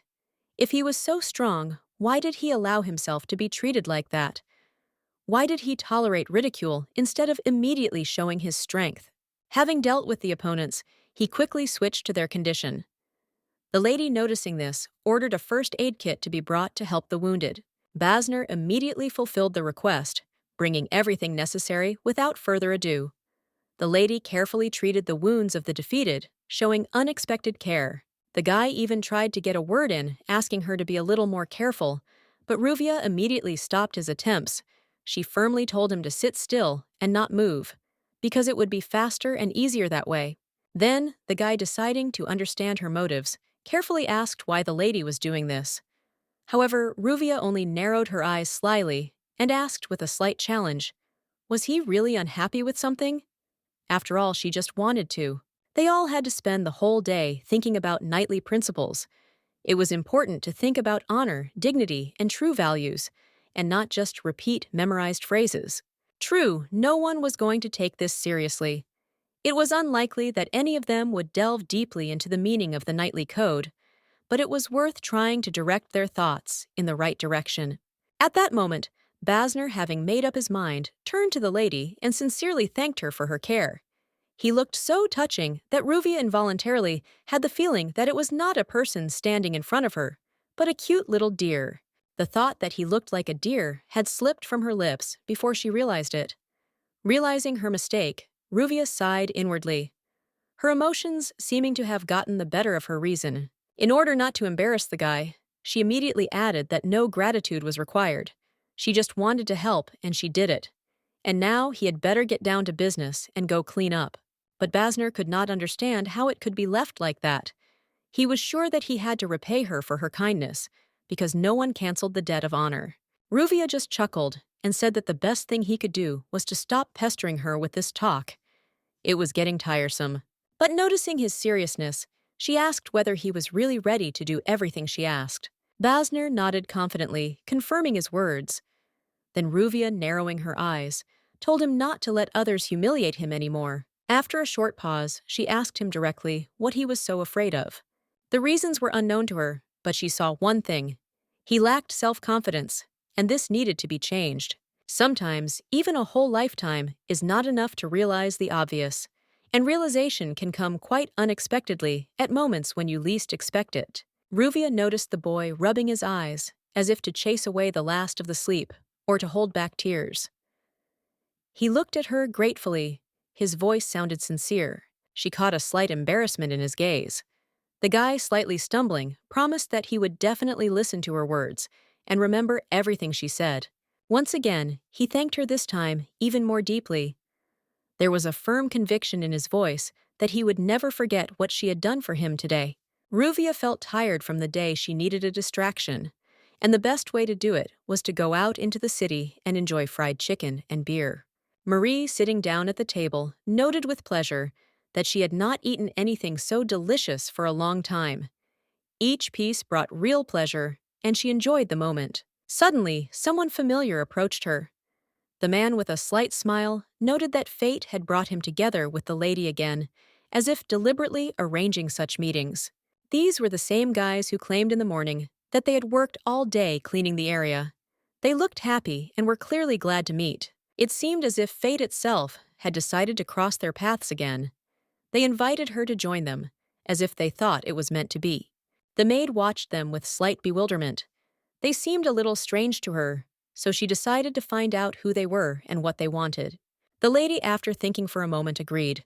If he was so strong, why did he allow himself to be treated like that? Why did he tolerate ridicule instead of immediately showing his strength? Having dealt with the opponents, he quickly switched to their condition. The lady, noticing this, ordered a first aid kit to be brought to help the wounded. Basner immediately fulfilled the request, bringing everything necessary without further ado. The lady carefully treated the wounds of the defeated, showing unexpected care. The guy even tried to get a word in, asking her to be a little more careful, but Ruvia immediately stopped his attempts. She firmly told him to sit still and not move, because it would be faster and easier that way. Then, the guy, deciding to understand her motives, carefully asked why the lady was doing this. However, Ruvia only narrowed her eyes slyly and asked with a slight challenge, was he really unhappy with something? After all, she just wanted to. They all had to spend the whole day thinking about knightly principles. It was important to think about honor, dignity, and true values, and not just repeat memorized phrases. True, no one was going to take this seriously. It was unlikely that any of them would delve deeply into the meaning of the knightly code, but it was worth trying to direct their thoughts in the right direction. At that moment, Basner, having made up his mind, turned to the lady and sincerely thanked her for her care. He looked so touching that Ruvia involuntarily had the feeling that it was not a person standing in front of her, but a cute little deer. The thought that he looked like a deer had slipped from her lips before she realized it. Realizing her mistake, Ruvia sighed inwardly, her emotions seeming to have gotten the better of her reason. In order not to embarrass the guy, she immediately added that no gratitude was required. She just wanted to help, and she did it. And now he had better get down to business and go clean up. But Basner could not understand how it could be left like that. He was sure that he had to repay her for her kindness, because no one canceled the debt of honor. Ruvia just chuckled and said that the best thing he could do was to stop pestering her with this talk. It was getting tiresome. But noticing his seriousness, she asked whether he was really ready to do everything she asked. Basner nodded confidently, confirming his words. Then Ruvia, narrowing her eyes, told him not to let others humiliate him anymore. After a short pause, she asked him directly what he was so afraid of. The reasons were unknown to her, but she saw one thing. He lacked self-confidence, and this needed to be changed. Sometimes, even a whole lifetime is not enough to realize the obvious, and realization can come quite unexpectedly at moments when you least expect it. Ruvia noticed the boy rubbing his eyes, as if to chase away the last of the sleep, or to hold back tears. He looked at her gratefully. His voice sounded sincere. She caught a slight embarrassment in his gaze. The guy, slightly stumbling, promised that he would definitely listen to her words and remember everything she said. Once again, he thanked her, this time even more deeply. There was a firm conviction in his voice that he would never forget what she had done for him today. Ruvia felt tired from the day. She needed a distraction, and the best way to do it was to go out into the city and enjoy fried chicken and beer. Marie, sitting down at the table, noted with pleasure that she had not eaten anything so delicious for a long time. Each piece brought real pleasure, and she enjoyed the moment. Suddenly, someone familiar approached her. The man, with a slight smile, noted that fate had brought him together with the lady again, as if deliberately arranging such meetings. These were the same guys who claimed in the morning that they had worked all day cleaning the area. They looked happy and were clearly glad to meet. It seemed as if fate itself had decided to cross their paths again. They invited her to join them, as if they thought it was meant to be. The maid watched them with slight bewilderment. They seemed a little strange to her, so she decided to find out who they were and what they wanted. The lady, after thinking for a moment, agreed.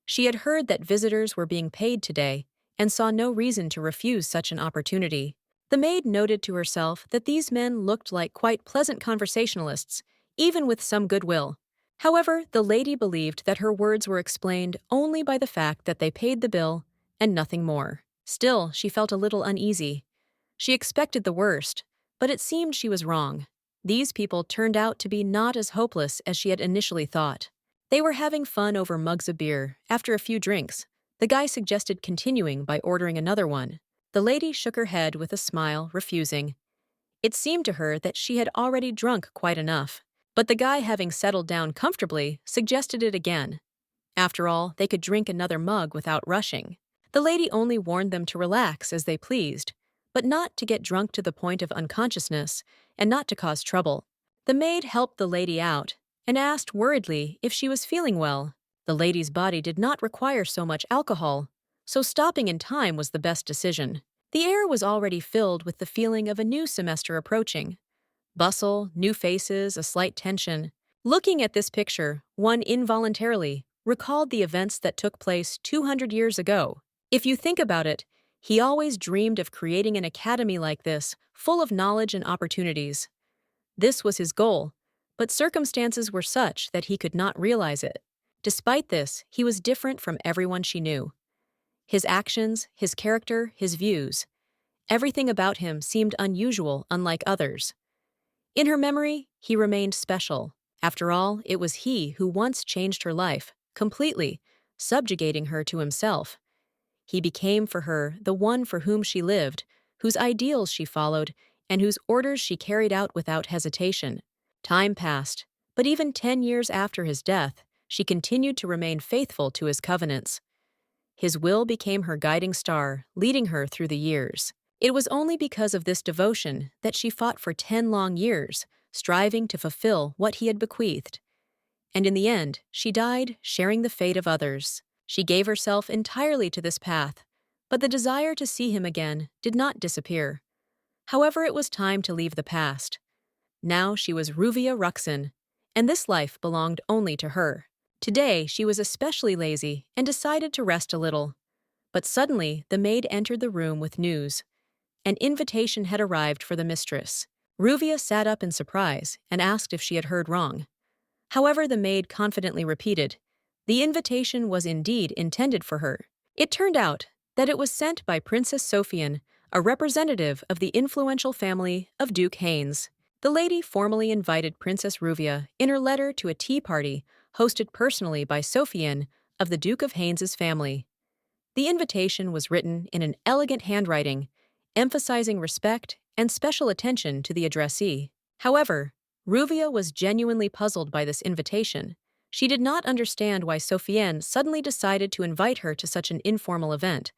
She had heard that visitors were being paid today and saw no reason to refuse such an opportunity. The maid noted to herself that these men looked like quite pleasant conversationalists, even with some goodwill. However, the lady believed that her words were explained only by the fact that they paid the bill and nothing more. Still, she felt a little uneasy. She expected the worst, but it seemed she was wrong. These people turned out to be not as hopeless as she had initially thought. They were having fun over mugs of beer. After a few drinks, the guy suggested continuing by ordering another one. The lady shook her head with a smile, refusing. It seemed to her that she had already drunk quite enough. But the guy, having settled down comfortably, suggested it again. After all, they could drink another mug without rushing. The lady only warned them to relax as they pleased, but not to get drunk to the point of unconsciousness and not to cause trouble. The maid helped the lady out and asked worriedly if she was feeling well. The lady's body did not require so much alcohol, so stopping in time was the best decision. The air was already filled with the feeling of a new semester approaching. Bustle, new faces, a slight tension. Looking at this picture, one involuntarily recalled the events that took place 200 years ago. If you think about it, he always dreamed of creating an academy like this, full of knowledge and opportunities. This was his goal, but circumstances were such that he could not realize it. Despite this, he was different from everyone she knew. His actions, his character, his views. Everything about him seemed unusual, unlike others. In her memory, he remained special. After all, it was he who once changed her life, completely, subjugating her to himself. He became for her the one for whom she lived, whose ideals she followed, and whose orders she carried out without hesitation. Time passed, but even 10 years after his death, she continued to remain faithful to his covenants. His will became her guiding star, leading her through the years. It was only because of this devotion that she fought for 10 long years, striving to fulfill what he had bequeathed. And in the end, she died sharing the fate of others. She gave herself entirely to this path, but the desire to see him again did not disappear. However, it was time to leave the past. Now she was Ruvia Ruxin, and this life belonged only to her. Today, she was especially lazy and decided to rest a little. But suddenly, the maid entered the room with news. An invitation had arrived for the mistress. Ruvia sat up in surprise and asked if she had heard wrong. However, the maid confidently repeated, the invitation was indeed intended for her. It turned out that it was sent by Princess Sophian, a representative of the influential family of Duke Haynes. The lady formally invited Princess Ruvia in her letter to a tea party hosted personally by Sophian of the Duke of Haynes's family. The invitation was written in an elegant handwriting, emphasizing respect and special attention to the addressee. However, Ruvia was genuinely puzzled by this invitation. She did not understand why Sophienne suddenly decided to invite her to such an informal event.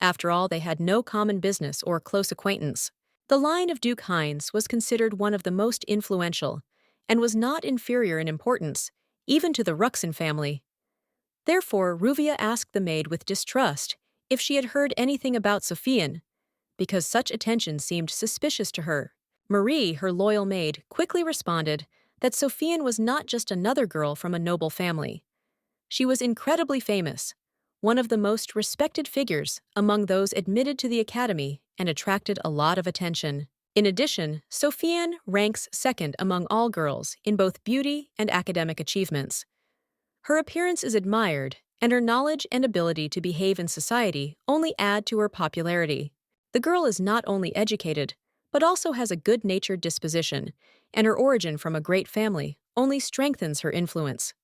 After all, they had no common business or close acquaintance. The line of Duke Heinz was considered one of the most influential, and was not inferior in importance, even to the Ruxin family. Therefore, Ruvia asked the maid with distrust if she had heard anything about Sophienne, because such attention seemed suspicious to her. Marie, her loyal maid, quickly responded that Sophienne was not just another girl from a noble family. She was incredibly famous, one of the most respected figures among those admitted to the academy, and attracted a lot of attention. In addition, Sophienne ranks second among all girls in both beauty and academic achievements. Her appearance is admired, and her knowledge and ability to behave in society only add to her popularity. The girl is not only educated, but also has a good-natured disposition, and her origin from a great family only strengthens her influence.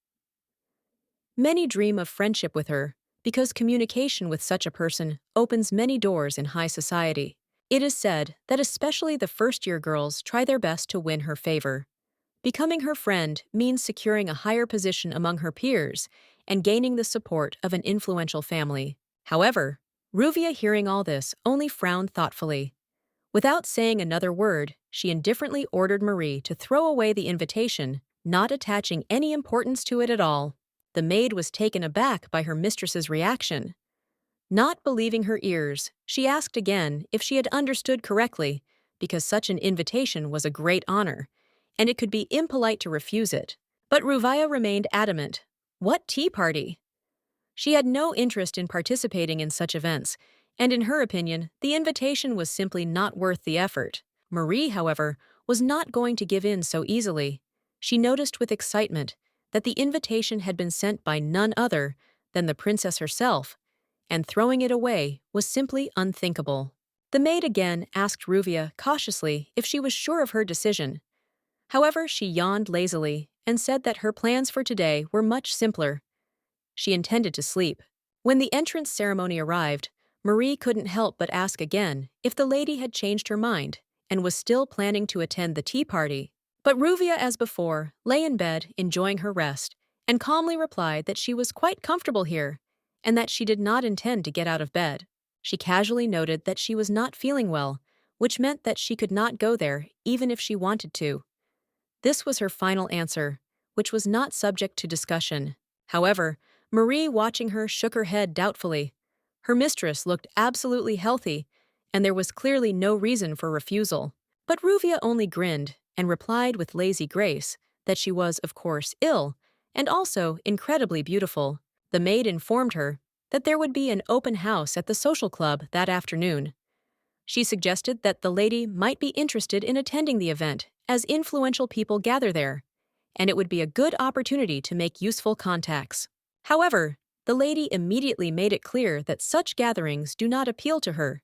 Many dream of friendship with her, because communication with such a person opens many doors in high society. It is said that especially the first-year girls try their best to win her favor. Becoming her friend means securing a higher position among her peers and gaining the support of an influential family. However, Ruvia, hearing all this, only frowned thoughtfully. Without saying another word, she indifferently ordered Marie to throw away the invitation, not attaching any importance to it at all. The maid was taken aback by her mistress's reaction. Not believing her ears, she asked again if she had understood correctly, because such an invitation was a great honor, and it could be impolite to refuse it. But Ruvia remained adamant. What tea party? She had no interest in participating in such events, and in her opinion, the invitation was simply not worth the effort. Marie, however, was not going to give in so easily. She noticed with excitement that the invitation had been sent by none other than the princess herself, and throwing it away was simply unthinkable. The maid again asked Ruvia cautiously if she was sure of her decision. However, she yawned lazily and said that her plans for today were much simpler. She intended to sleep. When the entrance ceremony arrived, Marie couldn't help but ask again if the lady had changed her mind and was still planning to attend the tea party. But Ruvia, as before, lay in bed enjoying her rest and calmly replied that she was quite comfortable here and that she did not intend to get out of bed. She casually noted that she was not feeling well, which meant that she could not go there even if she wanted to. This was her final answer, which was not subject to discussion. However, Marie, watching her, shook her head doubtfully. Her mistress looked absolutely healthy, and there was clearly no reason for refusal. But Ruvia only grinned and replied with lazy grace that she was, of course, ill, and also incredibly beautiful. The maid informed her that there would be an open house at the social club that afternoon. She suggested that the lady might be interested in attending the event, as influential people gather there, and it would be a good opportunity to make useful contacts. However, the lady immediately made it clear that such gatherings do not appeal to her.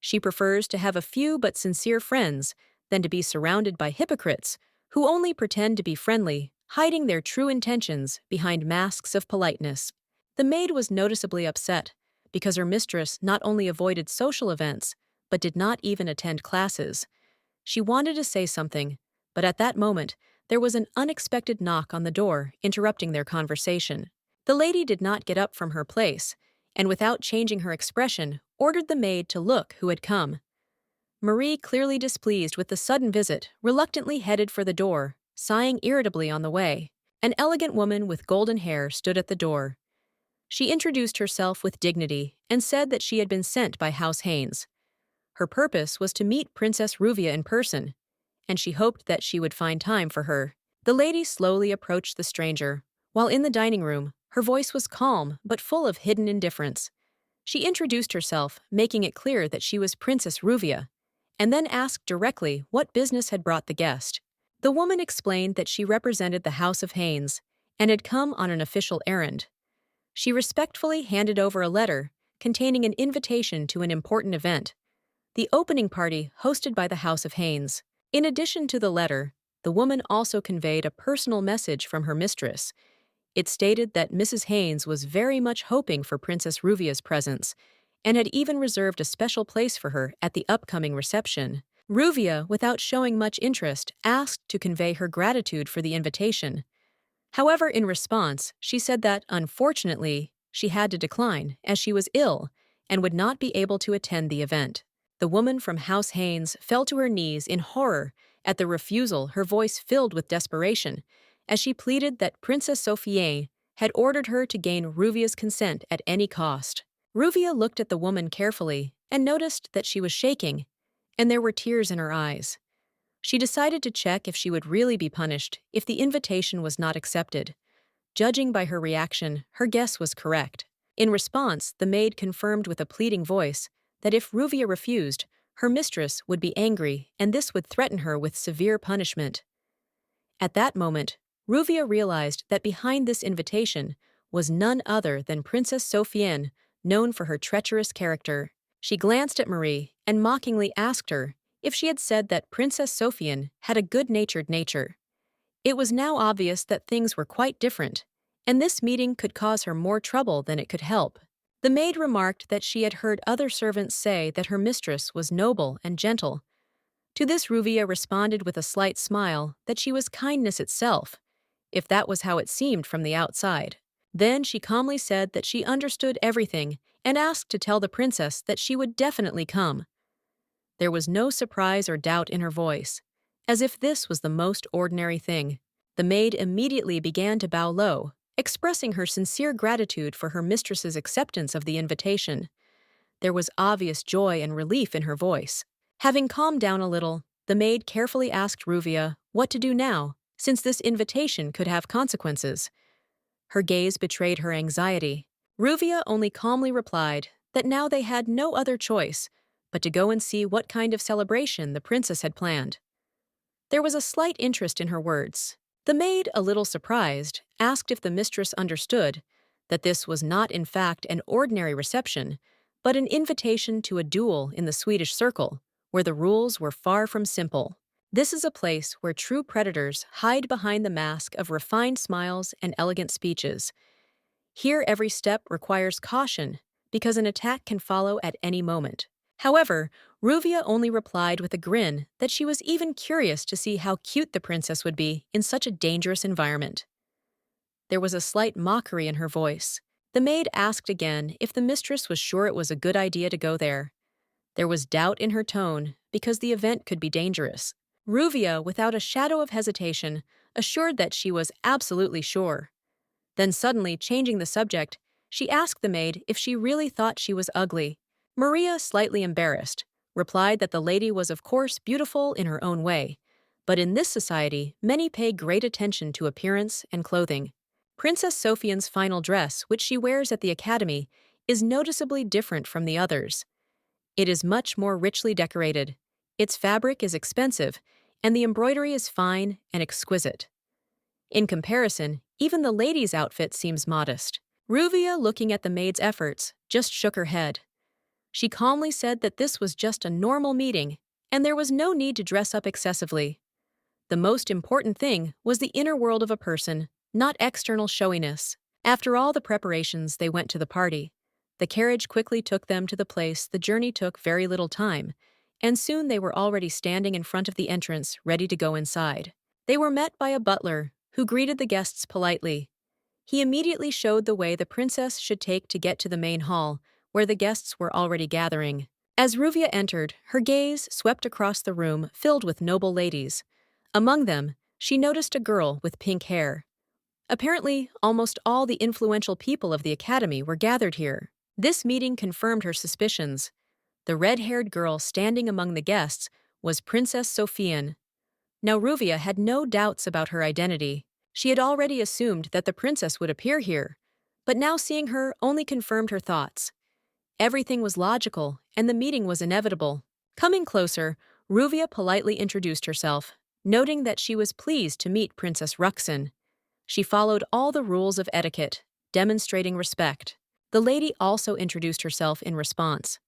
She prefers to have a few but sincere friends than to be surrounded by hypocrites who only pretend to be friendly, hiding their true intentions behind masks of politeness. The maid was noticeably upset because her mistress not only avoided social events, but did not even attend classes. She wanted to say something, but at that moment, there was an unexpected knock on the door, interrupting their conversation. The lady did not get up from her place, and without changing her expression, ordered the maid to look who had come. Marie, clearly displeased with the sudden visit, reluctantly headed for the door, sighing irritably on the way. An elegant woman with golden hair stood at the door. She introduced herself with dignity and said that she had been sent by House Haynes. Her purpose was to meet Princess Ruvia in person, and she hoped that she would find time for her. The lady slowly approached the stranger. While in the dining room, her voice was calm but full of hidden indifference. She introduced herself, making it clear that she was Princess Ruvia, and then asked directly what business had brought the guest. The woman explained that she represented the House of Haynes and had come on an official errand. She respectfully handed over a letter containing an invitation to an important event, the opening party hosted by the House of Haynes. In addition to the letter, the woman also conveyed a personal message from her mistress. It stated that Mrs. Haynes was very much hoping for Princess Ruvia's presence and had even reserved a special place for her at the upcoming reception. Ruvia, without showing much interest, asked to convey her gratitude for the invitation. However, in response, she said that, unfortunately, she had to decline as she was ill and would not be able to attend the event. The woman from House Haynes fell to her knees in horror at the refusal, her voice filled with desperation, as she pleaded that Princess Sophie had ordered her to gain Ruvia's consent at any cost. Ruvia looked at the woman carefully and noticed that she was shaking, and there were tears in her eyes. She decided to check if she would really be punished if the invitation was not accepted. Judging by her reaction, her guess was correct. In response, the maid confirmed with a pleading voice that if Ruvia refused, her mistress would be angry and this would threaten her with severe punishment. At that moment, Ruvia realized that behind this invitation was none other than Princess Sophie, known for her treacherous character. She glanced at Marie and mockingly asked her if she had said that Princess Sophie had a good-natured nature. It was now obvious that things were quite different, and this meeting could cause her more trouble than it could help. The maid remarked that she had heard other servants say that her mistress was noble and gentle. To this Ruvia responded with a slight smile that she was kindness itself, if that was how it seemed from the outside. Then she calmly said that she understood everything and asked to tell the princess that she would definitely come. There was no surprise or doubt in her voice, as if this was the most ordinary thing. The maid immediately began to bow low, expressing her sincere gratitude for her mistress's acceptance of the invitation. There was obvious joy and relief in her voice. Having calmed down a little, the maid carefully asked Ruvia what to do now, since this invitation could have consequences. Her gaze betrayed her anxiety. Ruvia only calmly replied that now they had no other choice but to go and see what kind of celebration the princess had planned. There was a slight interest in her words. The maid, a little surprised, asked if the mistress understood that this was not in fact an ordinary reception, but an invitation to a duel in the Swedish circle, where the rules were far from simple. This is a place where true predators hide behind the mask of refined smiles and elegant speeches. Here every step requires caution, because an attack can follow at any moment. However, Ruvia only replied with a grin that she was even curious to see how cute the princess would be in such a dangerous environment. There was a slight mockery in her voice. The maid asked again if the mistress was sure it was a good idea to go there. There was doubt in her tone because the event could be dangerous. Ruvia, without a shadow of hesitation, assured that she was absolutely sure. Then suddenly, changing the subject, she asked the maid if she really thought she was ugly. Maria, slightly embarrassed, replied that the lady was of course beautiful in her own way, but in this society many pay great attention to appearance and clothing. Princess Sophien's final dress, which she wears at the academy, is noticeably different from the others. It is much more richly decorated. Its fabric is expensive, and the embroidery is fine and exquisite. In comparison, even the lady's outfit seems modest. Ruvia, looking at the maid's efforts, just shook her head. She calmly said that this was just a normal meeting, and there was no need to dress up excessively. The most important thing was the inner world of a person, not external showiness. After all the preparations, they went to the party. The carriage quickly took them to the place. The journey took very little time, and soon they were already standing in front of the entrance, ready to go inside. They were met by a butler, who greeted the guests politely. He immediately showed the way the princess should take to get to the main hall, where the guests were already gathering. As Ruvia entered, her gaze swept across the room filled with noble ladies. Among them, she noticed a girl with pink hair. Apparently, almost all the influential people of the academy were gathered here. This meeting confirmed her suspicions. The red-haired girl standing among the guests was Princess Sophien. Now Ruvia had no doubts about her identity. She had already assumed that the princess would appear here, but now seeing her only confirmed her thoughts. Everything was logical, and the meeting was inevitable. Coming closer, Ruvia politely introduced herself, noting that she was pleased to meet Princess Ruxin. She followed all the rules of etiquette, demonstrating respect. The lady also introduced herself in response.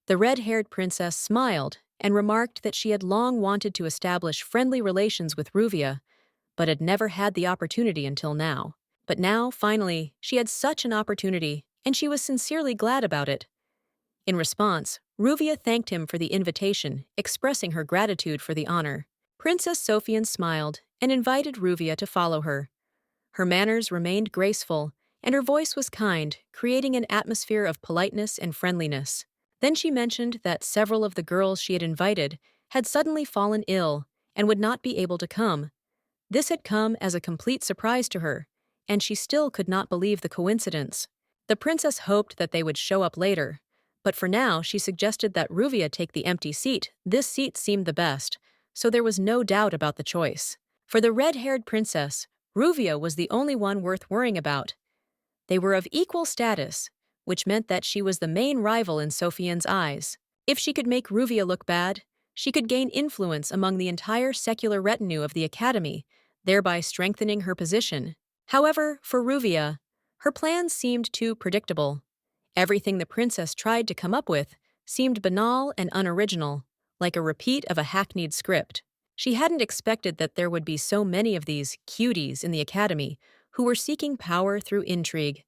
The red-haired princess smiled and remarked that she had long wanted to establish friendly relations with Ruvia, but had never had the opportunity until now. But now, finally, she had such an opportunity, and she was sincerely glad about it. In response, Ruvia thanked him for the invitation, expressing her gratitude for the honor. Princess Sophien smiled and invited Ruvia to follow her. Her manners remained graceful, and her voice was kind, creating an atmosphere of politeness and friendliness. Then she mentioned that several of the girls she had invited had suddenly fallen ill and would not be able to come. This had come as a complete surprise to her, and she still could not believe the coincidence. The princess hoped that they would show up later, but for now she suggested that Ruvia take the empty seat. This seat seemed the best, so there was no doubt about the choice. For the red-haired princess, Ruvia was the only one worth worrying about. They were of equal status, which meant that she was the main rival in Sophien's eyes. If she could make Ruvia look bad, she could gain influence among the entire secular retinue of the academy, thereby strengthening her position. However, for Ruvia, her plans seemed too predictable. Everything the princess tried to come up with seemed banal and unoriginal, like a repeat of a hackneyed script. She hadn't expected that there would be so many of these cuties in the academy who were seeking power through intrigue.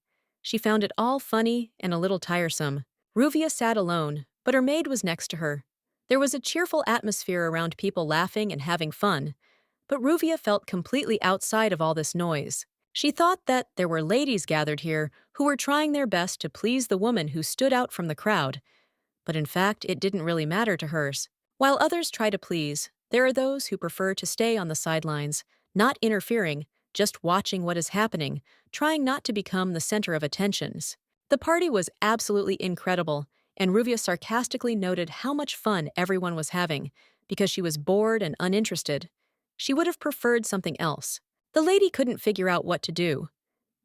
She found it all funny and a little tiresome. Ruvia sat alone, but her maid was next to her. There was a cheerful atmosphere around people laughing and having fun, but Ruvia felt completely outside of all this noise. She thought that there were ladies gathered here who were trying their best to please the woman who stood out from the crowd, but in fact it didn't really matter to hers. While others try to please, there are those who prefer to stay on the sidelines, not interfering, just watching what is happening, trying not to become the center of attentions. The party was absolutely incredible, and Ruvia sarcastically noted how much fun everyone was having, because she was bored and uninterested. She would have preferred something else. The lady couldn't figure out what to do.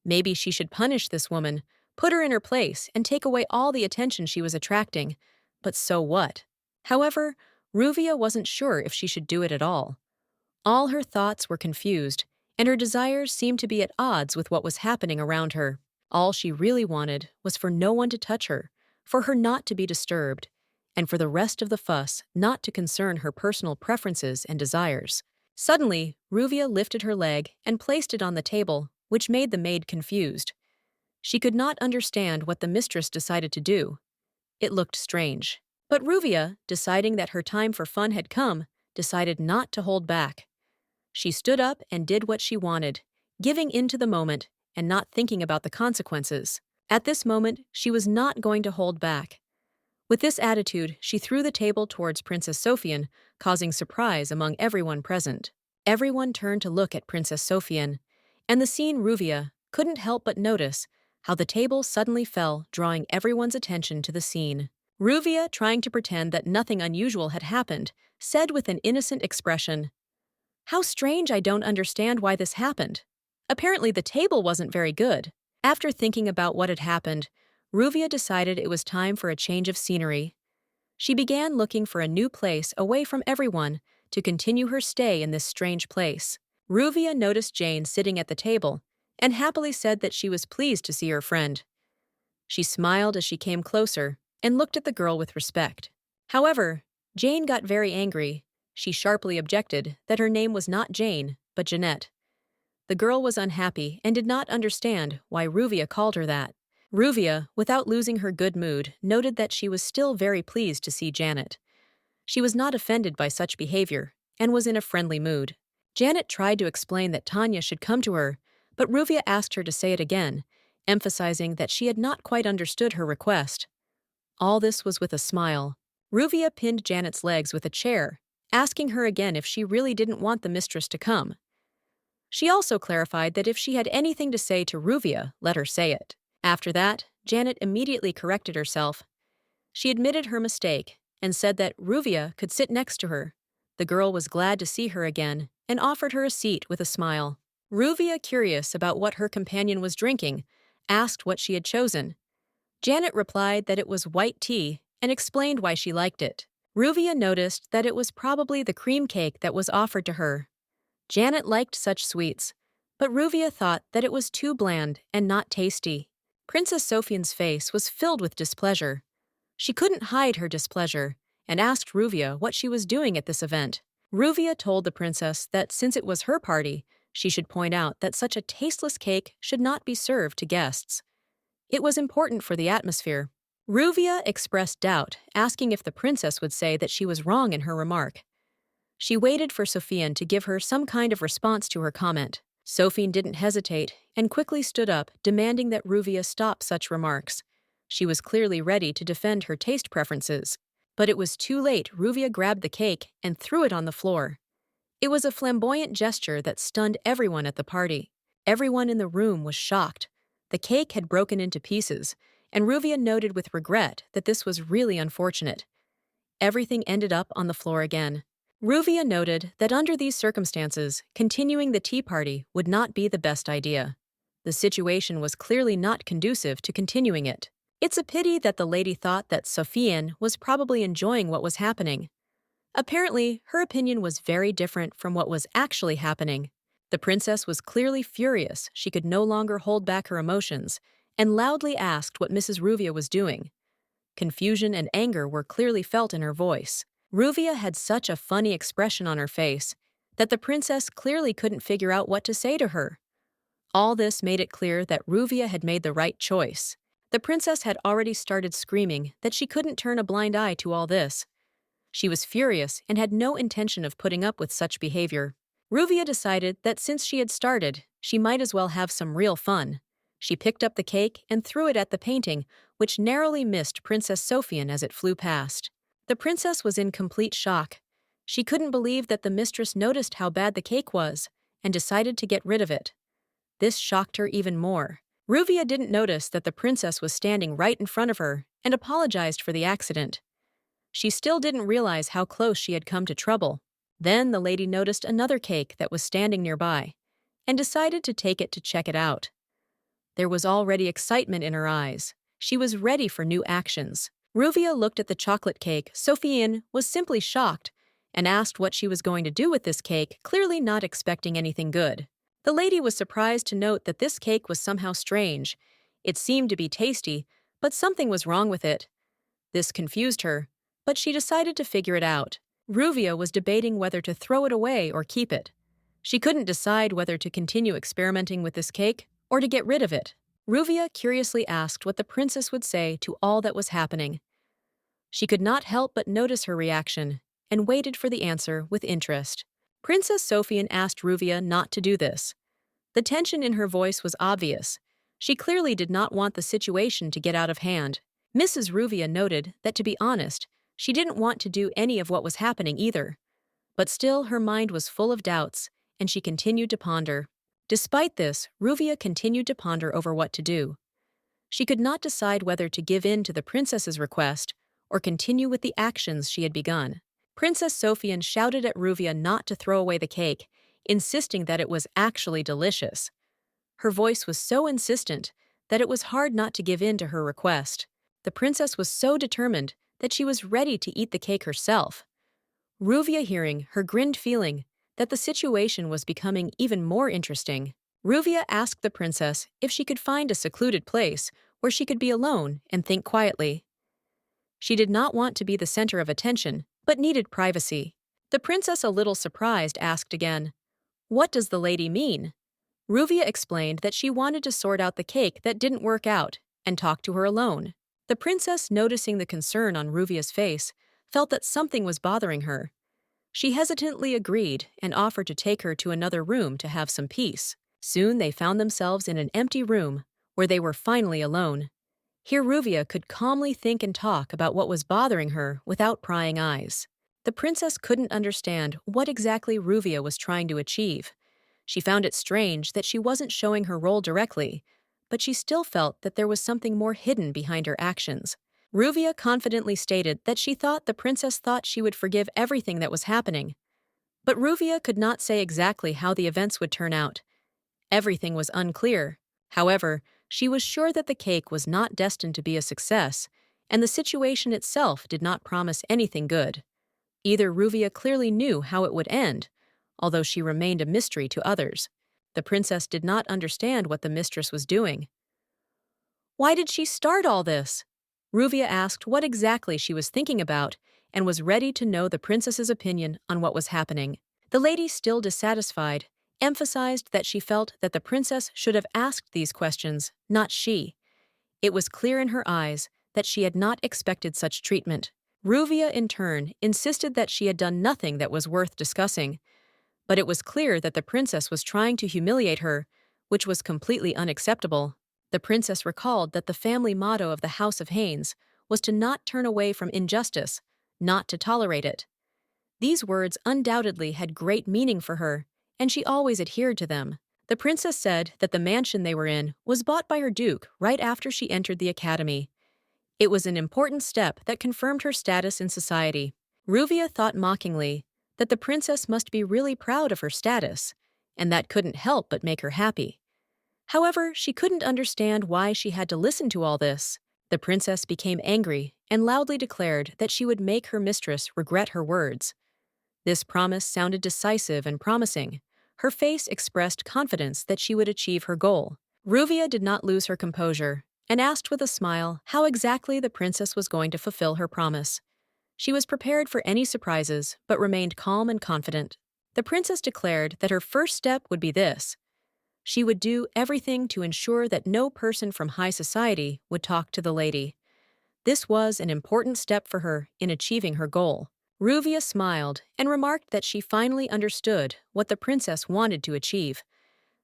Maybe she should punish this woman, put her in her place, and take away all the attention she was attracting. But so what? However, Ruvia wasn't sure if she should do it at all. All her thoughts were confused, and her desires seemed to be at odds with what was happening around her. All she really wanted was for no one to touch her, for her not to be disturbed, and for the rest of the fuss not to concern her personal preferences and desires. Suddenly, Ruvia lifted her leg and placed it on the table, which made the maid confused. She could not understand what the mistress decided to do. It looked strange. But Ruvia, deciding that her time for fun had come, decided not to hold back. She stood up and did what she wanted, giving in to the moment and not thinking about the consequences. At this moment, she was not going to hold back. With this attitude, she threw the table towards Princess Sofian, causing surprise among everyone present. Everyone turned to look at Princess Sofian, and the scene Ruvia couldn't help but notice how the table suddenly fell, drawing everyone's attention to the scene. Ruvia, trying to pretend that nothing unusual had happened, said with an innocent expression, "How strange, I don't understand why this happened. Apparently the table wasn't very good." After thinking about what had happened, Ruvia decided it was time for a change of scenery. She began looking for a new place away from everyone to continue her stay in this strange place. Ruvia noticed Jane sitting at the table and happily said that she was pleased to see her friend. She smiled as she came closer and looked at the girl with respect. However, Jane got very angry. She sharply objected that her name was not Jane, but Jeanette. The girl was unhappy and did not understand why Ruvia called her that. Ruvia, without losing her good mood, noted that she was still very pleased to see Janet. She was not offended by such behavior and was in a friendly mood. Janet tried to explain that Tanya should come to her, but Ruvia asked her to say it again, emphasizing that she had not quite understood her request. All this was with a smile. Ruvia pinned Janet's legs with a chair, asking her again if she really didn't want the mistress to come. She also clarified that if she had anything to say to Ruvia, let her say it. After that, Janet immediately corrected herself. She admitted her mistake and said that Ruvia could sit next to her. The girl was glad to see her again and offered her a seat with a smile. Ruvia, curious about what her companion was drinking, asked what she had chosen. Janet replied that it was white tea and explained why she liked it. Ruvia noticed that it was probably the cream cake that was offered to her. Janet liked such sweets, but Ruvia thought that it was too bland and not tasty. Princess Sofian's face was filled with displeasure. She couldn't hide her displeasure and asked Ruvia what she was doing at this event. Ruvia told the princess that since it was her party, she should point out that such a tasteless cake should not be served to guests. It was important for the atmosphere. Ruvia expressed doubt, asking if the princess would say that she was wrong in her remark. She waited for Sofian to give her some kind of response to her comment. Sofian didn't hesitate and quickly stood up, demanding that Ruvia stop such remarks. She was clearly ready to defend her taste preferences. But it was too late. Ruvia grabbed the cake and threw it on the floor. It was a flamboyant gesture that stunned everyone at the party. Everyone in the room was shocked. The cake had broken into pieces, and Ruvia noted with regret that this was really unfortunate. Everything ended up on the floor again. Ruvia noted that under these circumstances, continuing the tea party would not be the best idea. The situation was clearly not conducive to continuing it. It's a pity that the lady thought that Sofian was probably enjoying what was happening. Apparently, her opinion was very different from what was actually happening. The princess was clearly furious. She could no longer hold back her emotions and loudly asked what Mrs. Ruvia was doing. Confusion and anger were clearly felt in her voice. Ruvia had such a funny expression on her face that the princess clearly couldn't figure out what to say to her. All this made it clear that Ruvia had made the right choice. The princess had already started screaming that she couldn't turn a blind eye to all this. She was furious and had no intention of putting up with such behavior. Ruvia decided that since she had started, she might as well have some real fun. She picked up the cake and threw it at the painting, which narrowly missed Princess Sophian as it flew past. The princess was in complete shock. She couldn't believe that the mistress noticed how bad the cake was and decided to get rid of it. This shocked her even more. Ruvia didn't notice that the princess was standing right in front of her and apologized for the accident. She still didn't realize how close she had come to trouble. Then the lady noticed another cake that was standing nearby and decided to take it to check it out. There was already excitement in her eyes. She was ready for new actions. Ruvia looked at the chocolate cake. Sophian was simply shocked and asked what she was going to do with this cake, clearly not expecting anything good. The lady was surprised to note that this cake was somehow strange. It seemed to be tasty, but something was wrong with it. This confused her, but she decided to figure it out. Ruvia was debating whether to throw it away or keep it. She couldn't decide whether to continue experimenting with this cake or to get rid of it. Ruvia curiously asked what the princess would say to all that was happening. She could not help but notice her reaction and waited for the answer with interest. Princess Sophian asked Ruvia not to do this. The tension in her voice was obvious. She clearly did not want the situation to get out of hand. Mrs. Ruvia noted that, to be honest, she didn't want to do any of what was happening either. But still, her mind was full of doubts, and she continued to ponder. Despite this, Ruvia continued to ponder over what to do. She could not decide whether to give in to the princess's request or continue with the actions she had begun. Princess Sophian shouted at Ruvia not to throw away the cake, insisting that it was actually delicious. Her voice was so insistent that it was hard not to give in to her request. The princess was so determined that she was ready to eat the cake herself. Ruvia, hearing her, grinned, feeling that the situation was becoming even more interesting. Ruvia asked the princess if she could find a secluded place where she could be alone and think quietly. She did not want to be the center of attention, but needed privacy. The princess, a little surprised, asked again, "What does the lady mean?" Ruvia explained that she wanted to sort out the cake that didn't work out and talk to her alone. The princess, noticing the concern on Ruvia's face, felt that something was bothering her. She hesitantly agreed and offered to take her to another room to have some peace. Soon they found themselves in an empty room where they were finally alone. Here Ruvia could calmly think and talk about what was bothering her without prying eyes. The princess couldn't understand what exactly Ruvia was trying to achieve. She found it strange that she wasn't showing her role directly, but she still felt that there was something more hidden behind her actions. Ruvia confidently stated that she thought the princess thought she would forgive everything that was happening. But Ruvia could not say exactly how the events would turn out. Everything was unclear. However, she was sure that the cake was not destined to be a success, and the situation itself did not promise anything good. Either Ruvia clearly knew how it would end, although she remained a mystery to others. The princess did not understand what the mistress was doing. Why did she start all this? Ruvia asked what exactly she was thinking about and was ready to know the princess's opinion on what was happening. The lady, still dissatisfied, emphasized that she felt that the princess should have asked these questions, not she. It was clear in her eyes that she had not expected such treatment. Ruvia, in turn, insisted that she had done nothing that was worth discussing, but it was clear that the princess was trying to humiliate her, which was completely unacceptable. The princess recalled that the family motto of the House of Haines was to not turn away from injustice, not to tolerate it. These words undoubtedly had great meaning for her, and she always adhered to them. The princess said that the mansion they were in was bought by her duke right after she entered the academy. It was an important step that confirmed her status in society. Ruvia thought mockingly that the princess must be really proud of her status, and that couldn't help but make her happy. However, she couldn't understand why she had to listen to all this. The princess became angry and loudly declared that she would make her mistress regret her words. This promise sounded decisive and promising. Her face expressed confidence that she would achieve her goal. Ruvia did not lose her composure and asked with a smile how exactly the princess was going to fulfill her promise. She was prepared for any surprises, but remained calm and confident. The princess declared that her first step would be this: She would do everything to ensure that no person from high society would talk to the lady. This was an important step for her in achieving her goal. Ruvia smiled and remarked that she finally understood what the princess wanted to achieve.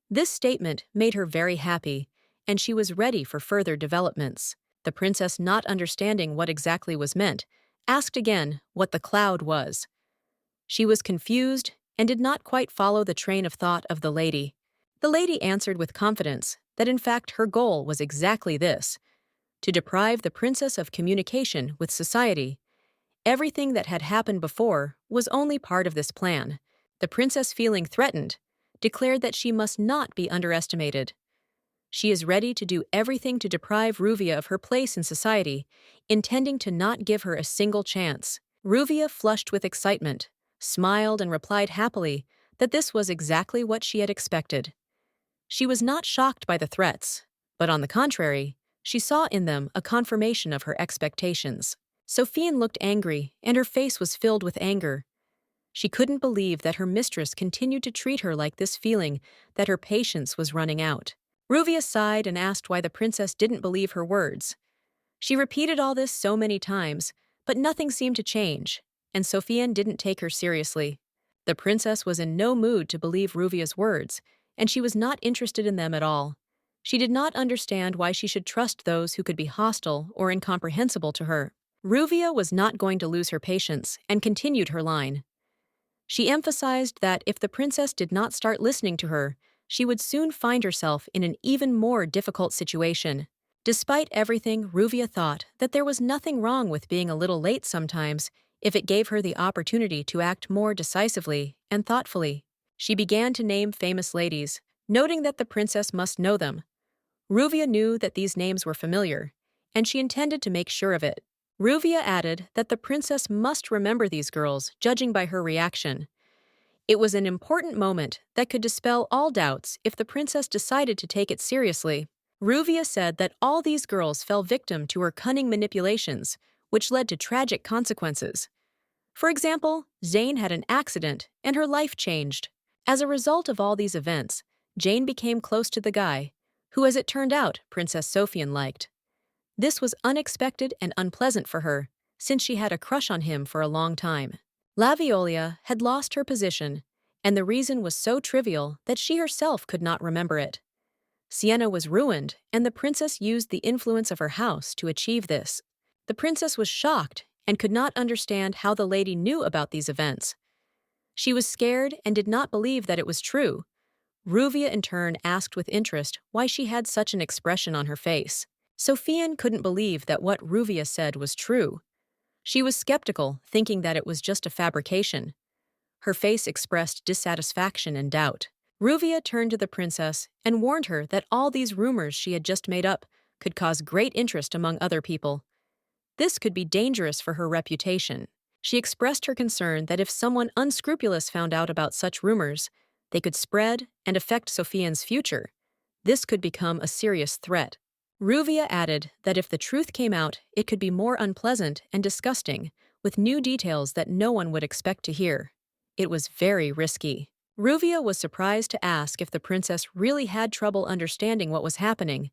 This statement made her very happy, and she was ready for further developments. The princess, not understanding what exactly was meant, asked again what the cloud was. She was confused and did not quite follow the train of thought of the lady. The lady answered with confidence that in fact her goal was exactly this: to deprive the princess of communication with society. Everything that had happened before was only part of this plan. The princess, feeling threatened, declared that she must not be underestimated. She is ready to do everything to deprive Ruvia of her place in society, intending to not give her a single chance. Ruvia flushed with excitement, smiled and replied happily that this was exactly what she had expected. She was not shocked by the threats, but on the contrary, she saw in them a confirmation of her expectations. Sofiane looked angry, and her face was filled with anger. She couldn't believe that her mistress continued to treat her like this, feeling that her patience was running out. Ruvia sighed and asked why the princess didn't believe her words. She repeated all this so many times, but nothing seemed to change, and Sofiane didn't take her seriously. The princess was in no mood to believe Ruvia's words, and she was not interested in them at all. She did not understand why she should trust those who could be hostile or incomprehensible to her. Ruvia was not going to lose her patience and continued her line. She emphasized that if the princess did not start listening to her, she would soon find herself in an even more difficult situation. Despite everything, Ruvia thought that there was nothing wrong with being a little late sometimes if it gave her the opportunity to act more decisively and thoughtfully. She began to name famous ladies, noting that the princess must know them. Ruvia knew that these names were familiar, and she intended to make sure of it. Ruvia added that the princess must remember these girls, judging by her reaction. It was an important moment that could dispel all doubts if the princess decided to take it seriously. Ruvia said that all these girls fell victim to her cunning manipulations, which led to tragic consequences. For example, Zane had an accident and her life changed. As a result of all these events, Jane became close to the guy, who, as it turned out, Princess Sofiane liked. This was unexpected and unpleasant for her, since she had a crush on him for a long time. La Violia had lost her position, and the reason was so trivial that she herself could not remember it. Siena was ruined, and the princess used the influence of her house to achieve this. The princess was shocked and could not understand how the lady knew about these events. She was scared and did not believe that it was true. Ruvia in turn asked with interest why she had such an expression on her face. Sofiane couldn't believe that what Ruvia said was true. She was skeptical, thinking that it was just a fabrication. Her face expressed dissatisfaction and doubt. Ruvia turned to the princess and warned her that all these rumors she had just made up could cause great interest among other people. This could be dangerous for her reputation. She expressed her concern that if someone unscrupulous found out about such rumors, they could spread and affect Sofiane's future. This could become a serious threat. Ruvia added that if the truth came out, it could be more unpleasant and disgusting, with new details that no one would expect to hear. It was very risky. Ruvia was surprised to ask if the princess really had trouble understanding what was happening.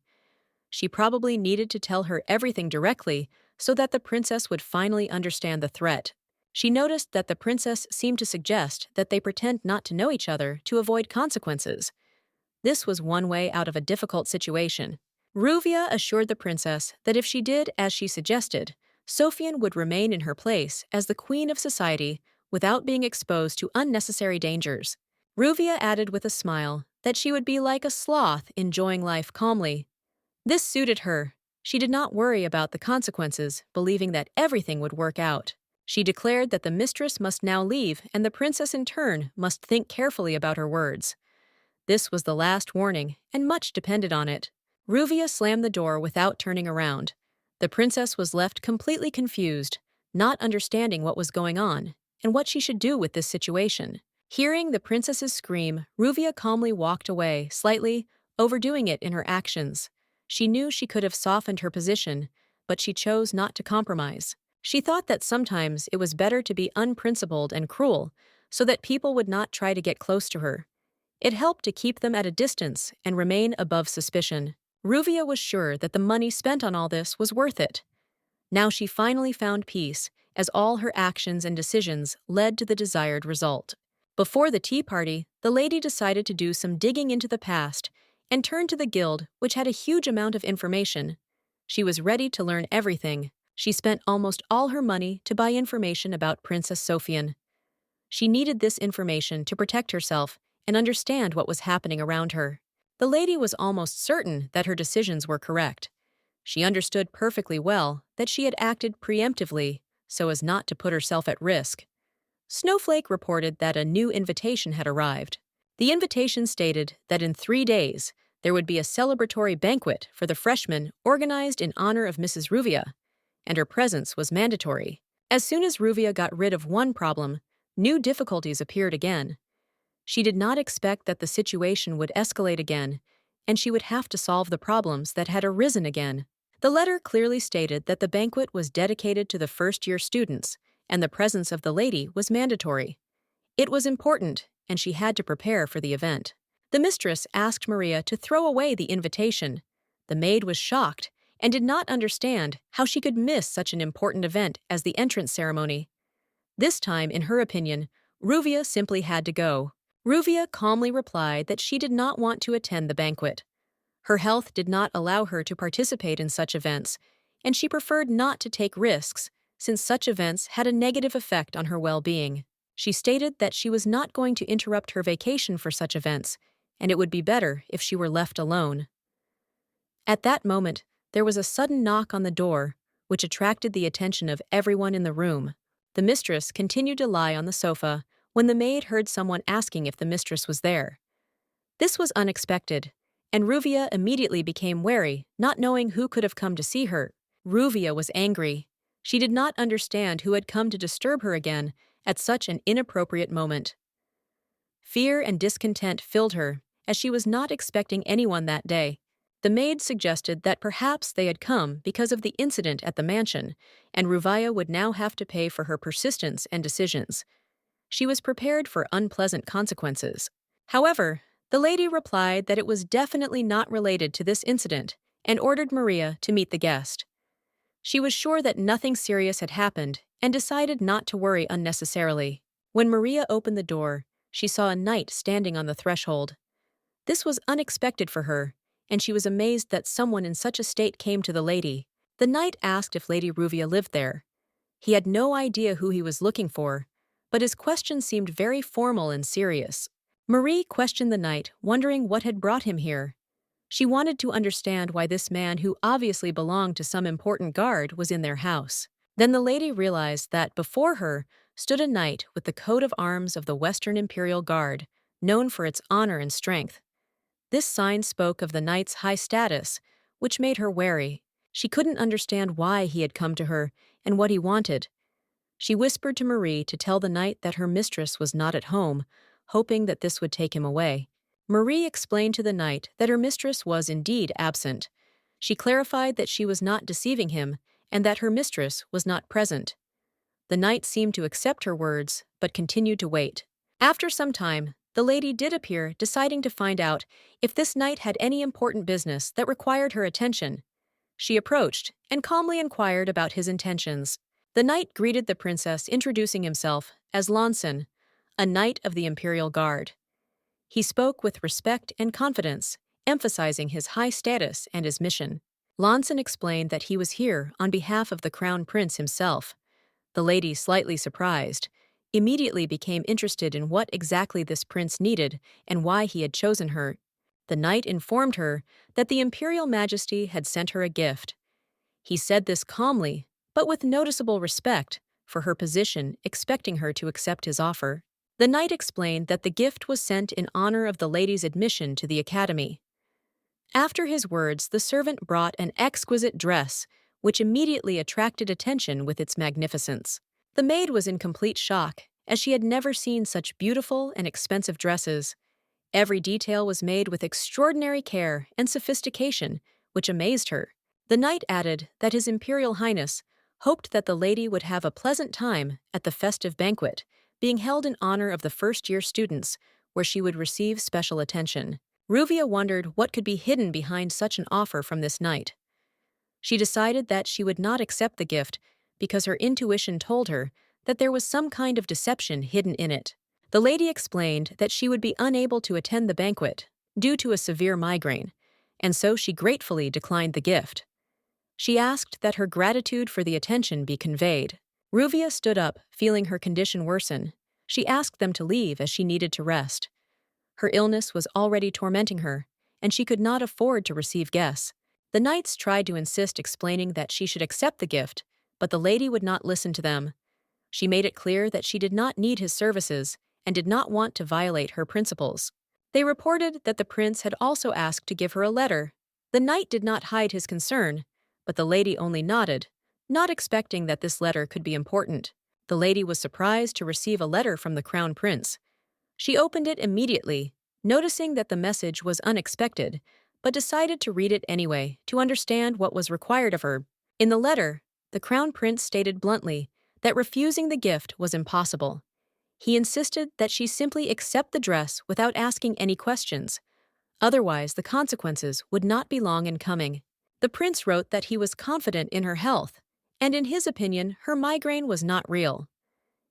She probably needed to tell her everything directly so that the princess would finally understand the threat. She noticed that the princess seemed to suggest that they pretend not to know each other to avoid consequences. This was one way out of a difficult situation. Ruvia assured the princess that if she did as she suggested, Sofiane would remain in her place as the queen of society without being exposed to unnecessary dangers. Ruvia added with a smile that she would be like a sloth enjoying life calmly. This suited her. She did not worry about the consequences, believing that everything would work out. She declared that the mistress must now leave and the princess in turn must think carefully about her words. This was the last warning, and much depended on it. Ruvia slammed the door without turning around. The princess was left completely confused, not understanding what was going on and what she should do with this situation. Hearing the princess's scream, Ruvia calmly walked away, slightly overdoing it in her actions. She knew she could have softened her position, but she chose not to compromise. She thought that sometimes it was better to be unprincipled and cruel, so that people would not try to get close to her. It helped to keep them at a distance and remain above suspicion. Ruvia was sure that the money spent on all this was worth it. Now she finally found peace, as all her actions and decisions led to the desired result. Before the tea party, the lady decided to do some digging into the past and turned to the guild, which had a huge amount of information. She was ready to learn everything. She spent almost all her money to buy information about Princess Sophian. She needed this information to protect herself and understand what was happening around her. The lady was almost certain that her decisions were correct. She understood perfectly well that she had acted preemptively so as not to put herself at risk. Snowflake reported that a new invitation had arrived. The invitation stated that in 3 days there would be a celebratory banquet for the freshmen organized in honor of Mrs. Ruvia, and her presence was mandatory. As soon as Ruvia got rid of one problem, new difficulties appeared again. She did not expect that the situation would escalate again, and she would have to solve the problems that had arisen again. The letter clearly stated that the banquet was dedicated to the first-year students, and the presence of the lady was mandatory. It was important, and she had to prepare for the event. The mistress asked Maria to throw away the invitation. The maid was shocked and did not understand how she could miss such an important event as the entrance ceremony. This time, in her opinion, Ruvia simply had to go. Ruvia calmly replied that she did not want to attend the banquet. Her health did not allow her to participate in such events, and she preferred not to take risks, since such events had a negative effect on her well-being. She stated that she was not going to interrupt her vacation for such events, and it would be better if she were left alone. At that moment, there was a sudden knock on the door, which attracted the attention of everyone in the room. The mistress continued to lie on the sofa when the maid heard someone asking if the mistress was there. This was unexpected, and Ruvia immediately became wary, not knowing who could have come to see her. Ruvia was angry. She did not understand who had come to disturb her again at such an inappropriate moment. Fear and discontent filled her, as she was not expecting anyone that day. The maid suggested that perhaps they had come because of the incident at the mansion, and Ruvia would now have to pay for her persistence and decisions. She was prepared for unpleasant consequences. However, the lady replied that it was definitely not related to this incident and ordered Maria to meet the guest. She was sure that nothing serious had happened and decided not to worry unnecessarily. When Maria opened the door, she saw a knight standing on the threshold. This was unexpected for her, and she was amazed that someone in such a state came to the lady. The knight asked if Lady Ruvia lived there. He had no idea who he was looking for, but his question seemed very formal and serious. Marie questioned the knight, wondering what had brought him here. She wanted to understand why this man, who obviously belonged to some important guard, was in their house. Then the lady realized that before her stood a knight with the coat of arms of the Western Imperial Guard, known for its honor and strength. This sign spoke of the knight's high status, which made her wary. She couldn't understand why he had come to her and what he wanted. She whispered to Marie to tell the knight that her mistress was not at home, hoping that this would take him away. Marie explained to the knight that her mistress was indeed absent. She clarified that she was not deceiving him and that her mistress was not present. The knight seemed to accept her words, but continued to wait. After some time, the lady did appear, deciding to find out if this knight had any important business that required her attention. She approached and calmly inquired about his intentions. The knight greeted the princess, introducing himself as Lanson, a knight of the Imperial Guard. He spoke with respect and confidence, emphasizing his high status and his mission. Lanson explained that he was here on behalf of the Crown Prince himself. The lady, slightly surprised, immediately became interested in what exactly this prince needed and why he had chosen her. The knight informed her that the Imperial Majesty had sent her a gift. He said this calmly, but with noticeable respect for her position, expecting her to accept his offer. The knight explained that the gift was sent in honor of the lady's admission to the academy. After his words, the servant brought an exquisite dress, which immediately attracted attention with its magnificence. The maid was in complete shock, as she had never seen such beautiful and expensive dresses. Every detail was made with extraordinary care and sophistication, which amazed her. The knight added that His Imperial Highness hoped that the lady would have a pleasant time at the festive banquet, being held in honor of the first-year students, where she would receive special attention. Ruvia wondered what could be hidden behind such an offer from this knight. She decided that she would not accept the gift because her intuition told her that there was some kind of deception hidden in it. The lady explained that she would be unable to attend the banquet due to a severe migraine, and so she gratefully declined the gift. She asked that her gratitude for the attention be conveyed. Ruvia stood up, feeling her condition worsen. She asked them to leave as she needed to rest. Her illness was already tormenting her, and she could not afford to receive guests. The knights tried to insist, explaining that she should accept the gift, but the lady would not listen to them. She made it clear that she did not need his services and did not want to violate her principles. They reported that the prince had also asked to give her a letter. The knight did not hide his concern, but the lady only nodded, not expecting that this letter could be important. The lady was surprised to receive a letter from the crown prince. She opened it immediately, noticing that the message was unexpected, but decided to read it anyway to understand what was required of her. In the letter, the crown prince stated bluntly that refusing the gift was impossible. He insisted that she simply accept the dress without asking any questions. Otherwise, the consequences would not be long in coming. The prince wrote that he was confident in her health, and in his opinion, her migraine was not real.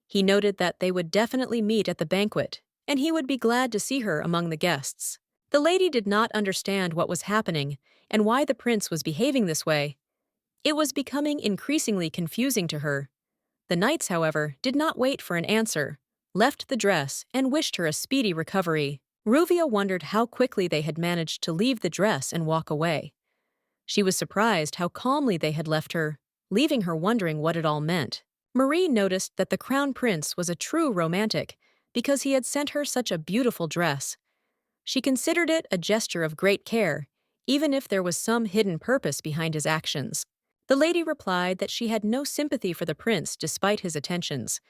He noted that they would definitely meet at the banquet, and he would be glad to see her among the guests. The lady did not understand what was happening and why the prince was behaving this way. It was becoming increasingly confusing to her. The knights, however, did not wait for an answer, left the dress, and wished her a speedy recovery. Ruvia wondered how quickly they had managed to leave the dress and walk away. She was surprised how calmly they had left her, leaving her wondering what it all meant. Marie noticed that the crown prince was a true romantic because he had sent her such a beautiful dress. She considered it a gesture of great care, even if there was some hidden purpose behind his actions. The lady replied that she had no sympathy for the prince despite his attentions.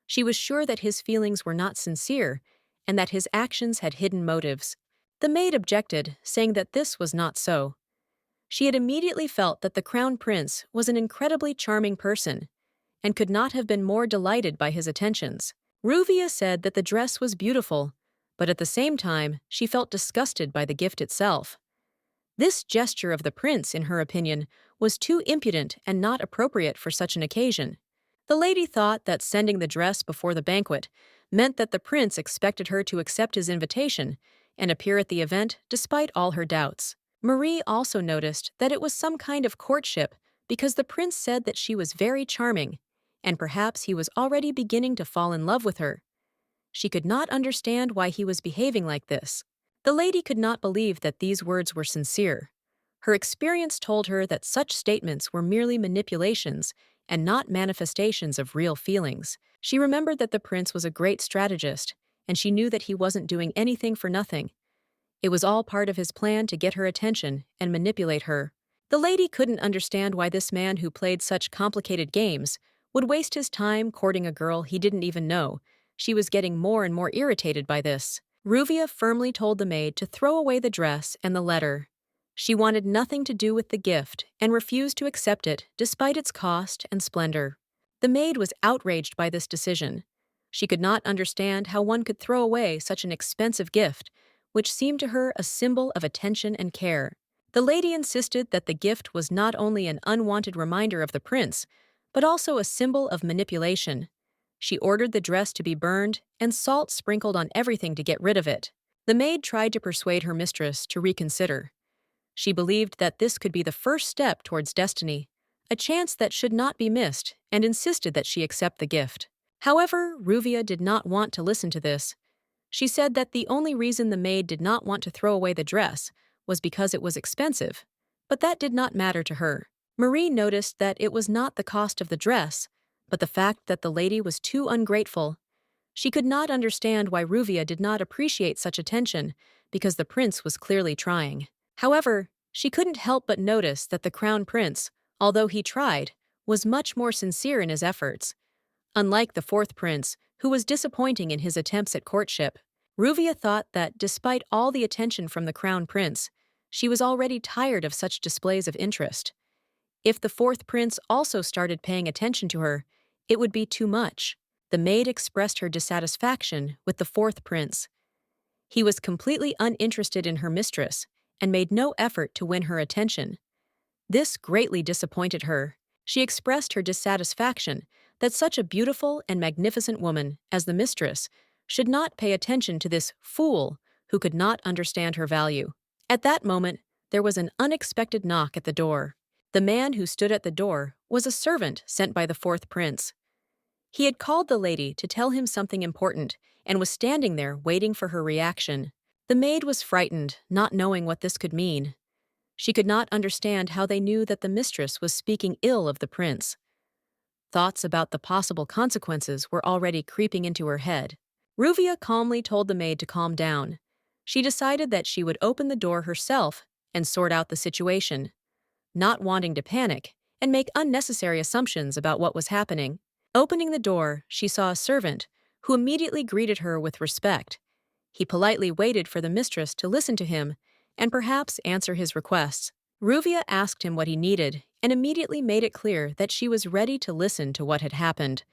She was sure that his feelings were not sincere and that his actions had hidden motives. The maid objected, saying that this was not so. She had immediately felt that the crown prince was an incredibly charming person and could not have been more delighted by his attentions. Ruvia said that the dress was beautiful, but at the same time, she felt disgusted by the gift itself. This gesture of the prince, in her opinion, was too impudent and not appropriate for such an occasion. The lady thought that sending the dress before the banquet meant that the prince expected her to accept his invitation and appear at the event despite all her doubts. Marie also noticed that it was some kind of courtship because the prince said that she was very charming, and perhaps he was already beginning to fall in love with her. She could not understand why he was behaving like this. The lady could not believe that these words were sincere. Her experience told her that such statements were merely manipulations and not manifestations of real feelings. She remembered that the prince was a great strategist, and she knew that he wasn't doing anything for nothing. It was all part of his plan to get her attention and manipulate her. The lady couldn't understand why this man who played such complicated games would waste his time courting a girl he didn't even know. She was getting more and more irritated by this. Ruvia firmly told the maid to throw away the dress and the letter. She wanted nothing to do with the gift and refused to accept it despite its cost and splendor. The maid was outraged by this decision. She could not understand how one could throw away such an expensive gift, which seemed to her a symbol of attention and care. The lady insisted that the gift was not only an unwanted reminder of the prince, but also a symbol of manipulation. She ordered the dress to be burned and salt sprinkled on everything to get rid of it. The maid tried to persuade her mistress to reconsider. She believed that this could be the first step towards destiny, a chance that should not be missed, and insisted that she accept the gift. However, Ruvia did not want to listen to this. She said that the only reason the maid did not want to throw away the dress was because it was expensive, but that did not matter to her. Marie noticed that it was not the cost of the dress, but the fact that the lady was too ungrateful. She could not understand why Ruvia did not appreciate such attention, because the prince was clearly trying. However, she couldn't help but notice that the crown prince, although he tried, was much more sincere in his efforts. Unlike the fourth prince, who was disappointing in his attempts at courtship, Ruvia thought that despite all the attention from the crown prince, she was already tired of such displays of interest. If the fourth prince also started paying attention to her, it would be too much. The maid expressed her dissatisfaction with the fourth prince. He was completely uninterested in her mistress and made no effort to win her attention. This greatly disappointed her. She expressed her dissatisfaction that such a beautiful and magnificent woman as the mistress should not pay attention to this fool who could not understand her value. At that moment, there was an unexpected knock at the door. The man who stood at the door was a servant sent by the fourth prince. He had called the lady to tell him something important and was standing there waiting for her reaction. The maid was frightened, not knowing what this could mean. She could not understand how they knew that the mistress was speaking ill of the prince. Thoughts about the possible consequences were already creeping into her head. Ruvia calmly told the maid to calm down. She decided that she would open the door herself and sort out the situation, not wanting to panic and make unnecessary assumptions about what was happening. Opening the door, she saw a servant, who immediately greeted her with respect. He politely waited for the mistress to listen to him and perhaps answer his requests. Ruvia asked him what he needed and immediately made it clear that she was ready to listen to what had happened.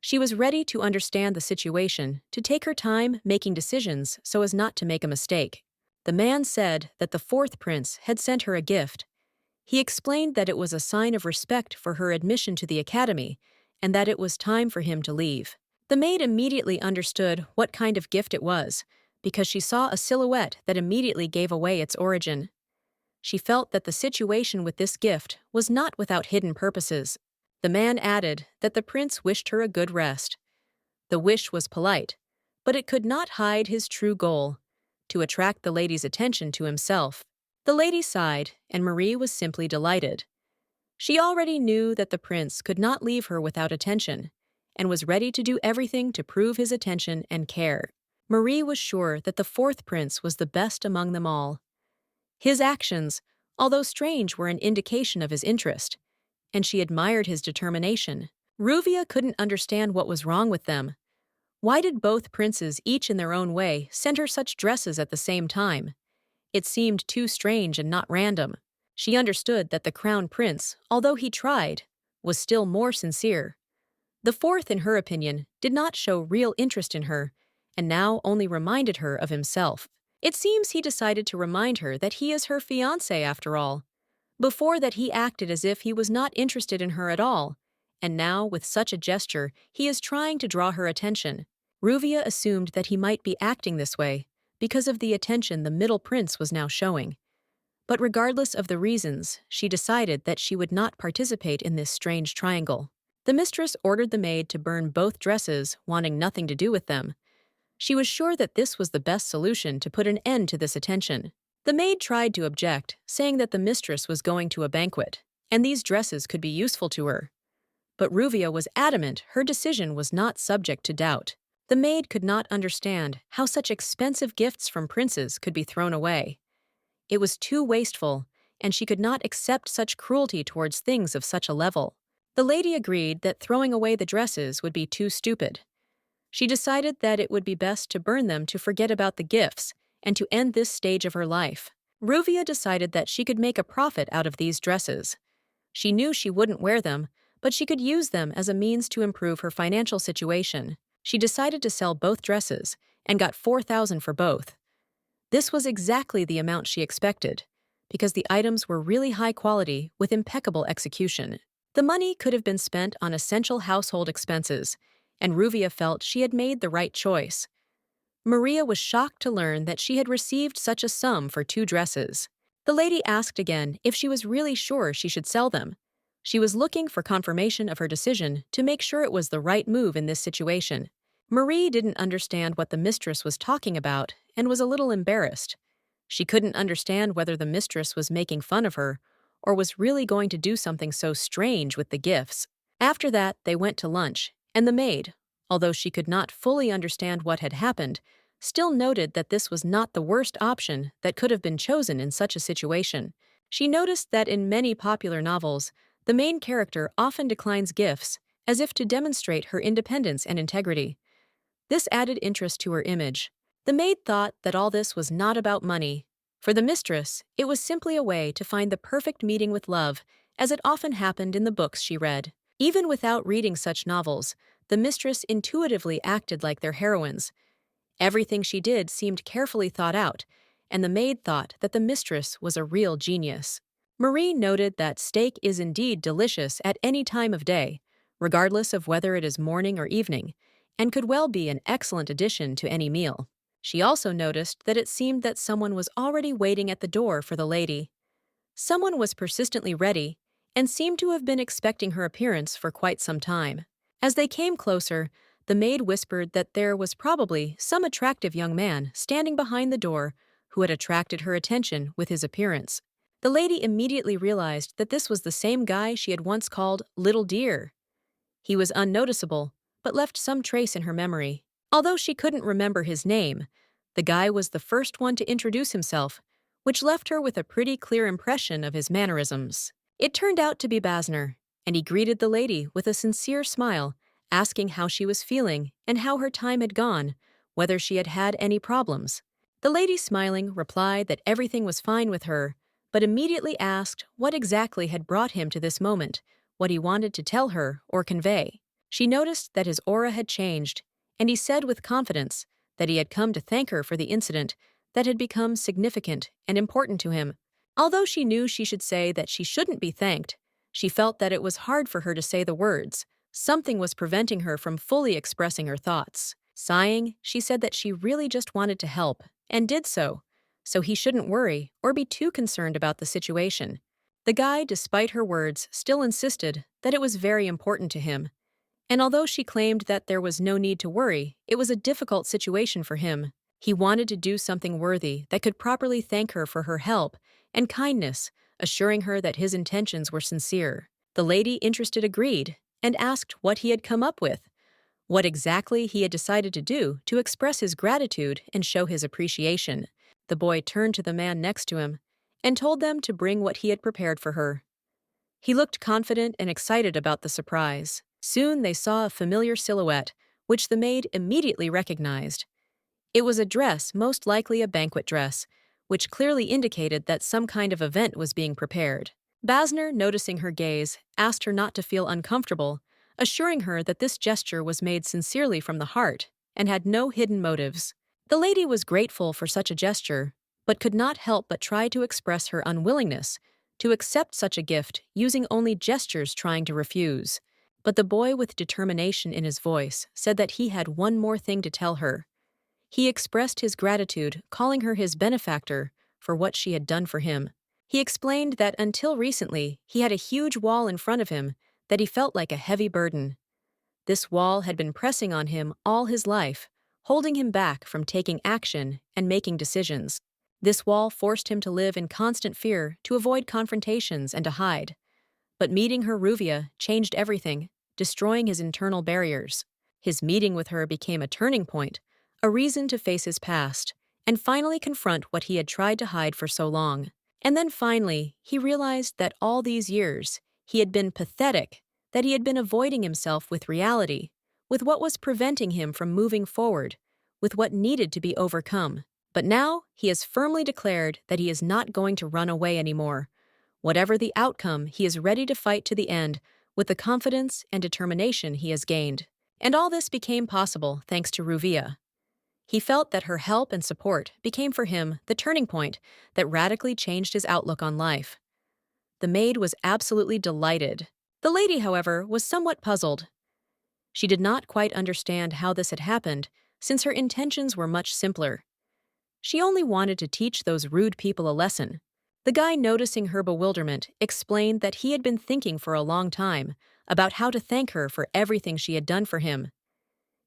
She was ready to understand the situation, to take her time making decisions so as not to make a mistake. The man said that the fourth prince had sent her a gift. He explained that it was a sign of respect for her admission to the academy and that it was time for him to leave. The maid immediately understood what kind of gift it was, because she saw a silhouette that immediately gave away its origin. She felt that the situation with this gift was not without hidden purposes. The man added that the prince wished her a good rest. The wish was polite, but it could not hide his true goal, to attract the lady's attention to himself. The lady sighed, and Marie was simply delighted. She already knew that the prince could not leave her without attention, and was ready to do everything to prove his attention and care. Marie was sure that the fourth prince was the best among them all. His actions, although strange, were an indication of his interest, and she admired his determination. Ruvia couldn't understand what was wrong with them. Why did both princes, each in their own way, send her such dresses at the same time? It seemed too strange and not random. She understood that the crown prince, although he tried, was still more sincere. The fourth, in her opinion, did not show real interest in her, and now only reminded her of himself. It seems he decided to remind her that he is her fiancé after all. Before that he acted as if he was not interested in her at all, and now, with such a gesture, he is trying to draw her attention. Ruvia assumed that he might be acting this way because of the attention the middle prince was now showing. But regardless of the reasons, she decided that she would not participate in this strange triangle. The mistress ordered the maid to burn both dresses, wanting nothing to do with them. She was sure that this was the best solution to put an end to this attention. The maid tried to object, saying that the mistress was going to a banquet, and these dresses could be useful to her. But Ruvia was adamant her decision was not subject to doubt. The maid could not understand how such expensive gifts from princes could be thrown away. It was too wasteful, and she could not accept such cruelty towards things of such a level. The lady agreed that throwing away the dresses would be too stupid. She decided that it would be best to burn them to forget about the gifts and to end this stage of her life. Ruvia decided that she could make a profit out of these dresses. She knew she wouldn't wear them, but she could use them as a means to improve her financial situation. She decided to sell both dresses and got $4,000 for both. This was exactly the amount she expected, because the items were really high quality with impeccable execution. The money could have been spent on essential household expenses, and Ruvia felt she had made the right choice. Maria was shocked to learn that she had received such a sum for 2 dresses. The lady asked again if she was really sure she should sell them. She was looking for confirmation of her decision to make sure it was the right move in this situation. Marie didn't understand what the mistress was talking about and was a little embarrassed. She couldn't understand whether the mistress was making fun of her or was really going to do something so strange with the gifts. After that, they went to lunch, and the maid, although she could not fully understand what had happened, still noted that this was not the worst option that could have been chosen in such a situation. She noticed that in many popular novels, the main character often declines gifts as if to demonstrate her independence and integrity. This added interest to her image. The maid thought that all this was not about money. For the mistress, it was simply a way to find the perfect meeting with love, as it often happened in the books she read. Even without reading such novels, the mistress intuitively acted like their heroines, Everything she did seemed carefully thought out, and the maid thought that the mistress was a real genius. Marie noted that steak is indeed delicious at any time of day, regardless of whether it is morning or evening, and could well be an excellent addition to any meal. She also noticed that it seemed that someone was already waiting at the door for the lady. Someone was persistently ready and seemed to have been expecting her appearance for quite some time. As they came closer, the maid whispered that there was probably some attractive young man standing behind the door who had attracted her attention with his appearance. The lady immediately realized that this was the same guy she had once called Little Dear. He was unnoticeable, but left some trace in her memory. Although she couldn't remember his name, the guy was the first one to introduce himself, which left her with a pretty clear impression of his mannerisms. It turned out to be Basner, and he greeted the lady with a sincere smile, asking how she was feeling and how her time had gone, whether she had had any problems. The lady, smiling, replied that everything was fine with her, but immediately asked what exactly had brought him to this moment, what he wanted to tell her or convey. She noticed that his aura had changed, and he said with confidence that he had come to thank her for the incident that had become significant and important to him. Although she knew she should say that she shouldn't be thanked, she felt that it was hard for her to say the words. Something was preventing her from fully expressing her thoughts. Sighing, she said that she really just wanted to help, and did so he shouldn't worry or be too concerned about the situation. The guy, despite her words, still insisted that it was very important to him. And although she claimed that there was no need to worry, it was a difficult situation for him. He wanted to do something worthy that could properly thank her for her help and kindness, assuring her that his intentions were sincere. The lady, interested, agreed and asked what he had come up with, what exactly he had decided to do to express his gratitude and show his appreciation. The boy turned to the man next to him and told them to bring what he had prepared for her. He looked confident and excited about the surprise. Soon they saw a familiar silhouette, which the maid immediately recognized. It was a dress, most likely a banquet dress, which clearly indicated that some kind of event was being prepared. Basner, noticing her gaze, asked her not to feel uncomfortable, assuring her that this gesture was made sincerely from the heart and had no hidden motives. The lady was grateful for such a gesture, but could not help but try to express her unwillingness to accept such a gift, using only gestures, trying to refuse. But the boy, with determination in his voice, said that he had one more thing to tell her. He expressed his gratitude, calling her his benefactor for what she had done for him. He explained that until recently, he had a huge wall in front of him that he felt like a heavy burden. This wall had been pressing on him all his life, holding him back from taking action and making decisions. This wall forced him to live in constant fear, to avoid confrontations and to hide. But meeting her, Ruvia, changed everything, destroying his internal barriers. His meeting with her became a turning point, a reason to face his past, and finally confront what he had tried to hide for so long. And then finally, he realized that all these years, he had been pathetic, that he had been avoiding himself with reality, with what was preventing him from moving forward, with what needed to be overcome. But now, he has firmly declared that he is not going to run away anymore. Whatever the outcome, he is ready to fight to the end with the confidence and determination he has gained. And all this became possible thanks to Ruvia. He felt that her help and support became for him the turning point that radically changed his outlook on life. The maid was absolutely delighted. The lady, however, was somewhat puzzled. She did not quite understand how this had happened, since her intentions were much simpler. She only wanted to teach those rude people a lesson. The guy, noticing her bewilderment, explained that he had been thinking for a long time about how to thank her for everything she had done for him.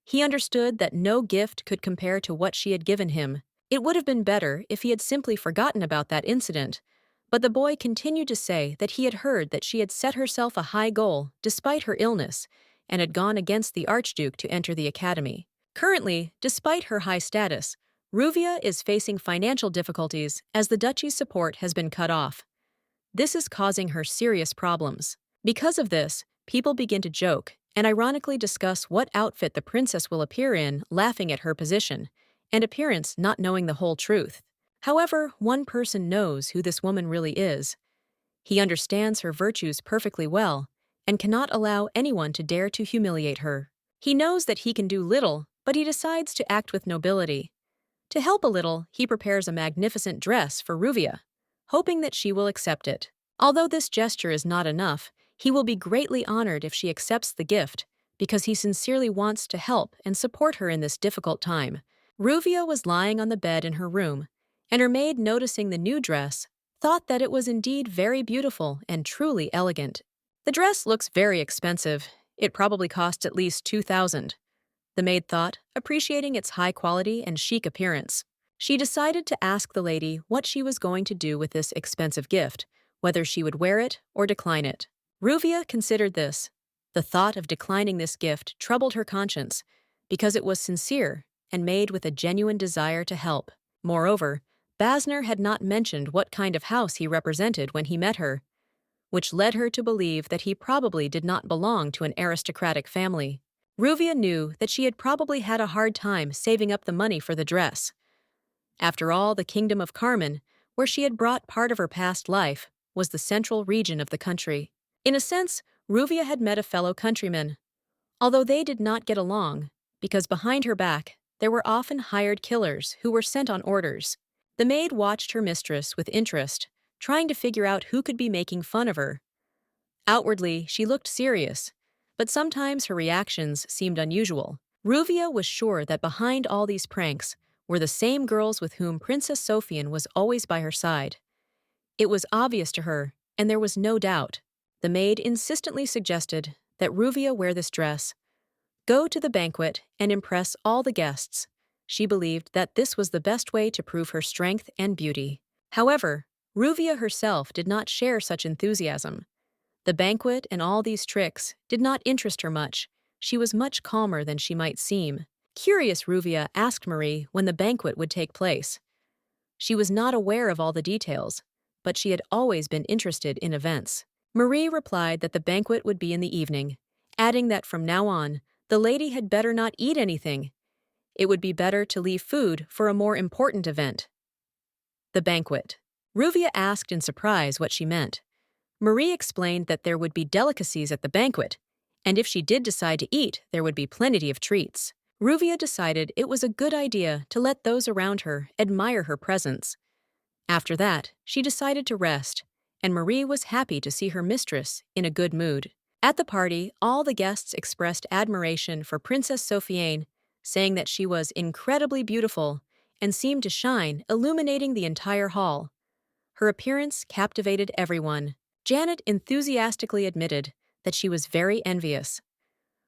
He understood that no gift could compare to what she had given him. It would have been better if he had simply forgotten about that incident, but the boy continued to say that he had heard that she had set herself a high goal despite her illness and had gone against the Archduke to enter the academy. Currently, despite her high status, Ruvia is facing financial difficulties as the duchy's support has been cut off. This is causing her serious problems. Because of this, people begin to joke and ironically discuss what outfit the princess will appear in, laughing at her position and appearance, not knowing the whole truth. However, one person knows who this woman really is. He understands her virtues perfectly well and cannot allow anyone to dare to humiliate her. He knows that he can do little but he decides to act with nobility. To help a little, he prepares a magnificent dress for Ruvia, hoping that she will accept it. Although this gesture is not enough, he will be greatly honored if she accepts the gift, because he sincerely wants to help and support her in this difficult time. Ruvia was lying on the bed in her room, and her maid, noticing the new dress, thought that it was indeed very beautiful and truly elegant. The dress looks very expensive. It probably cost at least 2,000. The maid thought, appreciating its high quality and chic appearance. She decided to ask the lady what she was going to do with this expensive gift, whether she would wear it or decline it. Ruvia considered this. The thought of declining this gift troubled her conscience, because it was sincere and made with a genuine desire to help. Moreover, Basner had not mentioned what kind of house he represented when he met her, which led her to believe that he probably did not belong to an aristocratic family. Ruvia knew that she had probably had a hard time saving up the money for the dress. After all, the kingdom of Carmen, where she had brought part of her past life, was the central region of the country. In a sense, Ruvia had met a fellow countryman, although they did not get along, because behind her back, there were often hired killers who were sent on orders. The maid watched her mistress with interest, trying to figure out who could be making fun of her. Outwardly, she looked serious, but sometimes her reactions seemed unusual. Ruvia was sure that behind all these pranks were the same girls with whom Princess Sofian was always by her side. It was obvious to her, and there was no doubt. The maid insistently suggested that Ruvia wear this dress, go to the banquet, and impress all the guests. She believed that this was the best way to prove her strength and beauty. However, Ruvia herself did not share such enthusiasm. The banquet and all these tricks did not interest her much. She was much calmer than she might seem. Curious, Ruvia asked Marie when the banquet would take place. She was not aware of all the details, but she had always been interested in events. Marie replied that the banquet would be in the evening, adding that from now on, the lady had better not eat anything. It would be better to leave food for a more important event. The banquet. Ruvia asked in surprise what she meant. Marie explained that there would be delicacies at the banquet, and if she did decide to eat, there would be plenty of treats. Ruvia decided it was a good idea to let those around her admire her presence. After that, she decided to rest, and Marie was happy to see her mistress in a good mood. At the party, all the guests expressed admiration for Princess Sofiane, saying that she was incredibly beautiful and seemed to shine, illuminating the entire hall. Her appearance captivated everyone. Janet enthusiastically admitted that she was very envious.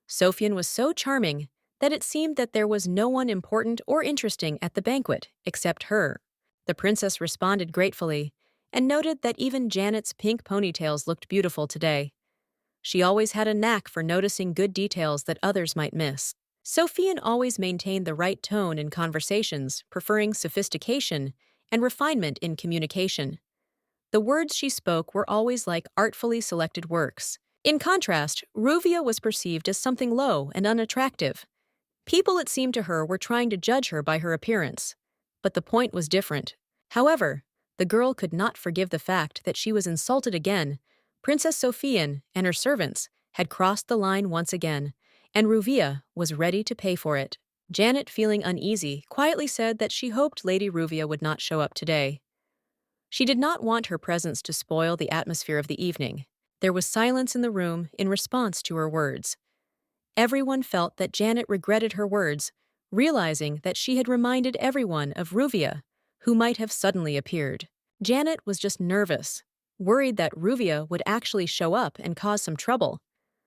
Sofiane was so charming that it seemed that there was no one important or interesting at the banquet except her. The princess responded gratefully and noted that even Janet's pink ponytails looked beautiful today. She always had a knack for noticing good details that others might miss. Sofiane always maintained the right tone in conversations, preferring sophistication and refinement in communication. The words she spoke were always like artfully selected works. In contrast, Ruvia was perceived as something low and unattractive. People, it seemed to her, were trying to judge her by her appearance. But the point was different. However, the girl could not forgive the fact that she was insulted again. Princess Sofiane and her servants had crossed the line once again, and Ruvia was ready to pay for it. Janet, feeling uneasy, quietly said that she hoped Lady Ruvia would not show up today. She did not want her presence to spoil the atmosphere of the evening. There was silence in the room in response to her words. Everyone felt that Janet regretted her words, realizing that she had reminded everyone of Ruvia, who might have suddenly appeared. Janet was just nervous, worried that Ruvia would actually show up and cause some trouble.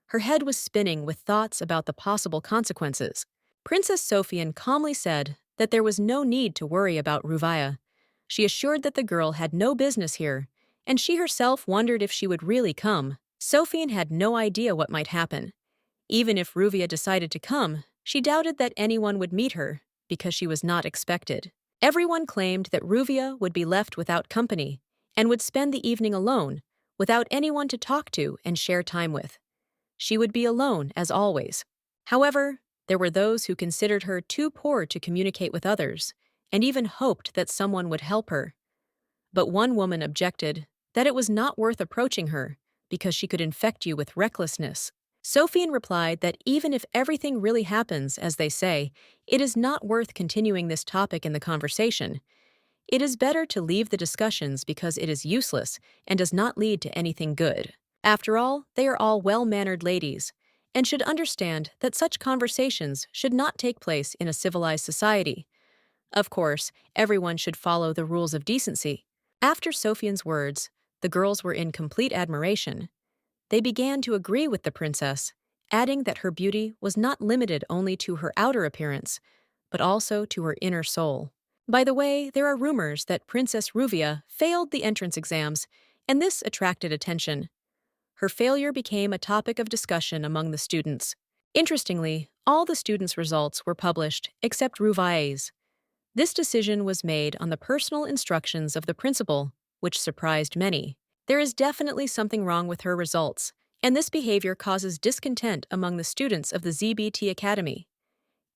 Her head was spinning with thoughts about the possible consequences. Princess Sofiane calmly said that there was no need to worry about Ruvia. She assured that the girl had no business here, and she herself wondered if she would really come. Sofiane had no idea what might happen. Even if Ruvia decided to come, she doubted that anyone would meet her, because she was not expected. Everyone claimed that Ruvia would be left without company, and would spend the evening alone, without anyone to talk to and share time with. She would be alone, as always. However, there were those who considered her too poor to communicate with others, and even hoped that someone would help her. But one woman objected that it was not worth approaching her, because she could infect you with recklessness. Sophian replied that even if everything really happens, as they say, it is not worth continuing this topic in the conversation. It is better to leave the discussions because it is useless and does not lead to anything good. After all, they are all well-mannered ladies, and should understand that such conversations should not take place in a civilized society. Of course, everyone should follow the rules of decency. After Sophian's words, the girls were in complete admiration. They began to agree with the princess, adding that her beauty was not limited only to her outer appearance, but also to her inner soul. By the way, there are rumors that Princess Ruvia failed the entrance exams, and this attracted attention. Her failure became a topic of discussion among the students. Interestingly, all the students' results were published except Ruvia's. This decision was made on the personal instructions of the principal, which surprised many. There is definitely something wrong with her results, and this behavior causes discontent among the students of the ZBT Academy.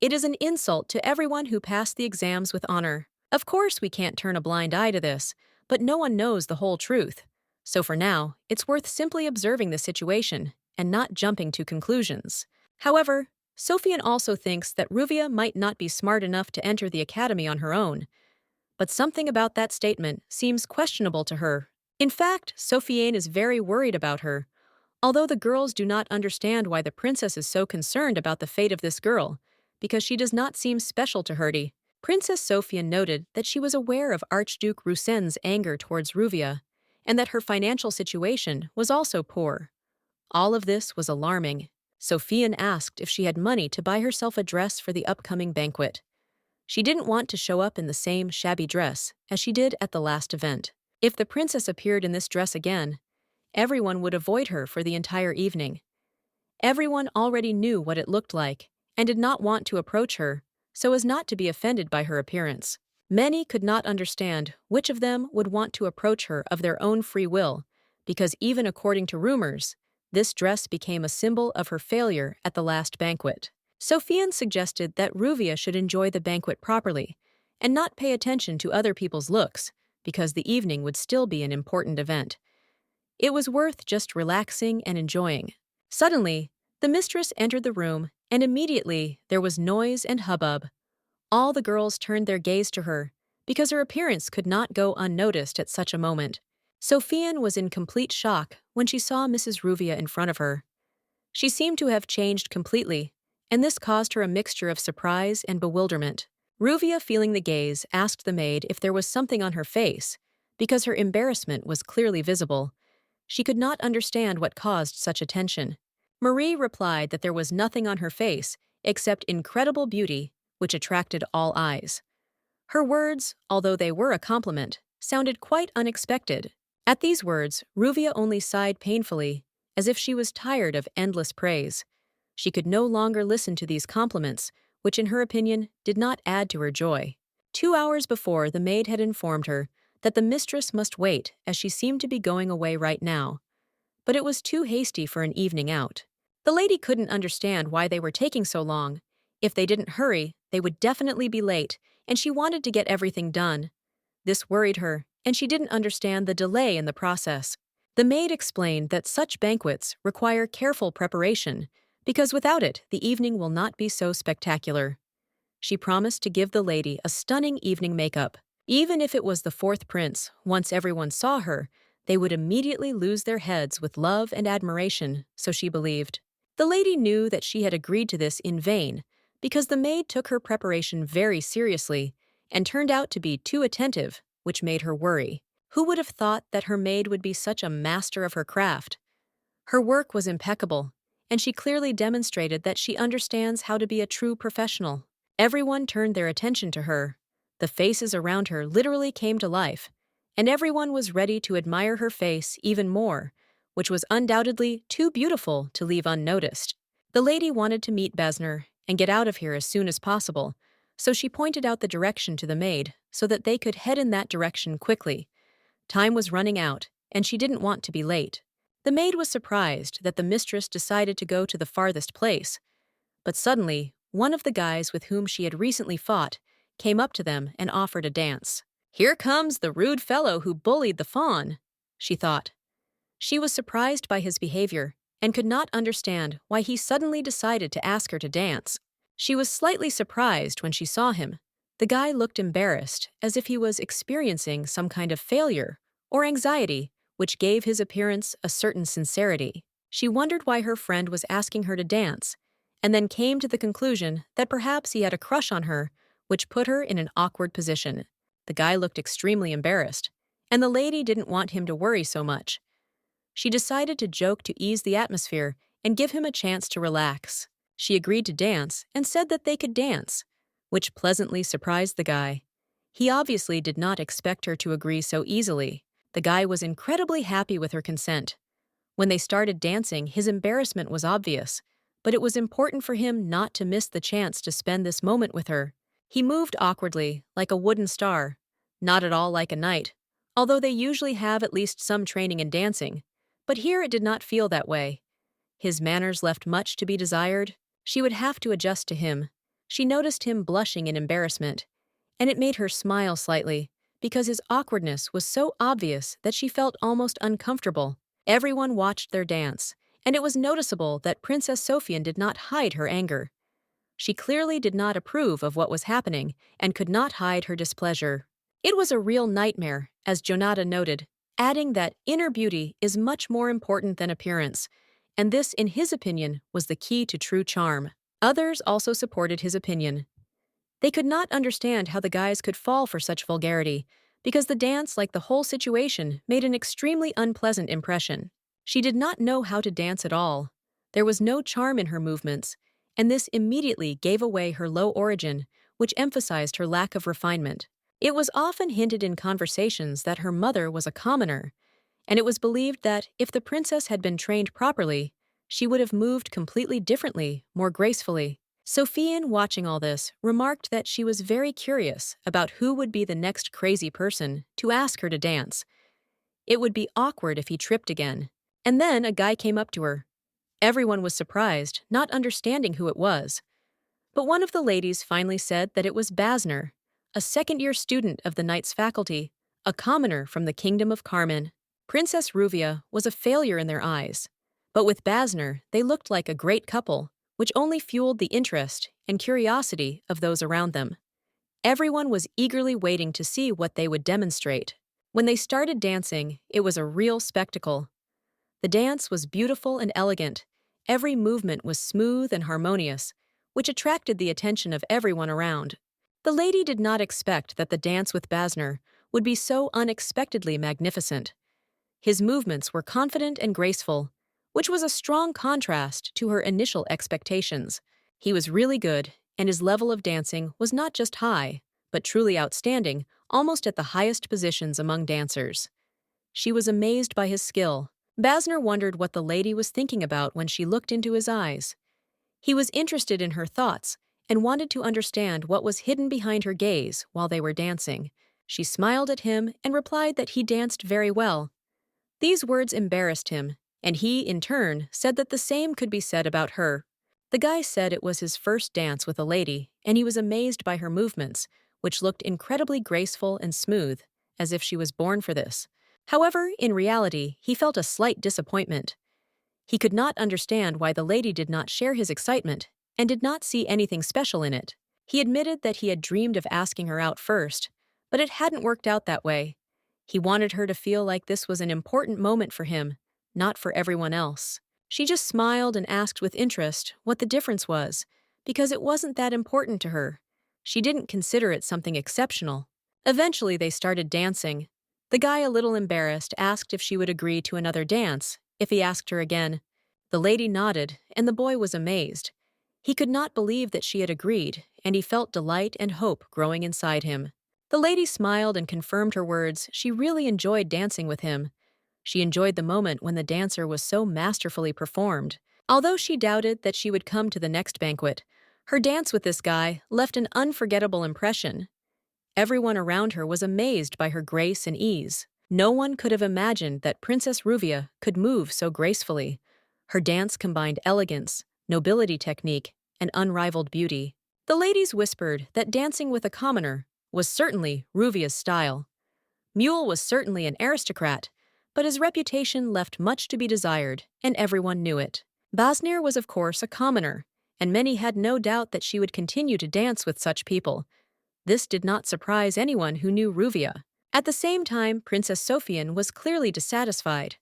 It is an insult to everyone who passed the exams with honor. Of course, we can't turn a blind eye to this, but no one knows the whole truth. So for now, it's worth simply observing the situation and not jumping to conclusions. However, Sophian also thinks that Ruvia might not be smart enough to enter the academy on her own, but something about that statement seems questionable to her. In fact, Sophiane is very worried about her. Although the girls do not understand why the princess is so concerned about the fate of this girl, because she does not seem special to Herdy. Princess Sophian noted that she was aware of Archduke Rusen's anger towards Ruvia, and that her financial situation was also poor. All of this was alarming. Sophian asked if she had money to buy herself a dress for the upcoming banquet. She didn't want to show up in the same shabby dress as she did at the last event. If the princess appeared in this dress again, everyone would avoid her for the entire evening. Everyone already knew what it looked like and did not want to approach her so as not to be offended by her appearance. Many could not understand which of them would want to approach her of their own free will, because even according to rumors, this dress became a symbol of her failure at the last banquet. Sophian suggested that Ruvia should enjoy the banquet properly and not pay attention to other people's looks, because the evening would still be an important event. It was worth just relaxing and enjoying. Suddenly, the mistress entered the room, and immediately there was noise and hubbub. All the girls turned their gaze to her, because her appearance could not go unnoticed at such a moment. Sophian was in complete shock when she saw Mrs. Ruvia in front of her. She seemed to have changed completely, and this caused her a mixture of surprise and bewilderment. Ruvia, feeling the gaze, asked the maid if there was something on her face, because her embarrassment was clearly visible. She could not understand what caused such attention. Marie replied that there was nothing on her face except incredible beauty, which attracted all eyes. Her words, although they were a compliment, sounded quite unexpected. At these words, Ruvia only sighed painfully, as if she was tired of endless praise. She could no longer listen to these compliments, which in her opinion did not add to her joy. 2 hours before, the maid had informed her that the mistress must wait as she seemed to be going away right now. But it was too hasty for an evening out. The lady couldn't understand why they were taking so long. If they didn't hurry, they would definitely be late, and she wanted to get everything done. This worried her, and she didn't understand the delay in the process. The maid explained that such banquets require careful preparation, because without it, the evening will not be so spectacular. She promised to give the lady a stunning evening makeup. Even if it was the fourth prince, once everyone saw her, they would immediately lose their heads with love and admiration, so she believed. The lady knew that she had agreed to this in vain, because the maid took her preparation very seriously and turned out to be too attentive, which made her worry. Who would have thought that her maid would be such a master of her craft? Her work was impeccable, and she clearly demonstrated that she understands how to be a true professional. Everyone turned their attention to her. The faces around her literally came to life, and everyone was ready to admire her face even more, which was undoubtedly too beautiful to leave unnoticed. The lady wanted to meet Besner and get out of here as soon as possible, so she pointed out the direction to the maid so that they could head in that direction quickly. Time was running out, and she didn't want to be late. The maid was surprised that the mistress decided to go to the farthest place, but suddenly, one of the guys with whom she had recently fought came up to them and offered a dance. "Here comes the rude fellow who bullied the fawn," she thought. She was surprised by his behavior and could not understand why he suddenly decided to ask her to dance. She was slightly surprised when she saw him. The guy looked embarrassed, as if he was experiencing some kind of failure or anxiety, which gave his appearance a certain sincerity. She wondered why her friend was asking her to dance, and then came to the conclusion that perhaps he had a crush on her, which put her in an awkward position. The guy looked extremely embarrassed, and the lady didn't want him to worry so much. She decided to joke to ease the atmosphere and give him a chance to relax. She agreed to dance and said that they could dance, which pleasantly surprised the guy. He obviously did not expect her to agree so easily. The guy was incredibly happy with her consent. When they started dancing, his embarrassment was obvious, but it was important for him not to miss the chance to spend this moment with her. He moved awkwardly, like a wooden star, not at all like a knight, although they usually have at least some training in dancing. But here it did not feel that way. His manners left much to be desired. She would have to adjust to him. She noticed him blushing in embarrassment, and it made her smile slightly, because his awkwardness was so obvious that she felt almost uncomfortable. Everyone watched their dance, and it was noticeable that Princess Sophian did not hide her anger. She clearly did not approve of what was happening and could not hide her displeasure. It was a real nightmare, as Jonata noted, adding that inner beauty is much more important than appearance, and this, in his opinion, was the key to true charm. Others also supported his opinion. They could not understand how the guys could fall for such vulgarity, because the dance, like the whole situation, made an extremely unpleasant impression. She did not know how to dance at all. There was no charm in her movements, and this immediately gave away her low origin, which emphasized her lack of refinement. It was often hinted in conversations that her mother was a commoner, and it was believed that if the princess had been trained properly, she would have moved completely differently, more gracefully. Sophian, watching all this, remarked that she was very curious about who would be the next crazy person to ask her to dance. It would be awkward if he tripped again. And then a guy came up to her. Everyone was surprised, not understanding who it was. But one of the ladies finally said that it was Basner, a second-year student of the knight's faculty, a commoner from the kingdom of Carmen. Princess Ruvia was a failure in their eyes, but with Basner they looked like a great couple, which only fueled the interest and curiosity of those around them. Everyone was eagerly waiting to see what they would demonstrate. When they started dancing, it was a real spectacle. The dance was beautiful and elegant. Every movement was smooth and harmonious, which attracted the attention of everyone around. The lady did not expect that the dance with Basner would be so unexpectedly magnificent. His movements were confident and graceful, which was a strong contrast to her initial expectations. He was really good, and his level of dancing was not just high, but truly outstanding, almost at the highest positions among dancers. She was amazed by his skill. Basner wondered what the lady was thinking about when she looked into his eyes. He was interested in her thoughts and wanted to understand what was hidden behind her gaze while they were dancing. She smiled at him and replied that he danced very well. These words embarrassed him, and he, in turn, said that the same could be said about her. The guy said it was his first dance with a lady, and he was amazed by her movements, which looked incredibly graceful and smooth, as if she was born for this. However, in reality, he felt a slight disappointment. He could not understand why the lady did not share his excitement and did not see anything special in it. He admitted that he had dreamed of asking her out first, but it hadn't worked out that way. He wanted her to feel like this was an important moment for him, not for everyone else. She just smiled and asked with interest what the difference was, because it wasn't that important to her. She didn't consider it something exceptional. Eventually, they started dancing. The guy, a little embarrassed, asked if she would agree to another dance if he asked her again. The lady nodded, and the boy was amazed. He could not believe that she had agreed, and he felt delight and hope growing inside him. The lady smiled and confirmed her words. She really enjoyed dancing with him. She enjoyed the moment when the dancer was so masterfully performed. Although she doubted that she would come to the next banquet, her dance with this guy left an unforgettable impression. Everyone around her was amazed by her grace and ease. No one could have imagined that Princess Ruvia could move so gracefully. Her dance combined elegance, nobility technique, and unrivaled beauty. The ladies whispered that dancing with a commoner was certainly Ruvia's style. Mule was certainly an aristocrat, but his reputation left much to be desired, and everyone knew it. Basnir was of course a commoner, and many had no doubt that she would continue to dance with such people. This did not surprise anyone who knew Ruvia. At the same time, Princess Sofian was clearly dissatisfied.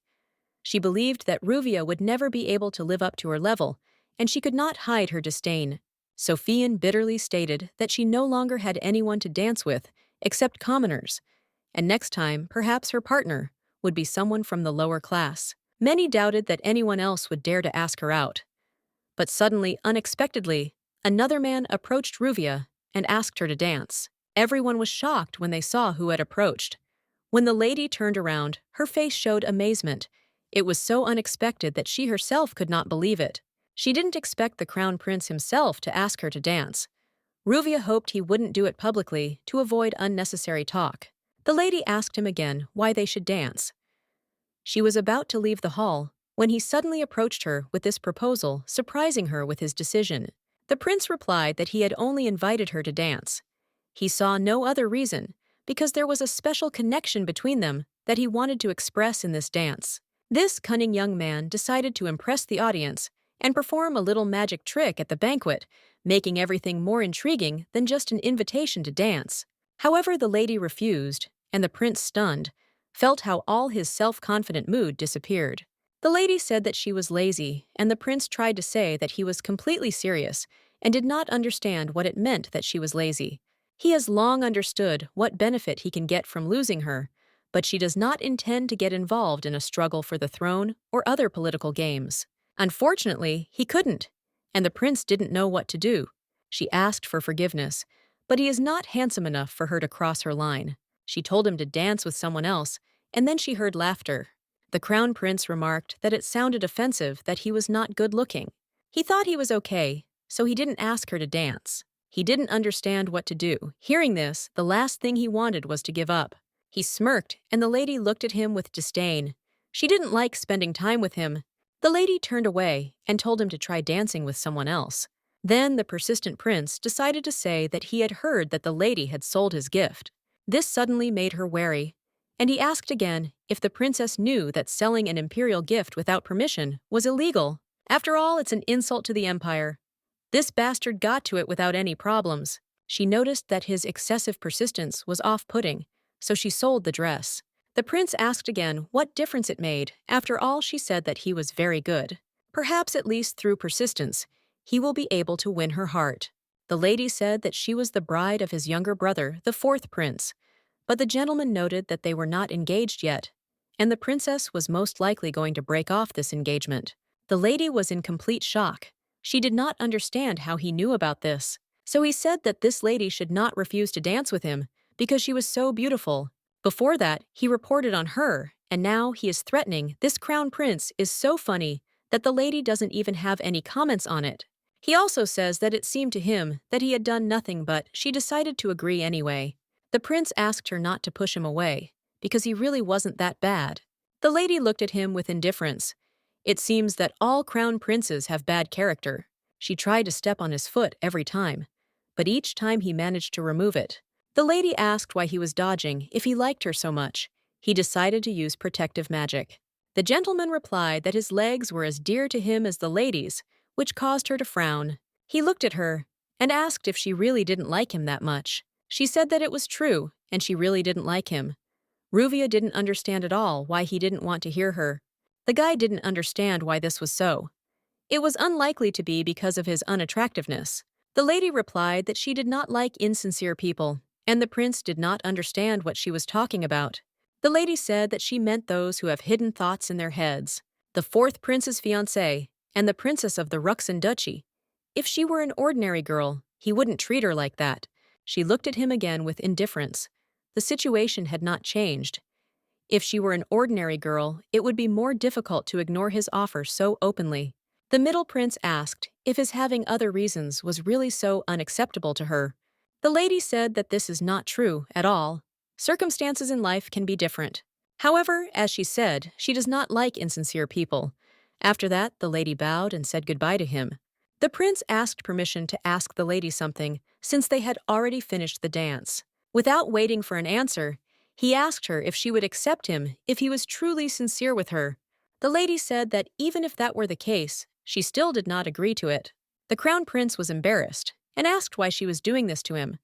She believed that Ruvia would never be able to live up to her level, and she could not hide her disdain. Sofian bitterly stated that she no longer had anyone to dance with except commoners, and next time, perhaps her partner would be someone from the lower class. Many doubted that anyone else would dare to ask her out. But suddenly, unexpectedly, another man approached Ruvia and asked her to dance. Everyone was shocked when they saw who had approached. When the lady turned around, her face showed amazement. It was so unexpected that she herself could not believe it. She didn't expect the crown prince himself to ask her to dance. Ruvia hoped he wouldn't do it publicly to avoid unnecessary talk. The lady asked him again why they should dance. She was about to leave the hall when he suddenly approached her with this proposal, surprising her with his decision. The prince replied that he had only invited her to dance. He saw no other reason, because there was a special connection between them that he wanted to express in this dance. This cunning young man decided to impress the audience and perform a little magic trick at the banquet, making everything more intriguing than just an invitation to dance. However, the lady refused, and the prince, stunned, felt how all his self-confident mood disappeared. The lady said that she was lazy, and the prince tried to say that he was completely serious and did not understand what it meant that she was lazy. He has long understood what benefit he can get from losing her, but she does not intend to get involved in a struggle for the throne or other political games. Unfortunately, he couldn't, and the prince didn't know what to do. She asked for forgiveness, but he is not handsome enough for her to cross her line. She told him to dance with someone else, and then she heard laughter. The crown prince remarked that it sounded offensive that he was not good-looking. He thought he was okay, so he didn't ask her to dance. He didn't understand what to do. Hearing this, the last thing he wanted was to give up. He smirked, and the lady looked at him with disdain. She didn't like spending time with him. The lady turned away and told him to try dancing with someone else. Then the persistent prince decided to say that he had heard that the lady had sold his gift. This suddenly made her wary, and he asked again if the princess knew that selling an imperial gift without permission was illegal. After all, it's an insult to the empire. This bastard got to it without any problems. She noticed that his excessive persistence was off-putting, so she sold the dress. The prince asked again what difference it made. After all, she said that he was very good. Perhaps at least through persistence, he will be able to win her heart. The lady said that she was the bride of his younger brother, the fourth prince, but the gentleman noted that they were not engaged yet, and the princess was most likely going to break off this engagement. The lady was in complete shock. She did not understand how he knew about this, so he said that this lady should not refuse to dance with him because she was so beautiful. Before that, he reported on her, and now he is threatening. This crown prince is so funny that the lady doesn't even have any comments on it. He also says that it seemed to him that he had done nothing, but she decided to agree anyway. The prince asked her not to push him away, because he really wasn't that bad. The lady looked at him with indifference. It seems that all crown princes have bad character. She tried to step on his foot every time, but each time he managed to remove it. The lady asked why he was dodging if he liked her so much. He decided to use protective magic. The gentleman replied that his legs were as dear to him as the lady's, which caused her to frown. He looked at her and asked if she really didn't like him that much. She said that it was true, and she really didn't like him. Ruvia didn't understand at all why he didn't want to hear her. The guy didn't understand why this was so. It was unlikely to be because of his unattractiveness. The lady replied that she did not like insincere people, and the prince did not understand what she was talking about. The lady said that she meant those who have hidden thoughts in their heads. The fourth prince's fiancée, and the princess of the Ruxan Duchy. If she were an ordinary girl, he wouldn't treat her like that. She looked at him again with indifference. The situation had not changed. If she were an ordinary girl, it would be more difficult to ignore his offer so openly. The middle prince asked if his having other reasons was really so unacceptable to her. The lady said that this is not true at all. Circumstances in life can be different. However, as she said, she does not like insincere people. After that, the lady bowed and said goodbye to him. The prince asked permission to ask the lady something, since they had already finished the dance. Without waiting for an answer, He asked her if she would accept him if he was truly sincere with her. The lady said that even if that were the case, she still did not agree to it. The crown prince was embarrassed and asked why she was doing this to him.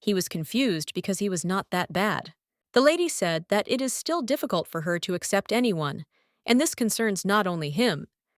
He was confused because he was not that bad. The lady said that it is still difficult for her to accept anyone, and this concerns not only him,